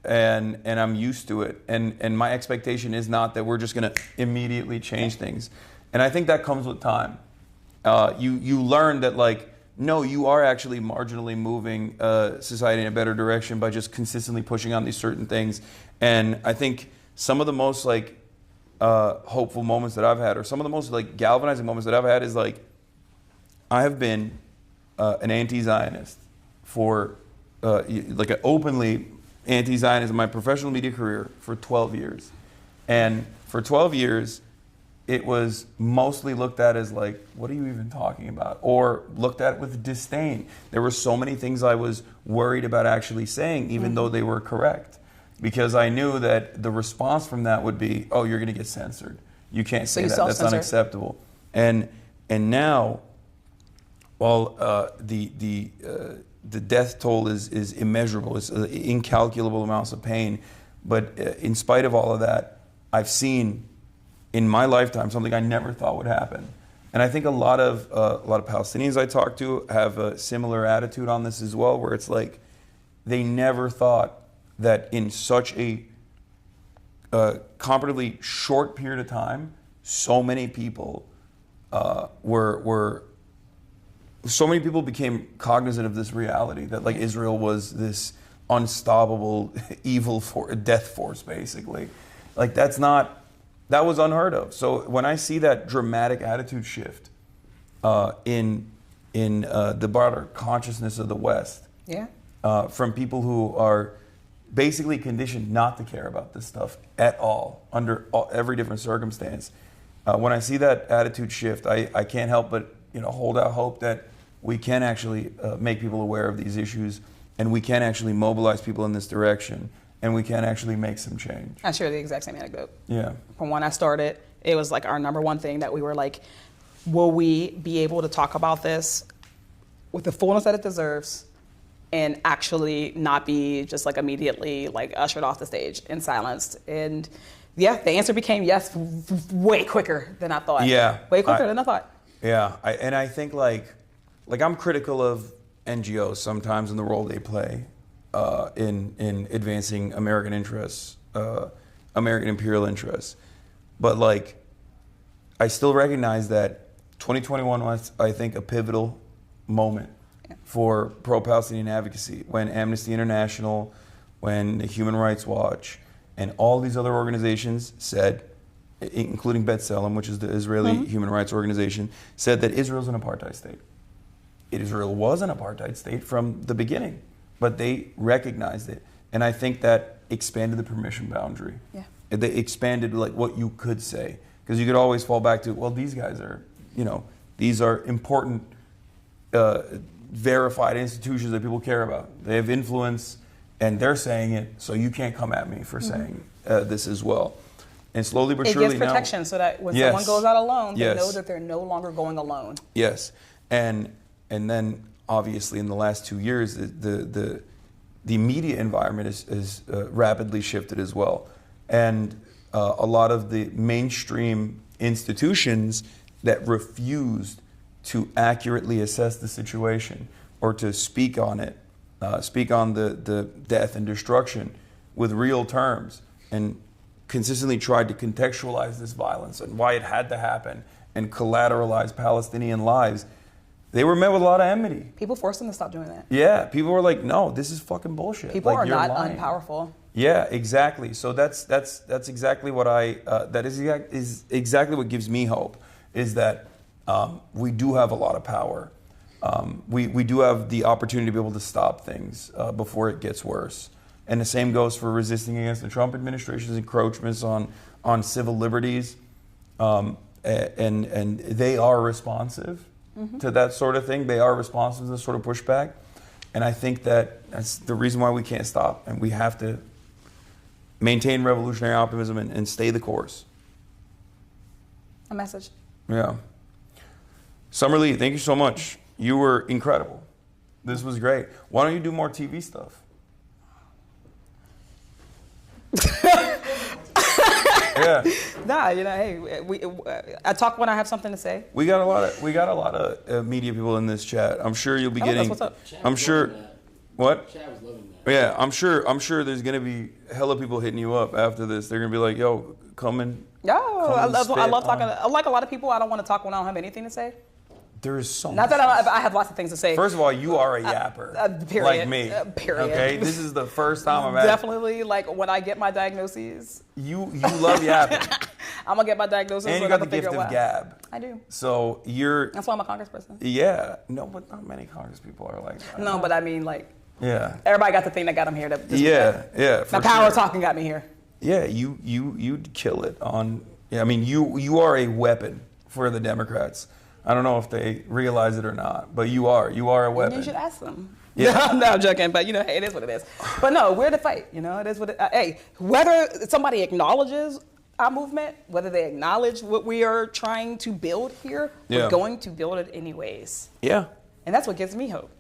and I'm used to it, and my expectation is not that we're just gonna immediately change things, and I think that comes with time. You learn that like. No, you are actually marginally moving society in a better direction by just consistently pushing on these certain things. And I think some of the most like hopeful moments that I've had, or some of the most like galvanizing moments that I've had, is like I have been an anti-Zionist for like an openly anti-Zionist in my professional media career for 12 years. And for 12 years, it was mostly looked at as like, what are you even talking about? Or looked at with disdain. There were so many things I was worried about actually saying, even though they were correct. Because I knew that the response from that would be, oh, you're going to get censored. You can't say that. That's unacceptable. And now, while the death toll is immeasurable, it's incalculable amounts of pain, but in spite of all of that, I've seen in my lifetime something I never thought would happen. And I think a lot of Palestinians I talk to have a similar attitude on this as well, where it's like they never thought that in such a comparatively short period of time, so many people became cognizant of this reality that like Israel was this unstoppable evil death force, basically. Like that was unheard of. So when I see that dramatic attitude shift in the broader consciousness of the West, from people who are basically conditioned not to care about this stuff at all under every different circumstance, when I see that attitude shift, I can't help but hold out hope that we can actually make people aware of these issues, and we can actually mobilize people in this direction, and we can actually make some change.
I share the exact same anecdote.
Yeah.
From when I started, it was like our number one thing that we were like, will we be able to talk about this with the fullness that it deserves and actually not be just like immediately like ushered off the stage and silenced? And yeah, the answer became yes, way quicker than I thought.
Yeah.
Way quicker than I thought.
Yeah, and I think like I'm critical of NGOs sometimes in the role they play in advancing American interests, American imperial interests. But like, I still recognize that 2021 was, I think, a pivotal moment for pro-Palestinian advocacy, when Amnesty International, when Human Rights Watch, and all these other organizations said, including B'Tselem, which is the Israeli human rights organization, said that Israel's an apartheid state. Israel was an apartheid state from the beginning, but they recognized it. And I think that expanded the permission boundary. Yeah. They expanded like what you could say, because you could always fall back to, well, these guys are, these are important, verified institutions that people care about. They have influence, and they're saying it, so you can't come at me for saying this as well. And slowly but surely now, it gives
protection so that when someone goes out alone, they know that they're no longer going alone.
Yes, and then obviously in the last 2 years, the media environment is rapidly shifted as well, and a lot of the mainstream institutions that refused to accurately assess the situation or to speak on it, speak on the death and destruction with real terms, and consistently tried to contextualize this violence and why it had to happen and collateralize Palestinian lives, they were met with a lot of enmity.
People forced them to stop doing that.
Yeah, people were like, no, this is fucking bullshit.
People
like,
are not unpowerful.
Yeah, exactly. So that's exactly what is exactly what gives me hope, is that we do have a lot of power. We do have the opportunity to be able to stop things before it gets worse. And the same goes for resisting against the Trump administration's encroachments on civil liberties. And they are responsive to that sort of thing. They are responsive to this sort of pushback. And I think that's the reason why we can't stop. And we have to maintain revolutionary optimism and stay the course.
A message.
Yeah. Summer Lee, thank you so much. You were incredible. This was great. Why don't you do more TV stuff? Yeah.
Nah, hey, I talk when I have something to say.
We got a lot of media people in this chat. I'm sure you'll be getting.
That's what's up.
I'm sure. What?
Chad was loving that.
Yeah, I'm sure there's gonna be hella people hitting you up after this. They're gonna be like, "Yo, come and."
Yeah, I love talking. Like a lot of people, I don't want to talk when I don't have anything to say.
There is so
Not
much.
that I have lots of things to say.
First of all, you are a yapper.
Period.
Like me.
Period.
Okay, this is the first time I've had.
Definitely, like when I get my diagnoses.
You love yapping.
I'm gonna get my diagnosis.
And you got the gift of gab.
I do.
So you're.
That's why I'm a congressperson.
Yeah. No, but not many Congress people are like that.
No, but I mean, like,
yeah.
everybody got the thing that got them here.
Yeah.
My power of talking got me here.
Yeah, you'd kill it on. Yeah, I mean, you are a weapon for the Democrats. I don't know if they realize it or not, but you are a weapon.
You should ask them.
Yeah.
No, I'm joking, but you know, hey, it is what it is. But no, we're the fight. You know, it is what it. Hey, whether somebody acknowledges our movement, whether they acknowledge what we are trying to build here, we're going to build it anyways.
Yeah.
And that's what gives me hope.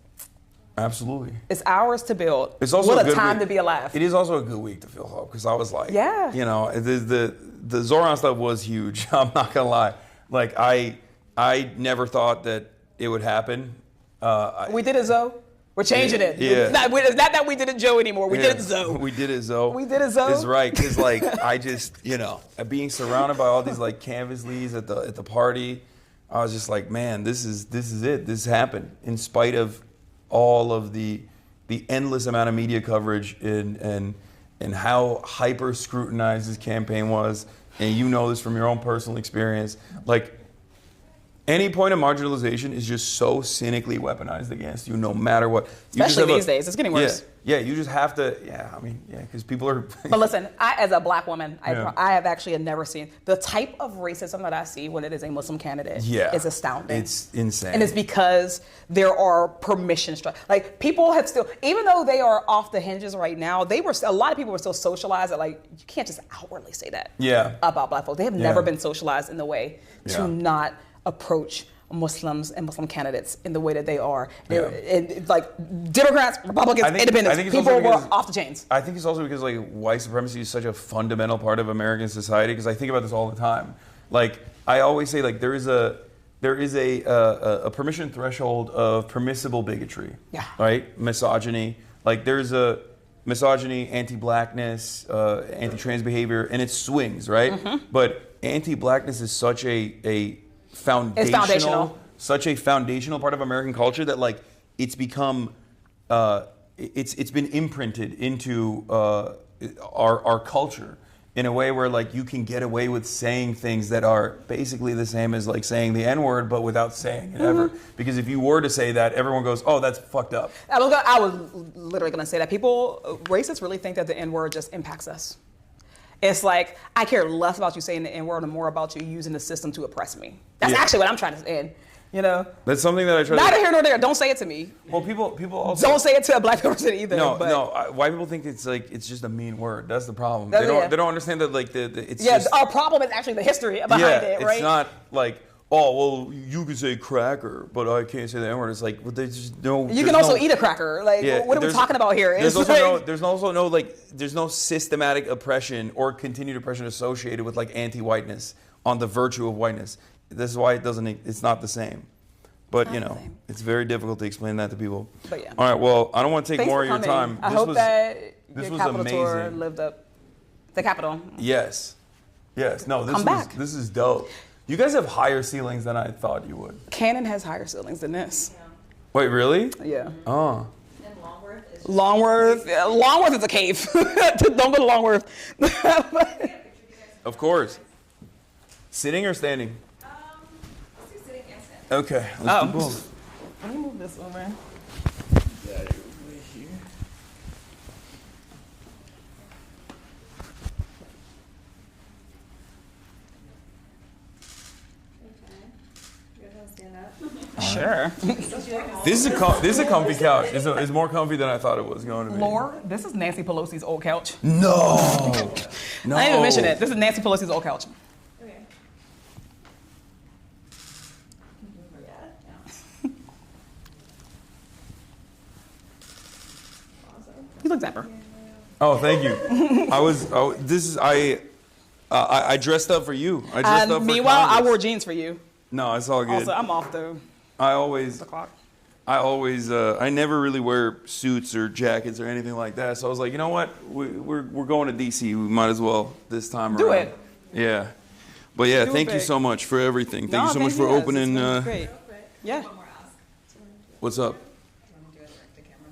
Absolutely.
It's ours to build.
It's also
what
a good
time
week.
To be alive.
It is also a good week to feel hope because I was like,
yeah,
you know, the Zoran stuff was huge. I'm not gonna lie. Like I never thought that it would happen.
We did it, Zoe. We're changing it.
Yeah.
It's not that we did it, Joe, anymore. We did it, Zoe.
We did it, Zoe.
We did it, Zoe.
It's right, because like I just, you know, being surrounded by all these like canvas leads at the party, I was just like, man, this is it. This happened in spite of all of the endless amount of media coverage and how hyper scrutinized this campaign was, and you know this from your own personal experience, like. Any point of marginalization is just so cynically weaponized against you, no matter what.
Especially these days, it's getting worse.
Yeah, you just have to. Because people are.
But listen, as a black woman, I have actually never seen the type of racism that I see when it is a Muslim candidate.
Yeah,
is astounding.
It's insane,
and it's because there are permission like people have still, even though they are off the hinges right now, a lot of people were still socialized that like you can't just outwardly say that. About black folks, they have never been socialized in the way to not approach Muslims and Muslim candidates in the way that they are. And like Democrats, Republicans, Independents, people were off the chains.
I think it's also because like white supremacy is such a fundamental part of American society, because I think about this all the time. Like I always say, like there is a permission threshold of permissible bigotry. Yeah. Right? Misogyny. Like there's a misogyny, anti-blackness, anti-trans behavior, and it swings, right? Mm-hmm. But anti-blackness is such a foundational, such a foundational part of American culture that like it's become, it's been imprinted into our culture in a way where like you can get away with saying things that are basically the same as like saying the N-word, but without saying it ever. Because if you were to say that, everyone goes, "Oh, that's fucked up."
I was literally going to say that racists really think that the N-word just impacts us. It's like, I care less about you saying the N-word and more about you using the system to oppress me. That's actually what I'm trying to say. You know?
That's something that I try
Neither here nor there. Don't say it to me.
Well, people also...
Don't say it to a black person either.
No, white people think it's like, it's just a mean word. That's the problem. They don't understand that like, it's just...
our problem is actually the history behind it, right?
It's not like... Oh, well, you can say cracker, but I can't say the N-word. It's like, well, there's no...
You can also eat a cracker. Like, what are we talking about here?
There's no systematic oppression or continued oppression associated with like anti-whiteness on the virtue of whiteness. This is why it's not the same. But, you know, it's very difficult to explain that to people. But yeah. All right, well, I don't want to take more of your time.
I hope that your Capitol tour lived up. The Capitol.
Yes. No, this is dope. You guys have higher ceilings than I thought you would.
Cannon has higher ceilings than this.
Yeah.
Wait, really?
Yeah.
Oh.
And
Longworth is a cave. Don't go to Longworth.
Of course. Sitting or standing?
Let's do sitting and standing.
Okay. Let's do both.
Let me move this over. Sure.
This is a comfy couch. It's more comfy than I thought it was going to be.
Lore, this is Nancy Pelosi's old couch.
No. No.
I didn't even mention it. This is Nancy Pelosi's old couch.
Okay.
You look dapper.
Oh, thank you. I dressed up for you. I dressed up for
meanwhile,
Congress.
I wore jeans for you.
No, it's all good.
Also, I'm off though.
I never really wear suits or jackets or anything like that. So I was like, you know what? We're going to DC. We might as well this time
do
around.
it.
Yeah. But yeah, thank you so much for everything. Thank you so much for opening.
Great. Yeah.
One more ask.
What's up?
Do you want to do it direct to camera?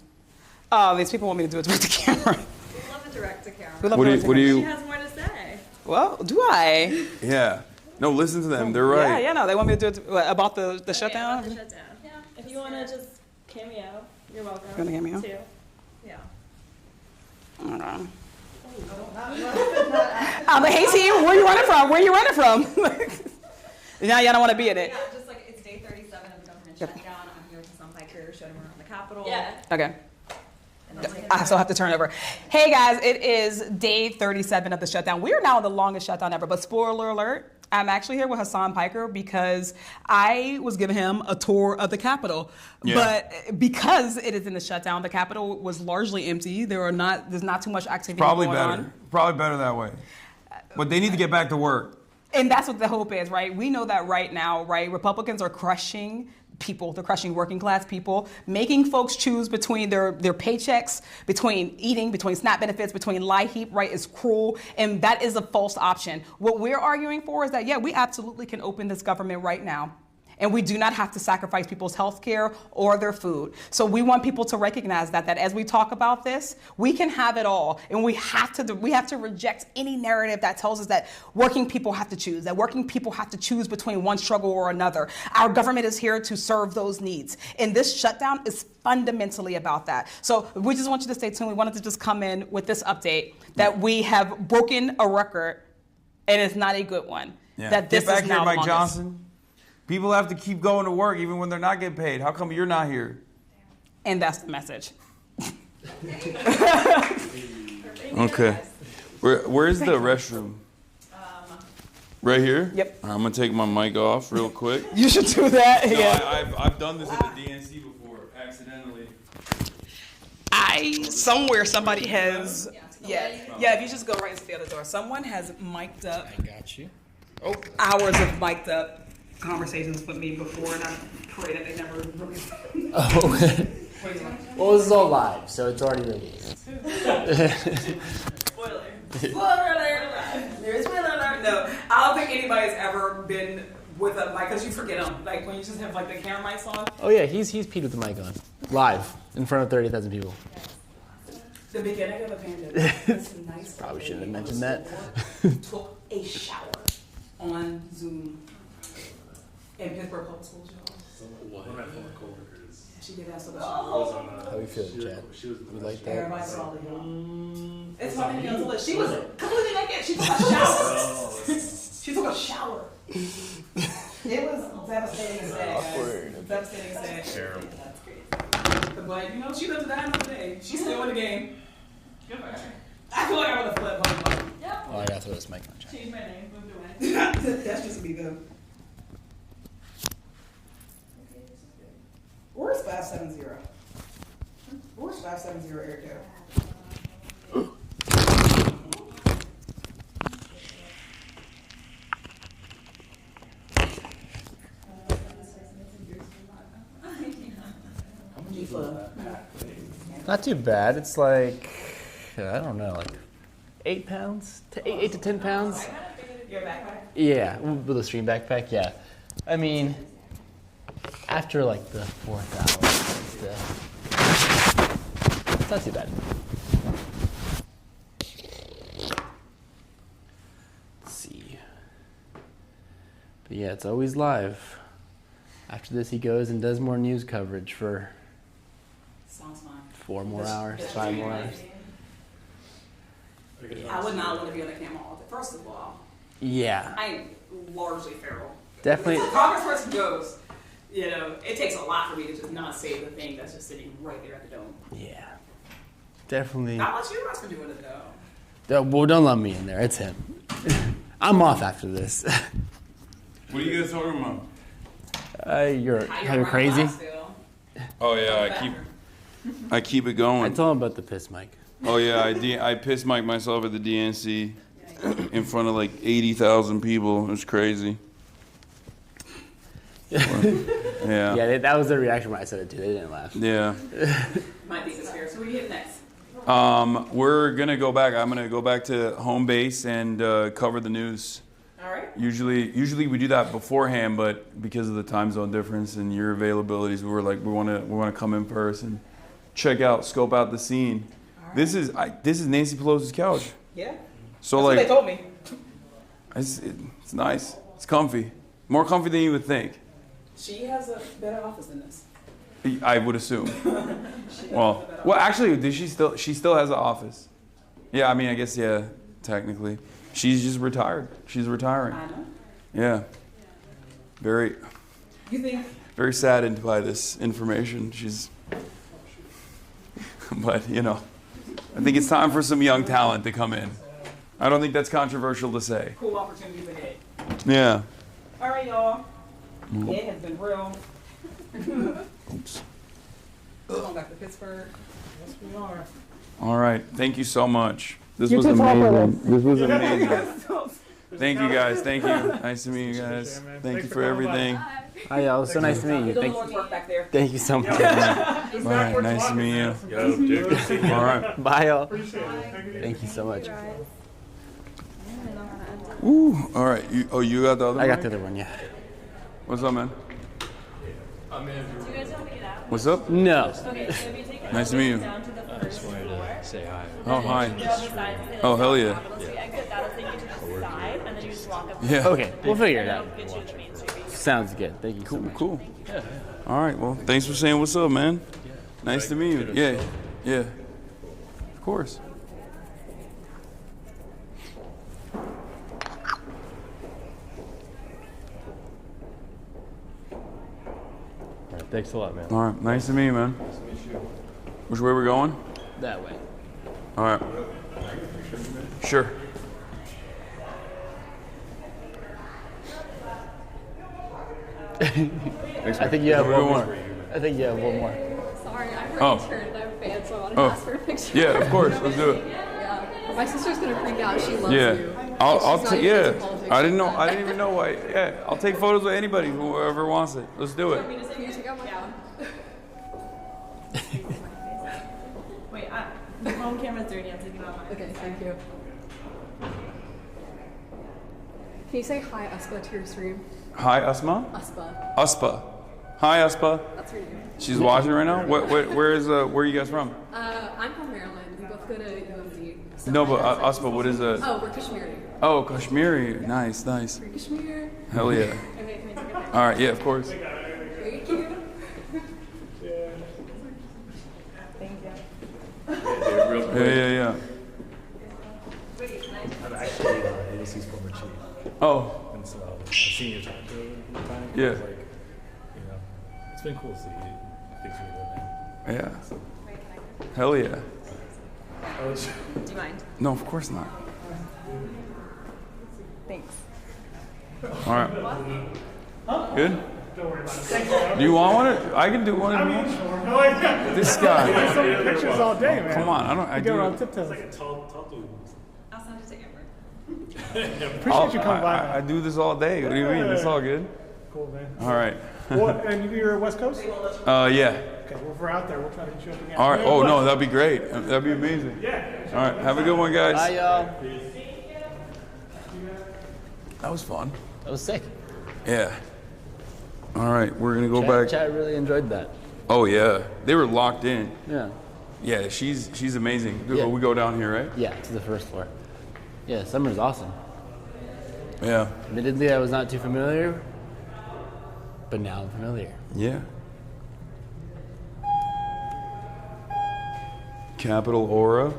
Oh, these people want me to do it direct to camera.
We love it direct to camera.
What do you?
She has more to say.
Well, do I?
Yeah. No, listen to them. They're right.
Yeah, no. They want me to do it about the shutdown?
Yeah, if you want to just cameo, you're welcome.
You want to cameo?
Too. Yeah.
Hold on. I'm like, hey team, where you running from? Where you running from? Now y'all don't want to be in it.
Yeah, just like it's day 37 of the government shutdown. I'm here with Hassan piker, showing around the Capitol.
Yeah.
Okay. I still have to turn over. Hey guys, it is day 37 of the shutdown. We are now in the longest shutdown ever, but spoiler alert, I'm actually here with Hassan Piker because I was giving him a tour of the Capitol.
Yeah.
But because it is in the shutdown, the Capitol was largely empty. There's not too much activity
Probably
going
better.
on.
Probably better that way. But they need to get back to work.
And that's what the hope is, right? We know that right now, right? Republicans are crushing people. They're crushing working class people, making folks choose between their paychecks, between eating, between SNAP benefits, between LIHEAP, right, is cruel. And that is a false option. What we're arguing for is that, yeah, we absolutely can open this government right now. And we do not have to sacrifice people's health care or their food. So we want people to recognize that as we talk about this, we can have it all. And we have to reject any narrative that tells us that working people have to choose, that working people have to choose between one struggle or another. Our government is here to serve those needs. And this shutdown is fundamentally about that. So we just want you to stay tuned. We wanted to just come in with this update that we have broken a record, and it's not a good one.
Yeah.
That this
Get back
is
here,
now
Mike
the longest.
Johnson. People have to keep going to work even when they're not getting paid. How come you're not here?
And that's the message.
Okay. Where's the restroom? Right here?
Yep.
All right, I'm going to take my mic off real quick.
You should do that.
No,
Yeah.
I've done this at the DNC before, accidentally.
Somewhere somebody has, yeah, if you just go right into the other door, someone has mic'd up.
I got you.
Hours of mic'd up conversations with me before, and I pray that they never release.
Oh. Well, this is all live, so it's already released.
Spoiler alert. There's spoiler alert. No, I don't think anybody's ever been with a mic, because you forget them. Like when you just have like the camera mics on.
Oh yeah, he's peed with the mic on, live in front of 30,000 people.
The beginning of the pandemic. It's nice.
Probably shouldn't have mentioned that.
Took a shower on Zoom in Pittsburgh Public Schools, y'all. She did that so much.
How we feel, Chad? We like that.
Everybody saw it, y'all. It's funny because she was completely naked. She took a shower. She took a shower. It was devastating and sad, guys. Devastating and sad.
Terrible.
But, you know, she lived to die another day. She's still in the game. Good for her. I feel like I would have flipped one.
Yep.
Oh, I gotta throw this mic on, Chad.
Change my name. I'm doing it. That's just me, though. Where's 570? Where's 570 Eric go?
Not too bad. It's like, I don't know, like 8 pounds? 8 to 10 pounds?
Your backpack?
Yeah, with a stream backpack, yeah. I mean, after like the 4th hour, it's not too bad. Let's see. But yeah, it's always live. After this, he goes and does more news coverage for
Sounds fine.
4 more hours, 5 more hours.
I would not want to be on the camera all day. First of all,
Yeah,
I am largely feral.
definitely.
If a congressperson goes, you know, it takes a lot for me to just not say the thing that's just sitting right there at the dome.
Yeah, definitely.
Not much you guys for doing it though.
Well, don't let me in there. It's him. I'm off after this.
What are you guys talking about?
You're
How
you're crazy.
Still.
Oh, yeah, I keep it going.
I told him about the piss mic.
Oh yeah, I pissed Mike myself at the DNC in front of like 80,000 people. It was crazy. Yeah.
Yeah, that was their reaction when I said it too. They didn't laugh.
Yeah.
Might be conspiracy. Who are you hitting next?
We're gonna go back. I'm gonna go back to home base and cover the news.
All right.
Usually we do that beforehand, but because of the time zone difference and your availabilities, we were like we want to come in first and scope out the scene. This is Nancy Pelosi's couch.
Yeah.
So
That's
like
what they told me.
It's nice. It's comfy. More comfy than you would think.
She has a better office than this.
I would assume. Well, actually, she still has an office. Yeah, I mean, I guess, yeah, technically. She's just retired. She's retiring.
I know.
Yeah. Very,
You think?
very saddened by this information. But, you know, I think it's time for some young talent to come in. I don't think that's controversial to say.
Cool opportunities ahead.
Yeah.
All right, y'all. It has been real.
Oops.
Going back to Pittsburgh.
Yes, we are.
All right. Thank you so much. This was amazing. This was amazing. Thank you, guys. Thank you. Nice to meet you guys. Thank you for everything.
Hi, y'all. So nice to meet you.
You're doing Lord's work back there.
Thank you so much.
All right. Nice to meet you.
Yo, dude, good to see you.
All right.
Bye, y'all. Thank you so much.
Ooh. All right. You got the other one?
I got the other one, yeah.
What's up, man? What's up?
No.
Nice to meet you.
I just wanted to say hi.
Oh, hi. Oh, hell yeah. Yeah.
Okay, we'll figure it out. Sounds good. Thank you so much.
Cool. All right. Well, thanks for saying what's up, man. Nice to meet you. Yeah. Yeah. Of course.
All right, thanks a lot, man.
All right. Nice to meet you, man. Which way we going?
That way.
All right. Sure.
I think you have one more. I think you have one more.
Sorry, I'm
Oh.
returned. I'm a fan, so I wanted
Oh.
to ask for a picture.
Yeah, of course. Let's do it.
Yeah. My sister's gonna freak out. She loves
Yeah.
you.
I'll
She's not
take.
even
Yeah.
into politics.
I didn't even know why. Yeah. I'll take photos with anybody, whoever wants it. Let's do it.
Can you take out my phone?
Wait, the home camera's dirty. I'm taking it off mine.
Okay, thank you. Can you say hi, Uspa, to your stream?
Hi, Asma.
Uspa.
Uspa. Hi, Uspa.
That's her name.
She's watching right now. Where are you guys from?
I'm from Maryland. We both go to UMD. So
No,
my
but
dad's
Uspa. What is a?
Oh, we're Kashmiri.
Oh, Kashmiri. Nice.
We're Kashmir.
Hell yeah.
Okay, can I take a picture?
All right. Yeah, of course.
Thank you.
Yeah.
I'm actually AOC's former chief,
Oh,
and so I've seen your talk to her over time.
Yeah.
It's like, you know, it's been cool to see things you're doing.
yeah. Hell yeah.
Oh, it's,
Do you mind?
No, of course not.
Thanks.
All right. Good? Do you want one? I can do one if you want. This guy.
Pictures all day, man.
Come on, I
Go
do
on
it.
tiptoes.
tall dude.
I'll send it to Amber.
Appreciate you coming by.
I do this all day. What do you mean? It's all good.
Cool, man.
All right.
What, and you're West Coast?
Yeah.
Okay, well, if we're out there, we'll try to hit you up again.
All right. Oh no, that'd be great. That'd be amazing. All right. Have a good one, guys.
Bye, y'all.
That was fun.
That was sick.
Yeah. All right. We're gonna go back.
Chat really enjoyed that.
Oh yeah. They were locked in.
Yeah.
Yeah. She's amazing.
Yeah.
We go down here, right?
Yeah, to the first floor. Yeah, Summer's awesome.
Yeah.
Admittedly, I was not too familiar, but now I'm familiar.
Yeah. Capital Aura.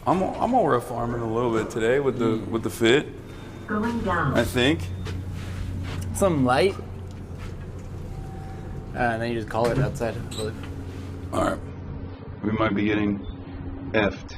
I'm aura farming a little bit today with the fit.
Going down.
I think.
Some light. And then you just call it outside.
All right. We might be getting effed.